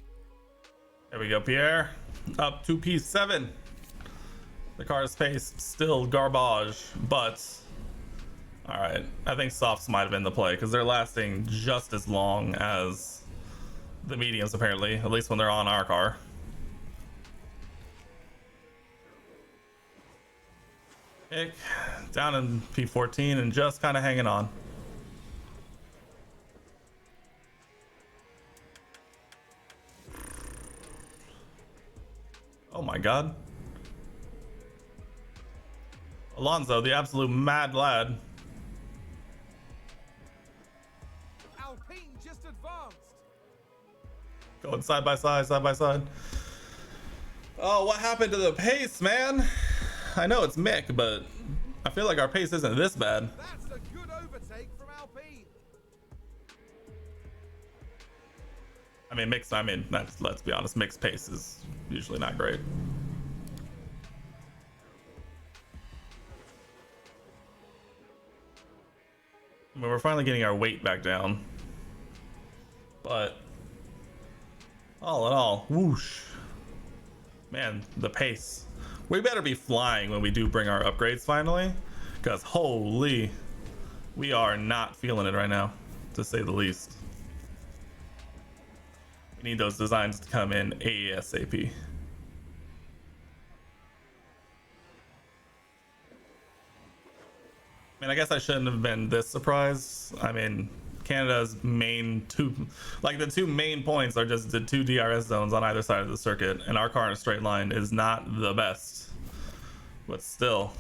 There we go, Pierre. Up to P7. The car's pace still garbage, but all right. I think softs might have been the play because they're lasting just as long as the mediums, apparently, at least when they're on our car. Mick down in P14 and just kind of hanging on. Oh my god. Alonso, the absolute mad lad. Alpine just advanced. Going side by side, side by side. Oh, what happened to the pace, man? I know it's Mick, but I feel like our pace isn't this bad. That's a good overtake from Alpine. I mean, let's be honest, Mick's pace is usually not great. I mean, we're finally getting our weight back down. But all in all, whoosh. Man, the pace. We better be flying when we do bring our upgrades finally. Because holy, we are not feeling it right now, to say the least. We need those designs to come in ASAP. I mean, I guess I shouldn't have been this surprised. I mean, Canada's the two main points are just the two DRS zones on either side of the circuit, and our car in a straight line is not the best. But still.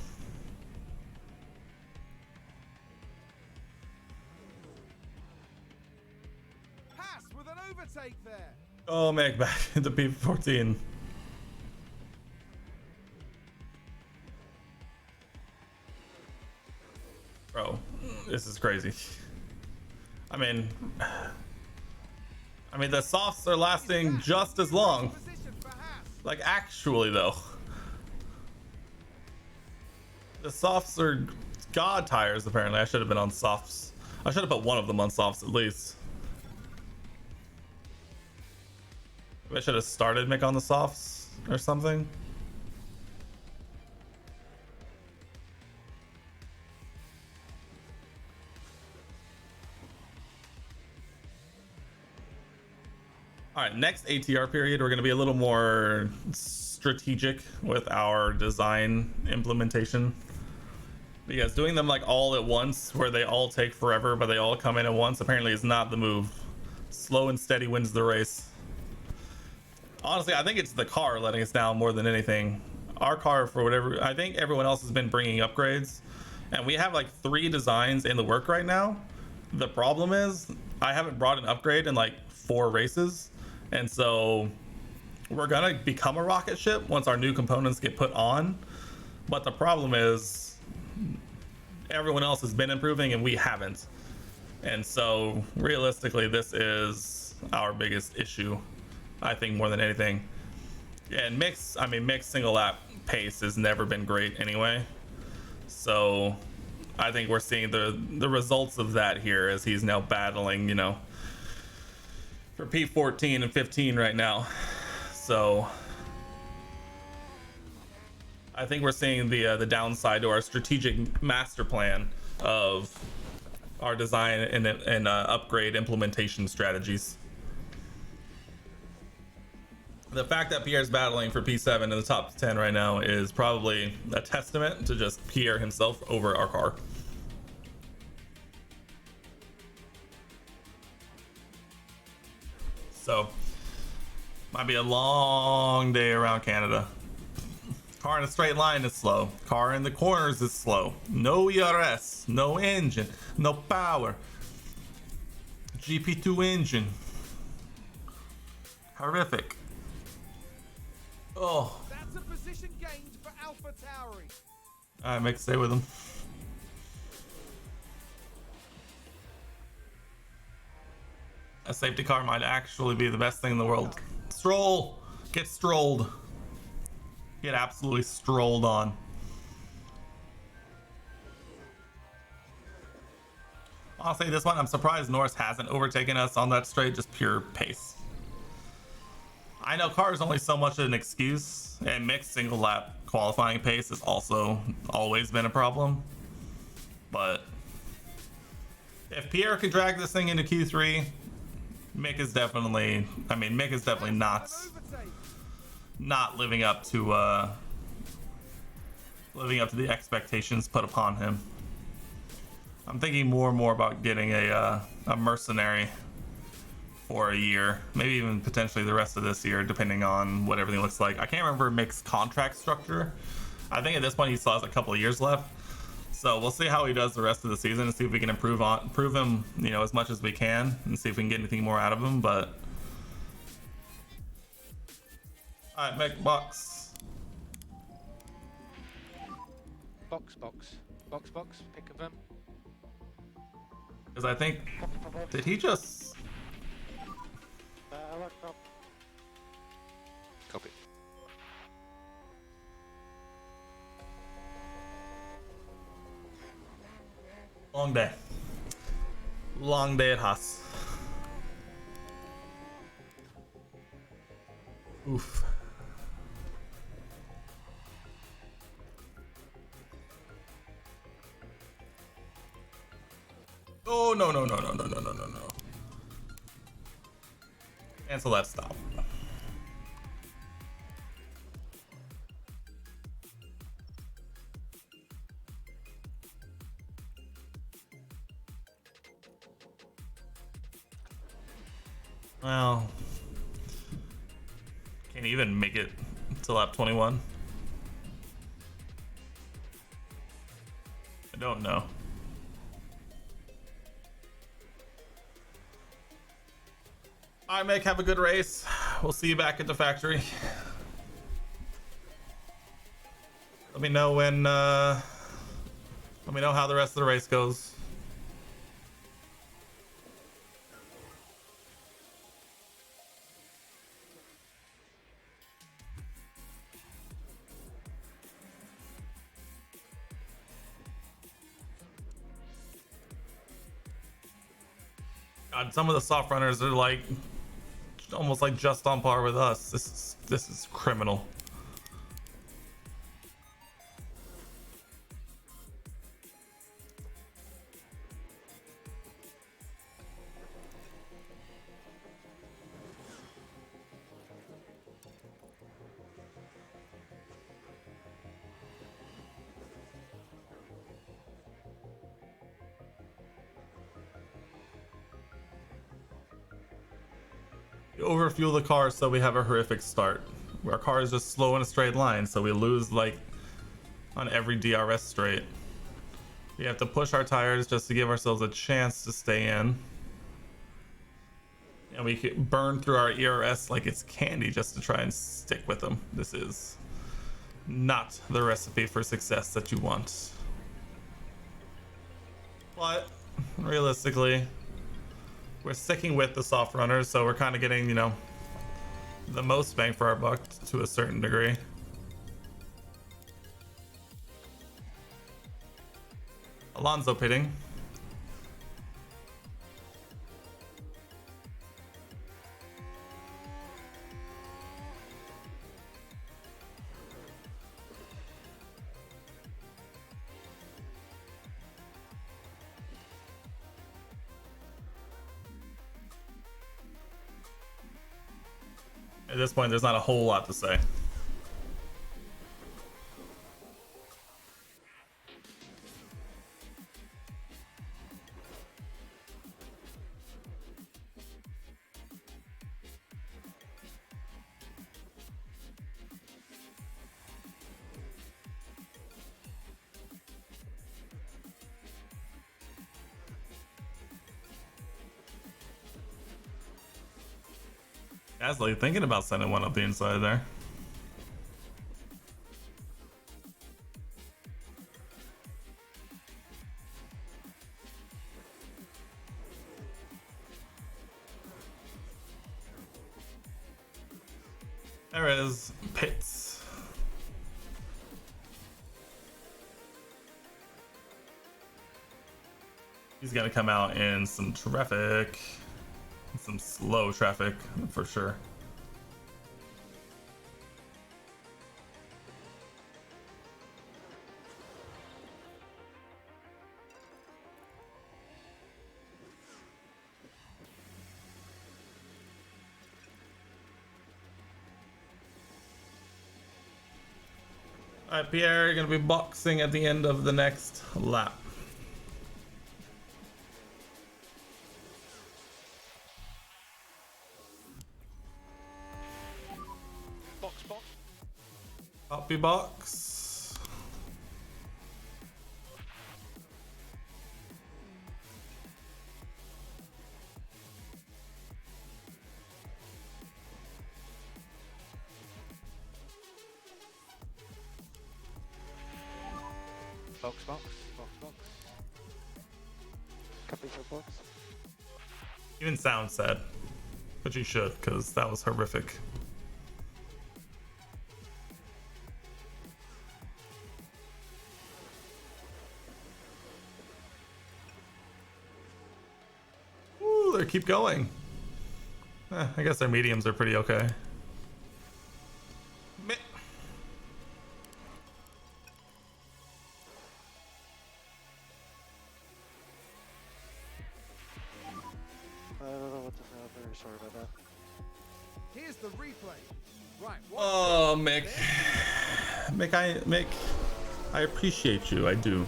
Haas with an overtake there. Oh, Mick back into P14. Bro, this is crazy. I mean, the softs are lasting just as long. Position for Haas. Like, actually, though. The softs are god tires, apparently. I should have been on softs. I should have put one of them on softs at least. Maybe I should have started Mick on the softs or something. All right, next ATR period, we're going to be a little more strategic with our design implementation. Because doing them like all at once, where they all take forever, but they all come in at once, apparently is not the move. Slow and steady wins the race. Honestly, I think it's the car letting us down more than anything. Our car, for whatever, I think everyone else has been bringing upgrades, and we have like 3 designs in the work right now. The problem is I haven't brought an upgrade in like 4 races, and so we're gonna become a rocket ship once our new components get put on. But the problem is everyone else has been improving and we haven't, and so realistically this is our biggest issue, I think, more than anything. And Mick's single lap pace has never been great anyway, so I think we're seeing the results of that here as he's now battling, for P14 and 15 right now. So I think we're seeing the downside to our strategic master plan of our design and upgrade implementation strategies. The fact that Pierre's battling for P7 in the top 10 right now is probably a testament to just Pierre himself over our car. So, might be a long day around Canada. Car in a straight line is slow. Car in the corners is slow. No ERS, no engine, no power. GP2 engine. Horrific. Oh. That's a position gained for Alpha Tauri. Alright, Mick, stay with him. A safety car might actually be the best thing in the world. Stroll! Get strolled. Get absolutely strolled on. Honestly, this one, I'm surprised Norris hasn't overtaken us on that straight, just pure pace. I know car is only so much an excuse, and mixed single lap qualifying pace has also always been a problem. But if Pierre can drag this thing into Q3, Mick is definitely not living up to the expectations put upon him. I'm thinking more and more about getting a mercenary for a year, maybe even potentially the rest of this year, depending on what everything looks like. I can't remember Mick's contract structure. I think at this point he still has a couple of years left, so we'll see how he does the rest of the season and see if we can improve him, you know, as much as we can, and see if we can get anything more out of him. But all right, Mick, box. Box. Pick of them. Because I think, did he just? Copy. Long day. Long day at Haas. Oof. Oh, no. Cancel that stop. Well, can't even make it to lap 21. I don't know. All right, Mick, have a good race. We'll see you back at the factory. Let me know when, let me know how the rest of the race goes. God, some of the soft runners are like almost like just on par with us. This is criminal. We overfuel the car, so we have a horrific start. Our car is just slow in a straight line, so we lose like on every DRS straight. We have to push our tires just to give ourselves a chance to stay in. And we can burn through our ERS like it's candy just to try and stick with them. This is not the recipe for success that you want. But realistically, we're sticking with the soft runners, so we're kind of getting, you know, the most bang for our buck to a certain degree. Alonso pitting. At this point, there's not a whole lot to say. Gasly thinking about sending one up the inside there. There is pits. He's gonna come out in some traffic. Some slow traffic for sure. All right, Pierre, you're gonna be boxing at the end of the next lap. Box, box. Copy box. Box, box, box, box. Copy for box. Even sound sad, but you should, because that was horrific. Ooh, they keep going. I guess their mediums are pretty okay. Meh. I don't know what to say. I'm very sorry about that. Here's the replay. Right. Oh, Mick. Mick, I appreciate you. I do.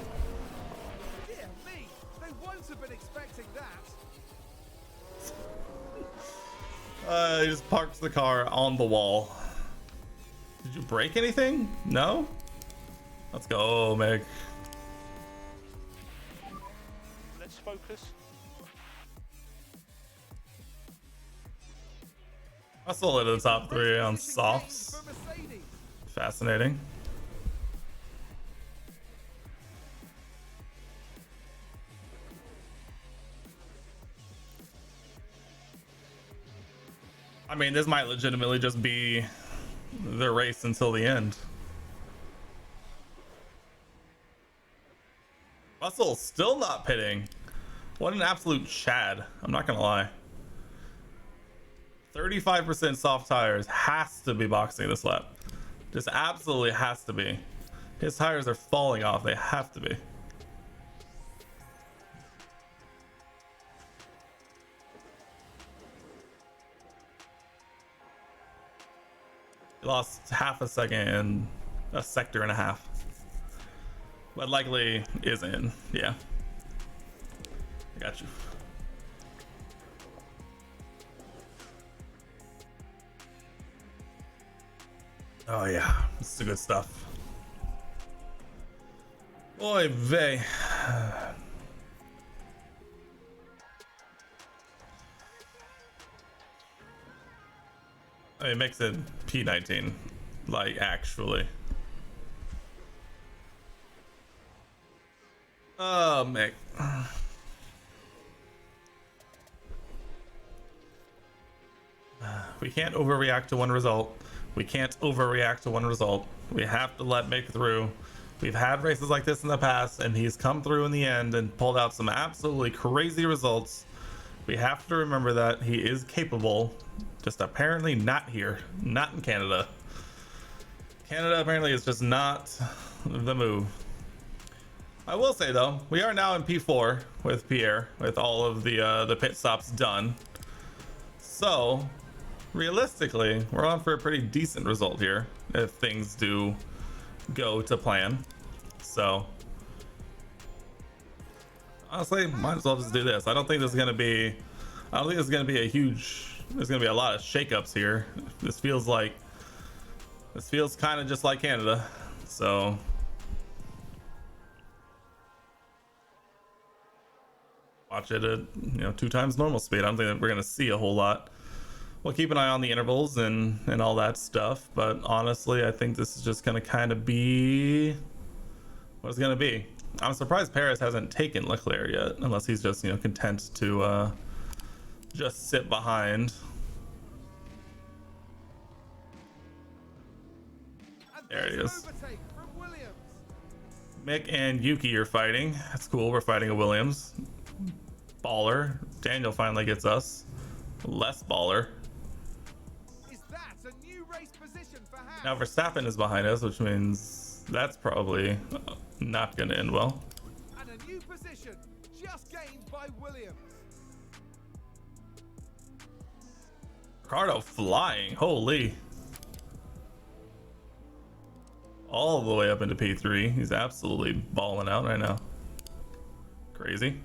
Dear me, they won't have been expecting that. He just parks the car on the wall. Did you break anything? No? Let's go, Mick. Let's focus. Russell into the top three on softs. For Mercedes. Fascinating. I mean, this might legitimately just be the race until the end. Russell still not pitting. What an absolute Chad. I'm not gonna lie. 35% soft tires, has to be boxing this lap. Just absolutely has to be. His tires are falling off. They have to be. He lost half a second and a sector and a half. But likely is in. Yeah. I got you. Oh yeah, this is the good stuff. Oy vey. I mean, it makes it P19, like actually. Oh, Mick. We can't overreact to one result. We can't overreact to one result. We have to let Mick through. We've had races like this in the past, and he's come through in the end and pulled out some absolutely crazy results. We have to remember that he is capable, just apparently not here, not in Canada. Canada apparently is just not the move. I will say though, we are now in P4 with Pierre, with all of the pit stops done. So realistically, we're on for a pretty decent result here if things do go to plan. So honestly, might as well just do this. I don't think this is gonna be. I don't think this is gonna be a huge. There's gonna be a lot of shakeups here. This feels kind of just like Canada. So watch it at 2 times normal speed. I don't think that we're gonna see a whole lot. We'll keep an eye on the intervals and all that stuff. But honestly, I think this is just gonna kind of be what it's gonna be. I'm surprised Paris hasn't taken Leclerc yet, unless he's just content to just sit behind. There it is. Mick and Yuki are fighting. That's cool. We're fighting a Williams. Baller. Daniel finally gets us. Less baller. Is that a new race position for Haas? Now Verstappen is behind us, which means that's probably not going to end well. And a new position just gained by Williams. Ricardo flying. Holy. All the way up into P3. He's absolutely balling out right now. Crazy.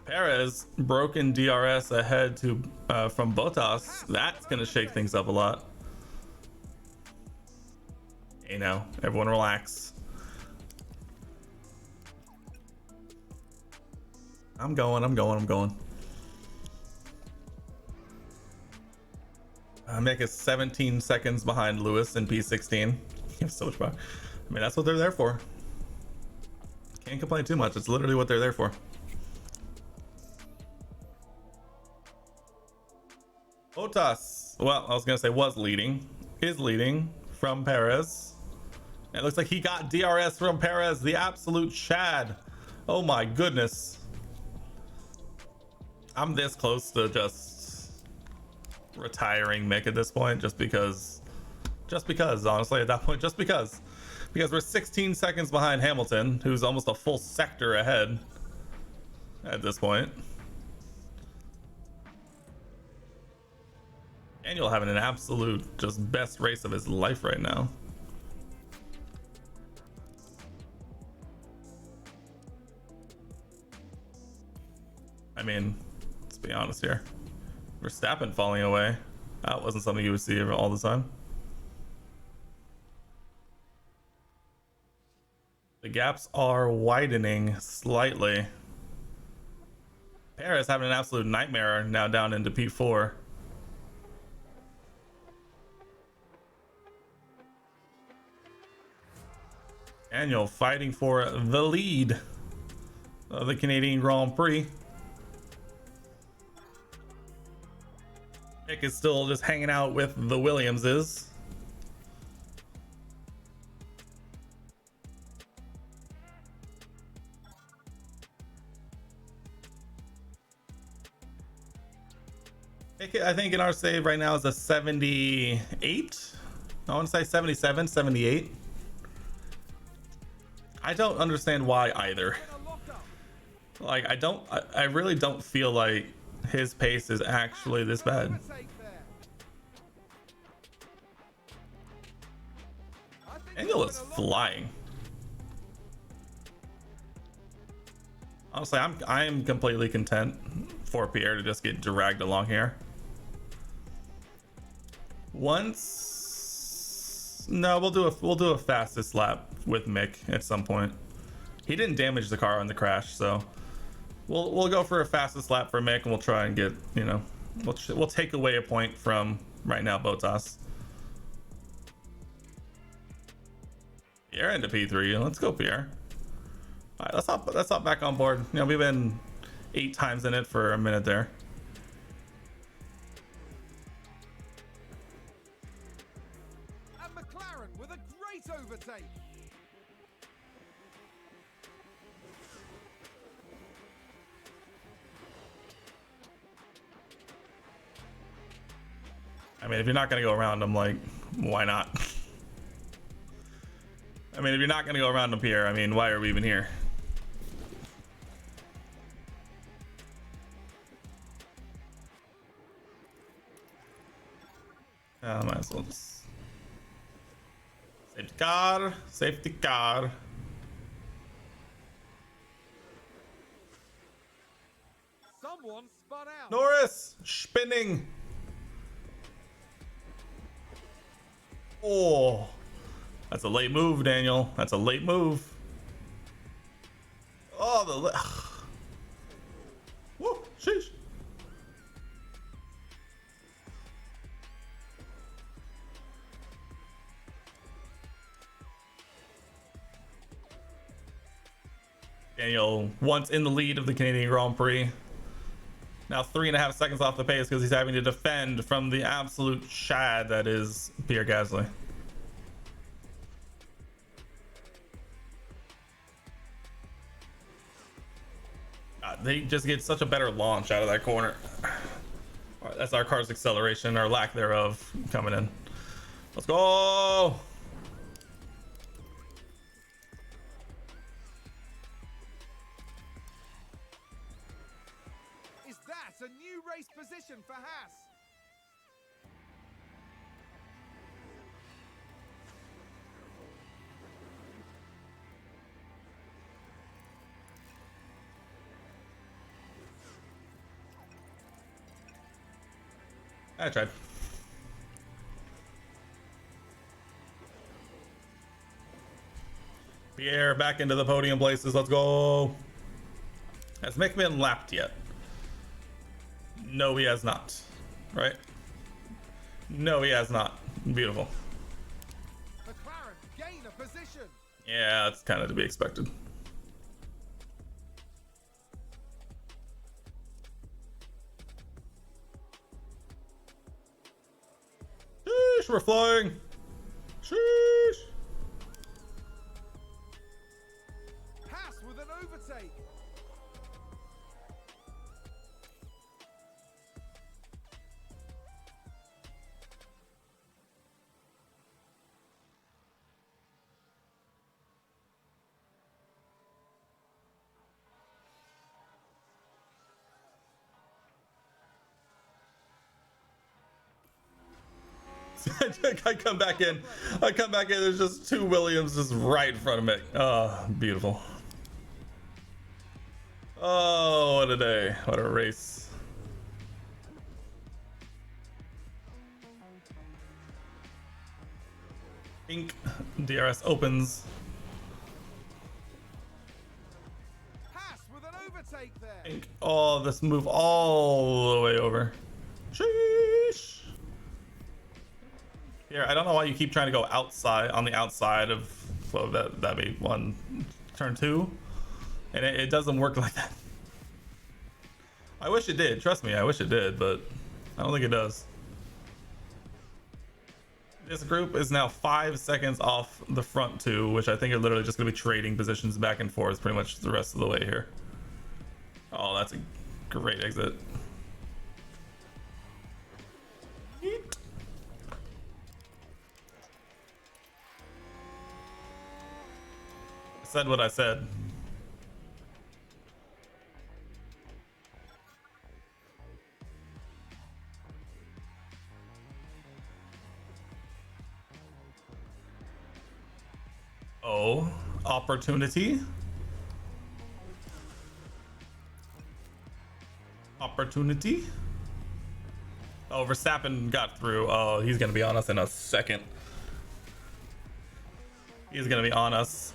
Perez broken DRS ahead to from Bottas. That's gonna shake things up a lot. Hey now, everyone relax. I'm going. Mick is 17 seconds behind Lewis in P16. You have so much power. I mean, that's what they're there for. Can't complain too much. It's literally what they're there for. Bottas, well, I was gonna say was leading, is leading from Perez. It looks like he got DRS from Perez, the absolute Chad. Oh my goodness. I'm this close to just retiring Mick at this point, just because honestly at that point, just because we're 16 seconds behind Hamilton, who's almost a full sector ahead at this point. Daniel having an absolute just best race of his life right now. I mean, let's be honest here. Verstappen falling away. That wasn't something you would see all the time. The gaps are widening slightly. Perez having an absolute nightmare now down into P4. Daniel fighting for the lead of the Canadian Grand Prix. Mick is still just hanging out with the Williamses. Mick, I think in our save right now is a 78. I want to say 77, 78. I don't understand why either. Like, I really don't feel like his pace is actually this bad. Engel is flying. Honestly, I'm completely content for Pierre to just get dragged along here. No, we'll do a fastest lap with Mick at some point. He didn't damage the car on the crash, so we'll go for a fastest lap for Mick, and we'll try and get, we'll take away a point from right now Bottas. Pierre into P3. Let's go, Pierre. All right, let's hop back on board. We've been 8 times in it for a minute there. And McLaren with a great overtake. I mean, if you're not going to go around them, like, why not? I mean, if you're not going to go around them, Pierre, I mean, why are we even here? Might as well just safety car, safety car. Someone spun out. Norris spinning. Oh, that's a late move, Daniel. That's a late move. Oh, woo, sheesh. Daniel once in the lead of the Canadian Grand Prix. Now 3.5 seconds off the pace because he's having to defend from the absolute shad that is Pierre Gasly. They just get such a better launch out of that corner. All right, that's our car's acceleration, or lack thereof, coming in. Let's go! Is that a new race position for Haas? I tried. Pierre back into the podium places. Let's go. Has Mick been lapped yet? No, he has not. Right? No, he has not. Beautiful. McLaren gain a position. Yeah, that's kind of to be expected. Sheesh, we're flying. Sheesh. Haas with an overtake. I come back in. There's just two Williams just right in front of me. Oh, beautiful. Oh, what a day. What a race. Pink DRS opens. Haas with an overtake there. Pink. Oh, this move all the way over. Sheesh. Here, I don't know why you keep trying to go outside, on the outside of, well, that'd be turn two. And it doesn't work like that. I wish it did. Trust me, I wish it did, but I don't think it does. This group is now 5 seconds off the front two, which I think are literally just going to be trading positions back and forth pretty much the rest of the way here. Oh, that's a great exit. Yeet. I said what I said. Oh, opportunity. Opportunity. Oh, Verstappen got through. Oh, he's gonna be on us in a second. He's gonna be on us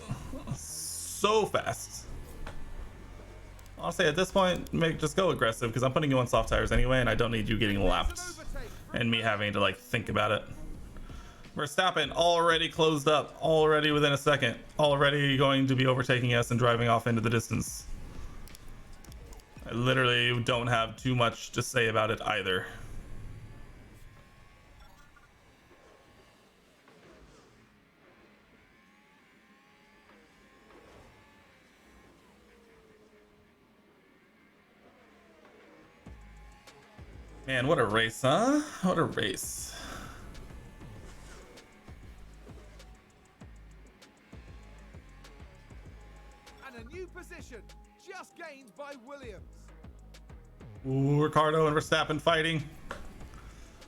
so fast. Honestly, at this point, just go aggressive because I'm putting you on soft tires anyway, and I don't need you getting lapped and me having to like think about it. Verstappen already closed up, already within a second, already going to be overtaking us and driving off into the distance. I literally don't have too much to say about it either. Man, what a race, huh? What a race. And a new position just gained by Williams. Ooh, Ricardo and Verstappen fighting.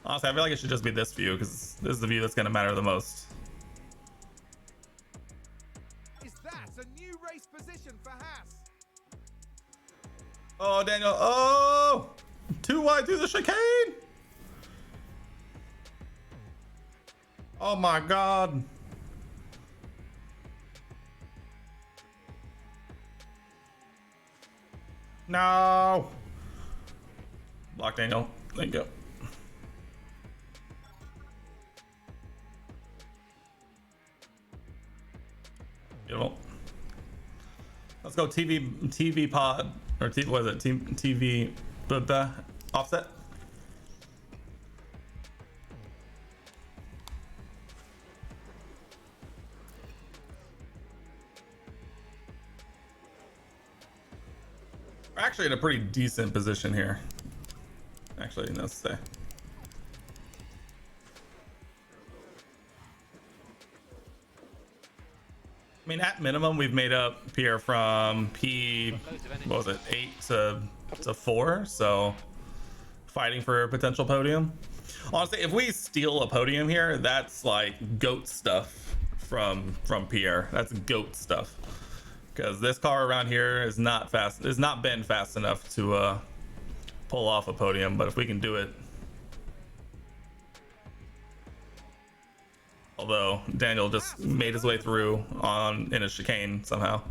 Honestly, I feel like it should just be this view because this is the view that's going to matter the most. Is that a new race position for Haas? Oh, Daniel. Oh! Too wide through the chicane! Oh my god. No! Block Daniel. Thank you. Beautiful. Let's go TV pod or TV, what is it? TV the offset. We're actually in a pretty decent position here. Actually, let's say. I mean, at minimum, we've made up Pierre from P, what was it, 8 to 4. So fighting for a potential podium. Honestly, if we steal a podium here, that's like GOAT stuff from Pierre. That's GOAT stuff. Because this car around here is not fast. Has not been fast enough to pull off a podium. But if we can do it, although Daniel just made his way through in a chicane somehow.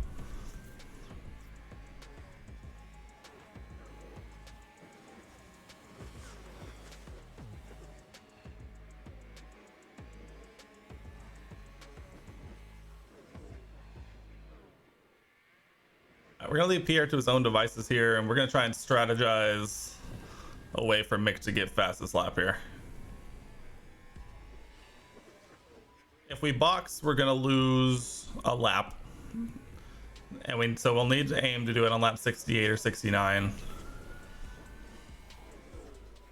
We're gonna leave Pierre to his own devices here, and we're gonna try and strategize a way for Mick to get fastest lap here. If we box, we're gonna lose a lap, and so we'll need to aim to do it on lap 68 or 69,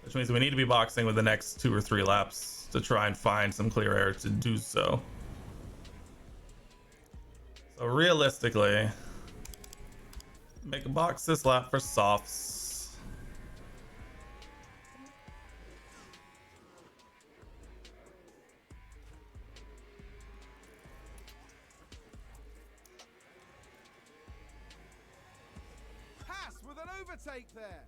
which means we need to be boxing with the next 2 or 3 laps to try and find some clear air to do so. So realistically, make a box this lap for softs. Haas with an overtake there.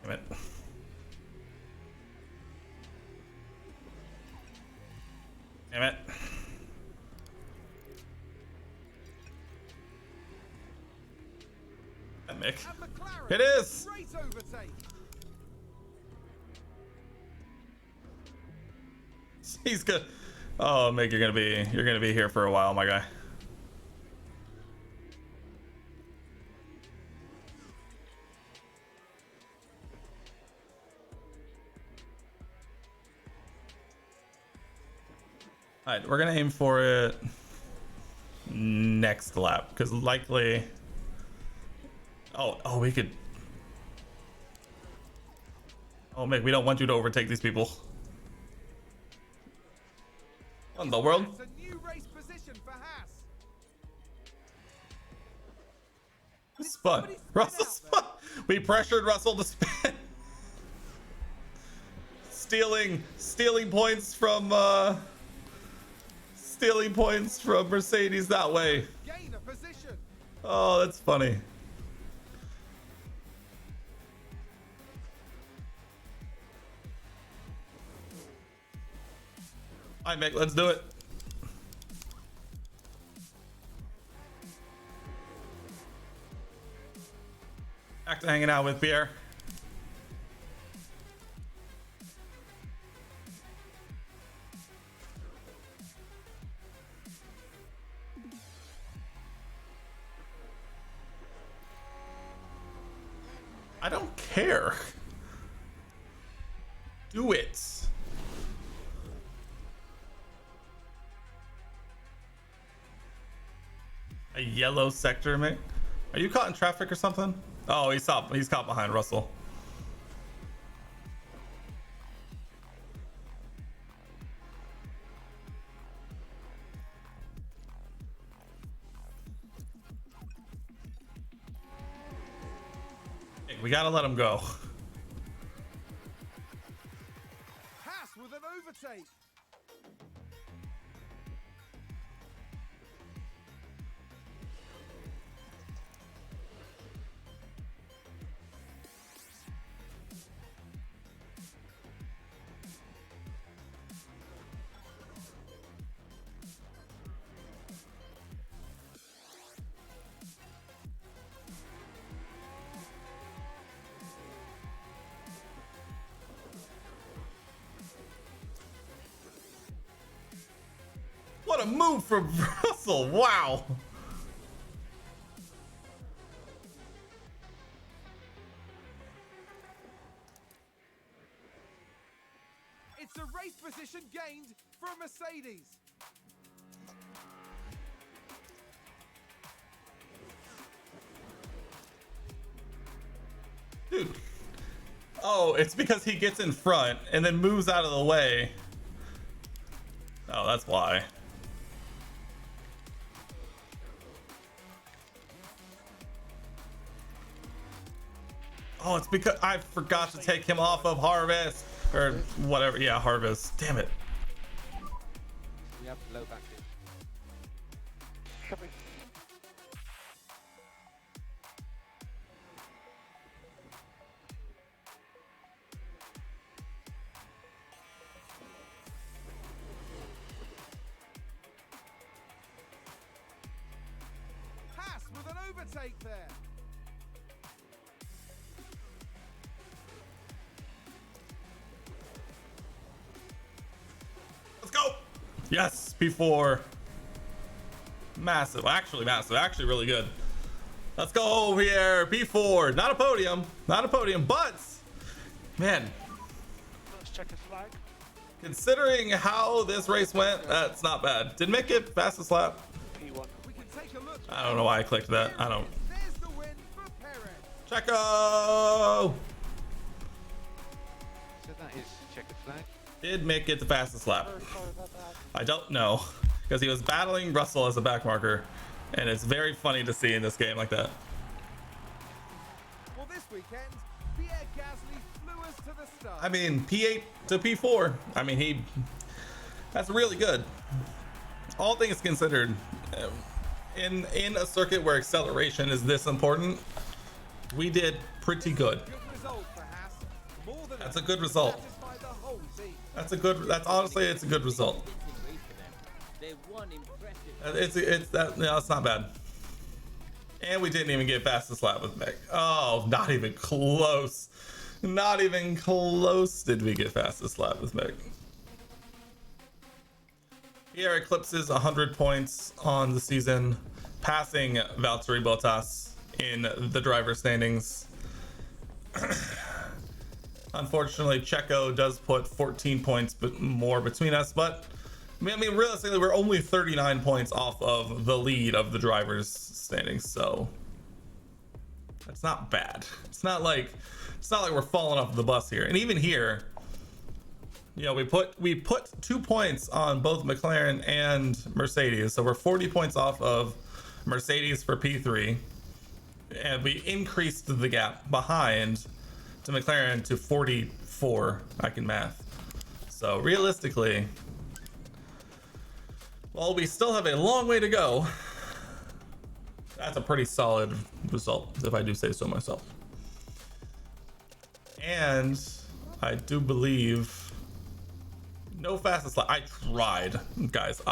Damn it. Damn it. Mick. It is. Great overtake. He's good. Oh, Mick, you're gonna be here for a while, my guy. All right, we're gonna aim for it next lap because likely. Oh, we could. Oh, Mick, we don't want you to overtake these people. What in the world? It's a new race position for Haas. Spun. Russell spun. We pressured Russell to spin. Stealing points from Mercedes that way. Gain a position. Oh, that's funny. All right, Mick, let's do it. Back to hanging out with Pierre. I don't care. Do it. A yellow sector, mate. Are you caught in traffic or something? Oh, he's caught behind Russell. We gotta let him go. Haas with an overtake. What a move from Russell! Wow. It's a race position gained for a Mercedes. Dude. Oh, it's because he gets in front and then moves out of the way. Oh, that's why. Oh, it's because I forgot to take him off of Harvest or whatever. Yeah, Harvest. Damn it. We have low back in. Coming. Haas with an overtake there. Let's go. Yes, P4. Massive. Actually massive. Actually really good. Let's go over here. P4. Not a podium. Not a podium, but man, Let's check his flag. considering how this race went, that's not bad. Did Mick get fastest lap? P1. We can take a look. I don't know why I clicked that. I don't. There's the win for Perez. Checo! So that is checkered flag. Did Mick get the fastest lap? I don't know, because he was battling Russell as a back marker, and it's very funny to see in this game like that. Well, this weekend, Pierre Gasly flew us to the start. I mean, P8 to P4. I mean, that's really good. All things considered, in a circuit where acceleration is this important, we did pretty good. Good result for Haas. More than That's a good result. satisfy the whole team. That's honestly, it's a good result. It's not bad. And we didn't even get fastest lap with Mick. Oh, not even close. Not even close did we get fastest lap with Mick. Pierre eclipses 100 points on the season, passing Valtteri Bottas in the driver standings. Unfortunately, Checo does put 14 points more between us, but I mean, realistically, we're only 39 points off of the lead of the drivers' standings, so that's not bad. It's not like we're falling off the bus here. And even here, you know, we put 2 points on both McLaren and Mercedes, so we're 40 points off of Mercedes for P3, and we increased the gap behind to McLaren to 44. I can math. So realistically, while we still have a long way to go, that's a pretty solid result, if I do say so myself. And I do believe no fastest lap. I tried, guys.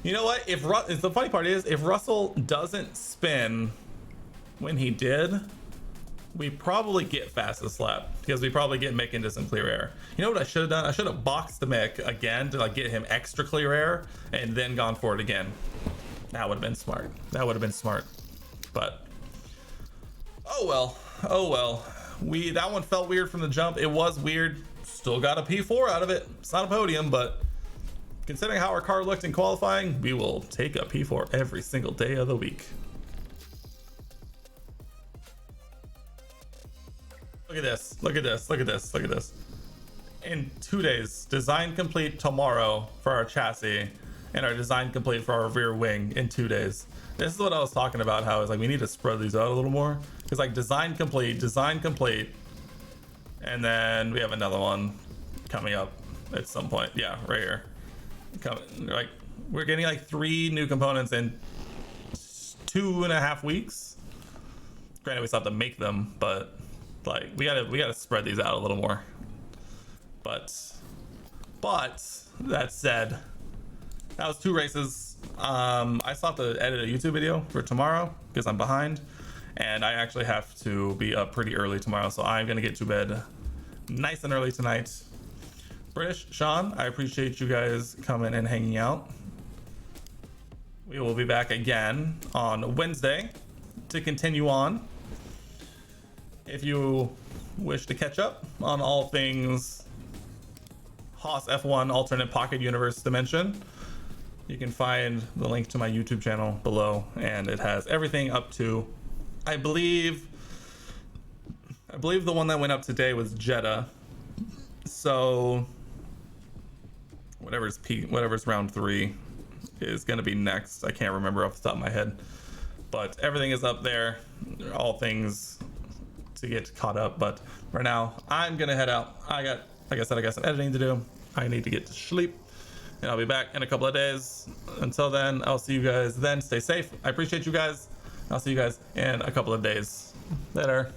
You know what? If the funny part is, if Russell doesn't spin when he did, we probably get fastest lap because we probably get Mick into some clear air. You know what I should have done? I should have boxed the Mick again to like get him extra clear air and then gone for it again. That would have been smart. That would have been smart. But oh well. Oh well. That one felt weird from the jump. It was weird. Still got a P4 out of it. It's not a podium, but considering how our car looked in qualifying, we will take a P4 every single day of the week. Look at this. Look at this. Look at this. Look at this. In 2 days, design complete tomorrow for our chassis, and our design complete for our rear wing in 2 days. This is what I was talking about, how it's like we need to spread these out a little more. Because like design complete, and then we have another one coming up at some point. Yeah, right here. Like we're getting like 3 new components in 2.5 weeks. Granted, we still have to make them, but like we gotta spread these out a little more. But that said, that was 2 races. I still have to edit a YouTube video for tomorrow because I'm behind, and I actually have to be up pretty early tomorrow, so I'm gonna get to bed nice and early tonight. British, Sean, I appreciate you guys coming and hanging out. We will be back again on Wednesday to continue on. If you wish to catch up on all things Haas F1 alternate pocket universe dimension, you can find the link to my YouTube channel below, and it has everything up to, I believe the one that went up today was Jeddah. So whatever's round 3 is going to be next. I can't remember off the top of my head, but everything is up there, all things to get caught up. But for now, I'm gonna head out. Like I said, I got some editing to do. I need to get to sleep, and I'll be back in a couple of days. Until then, I'll see you guys then. Stay safe. I appreciate you guys. I'll see you guys in a couple of days. Later.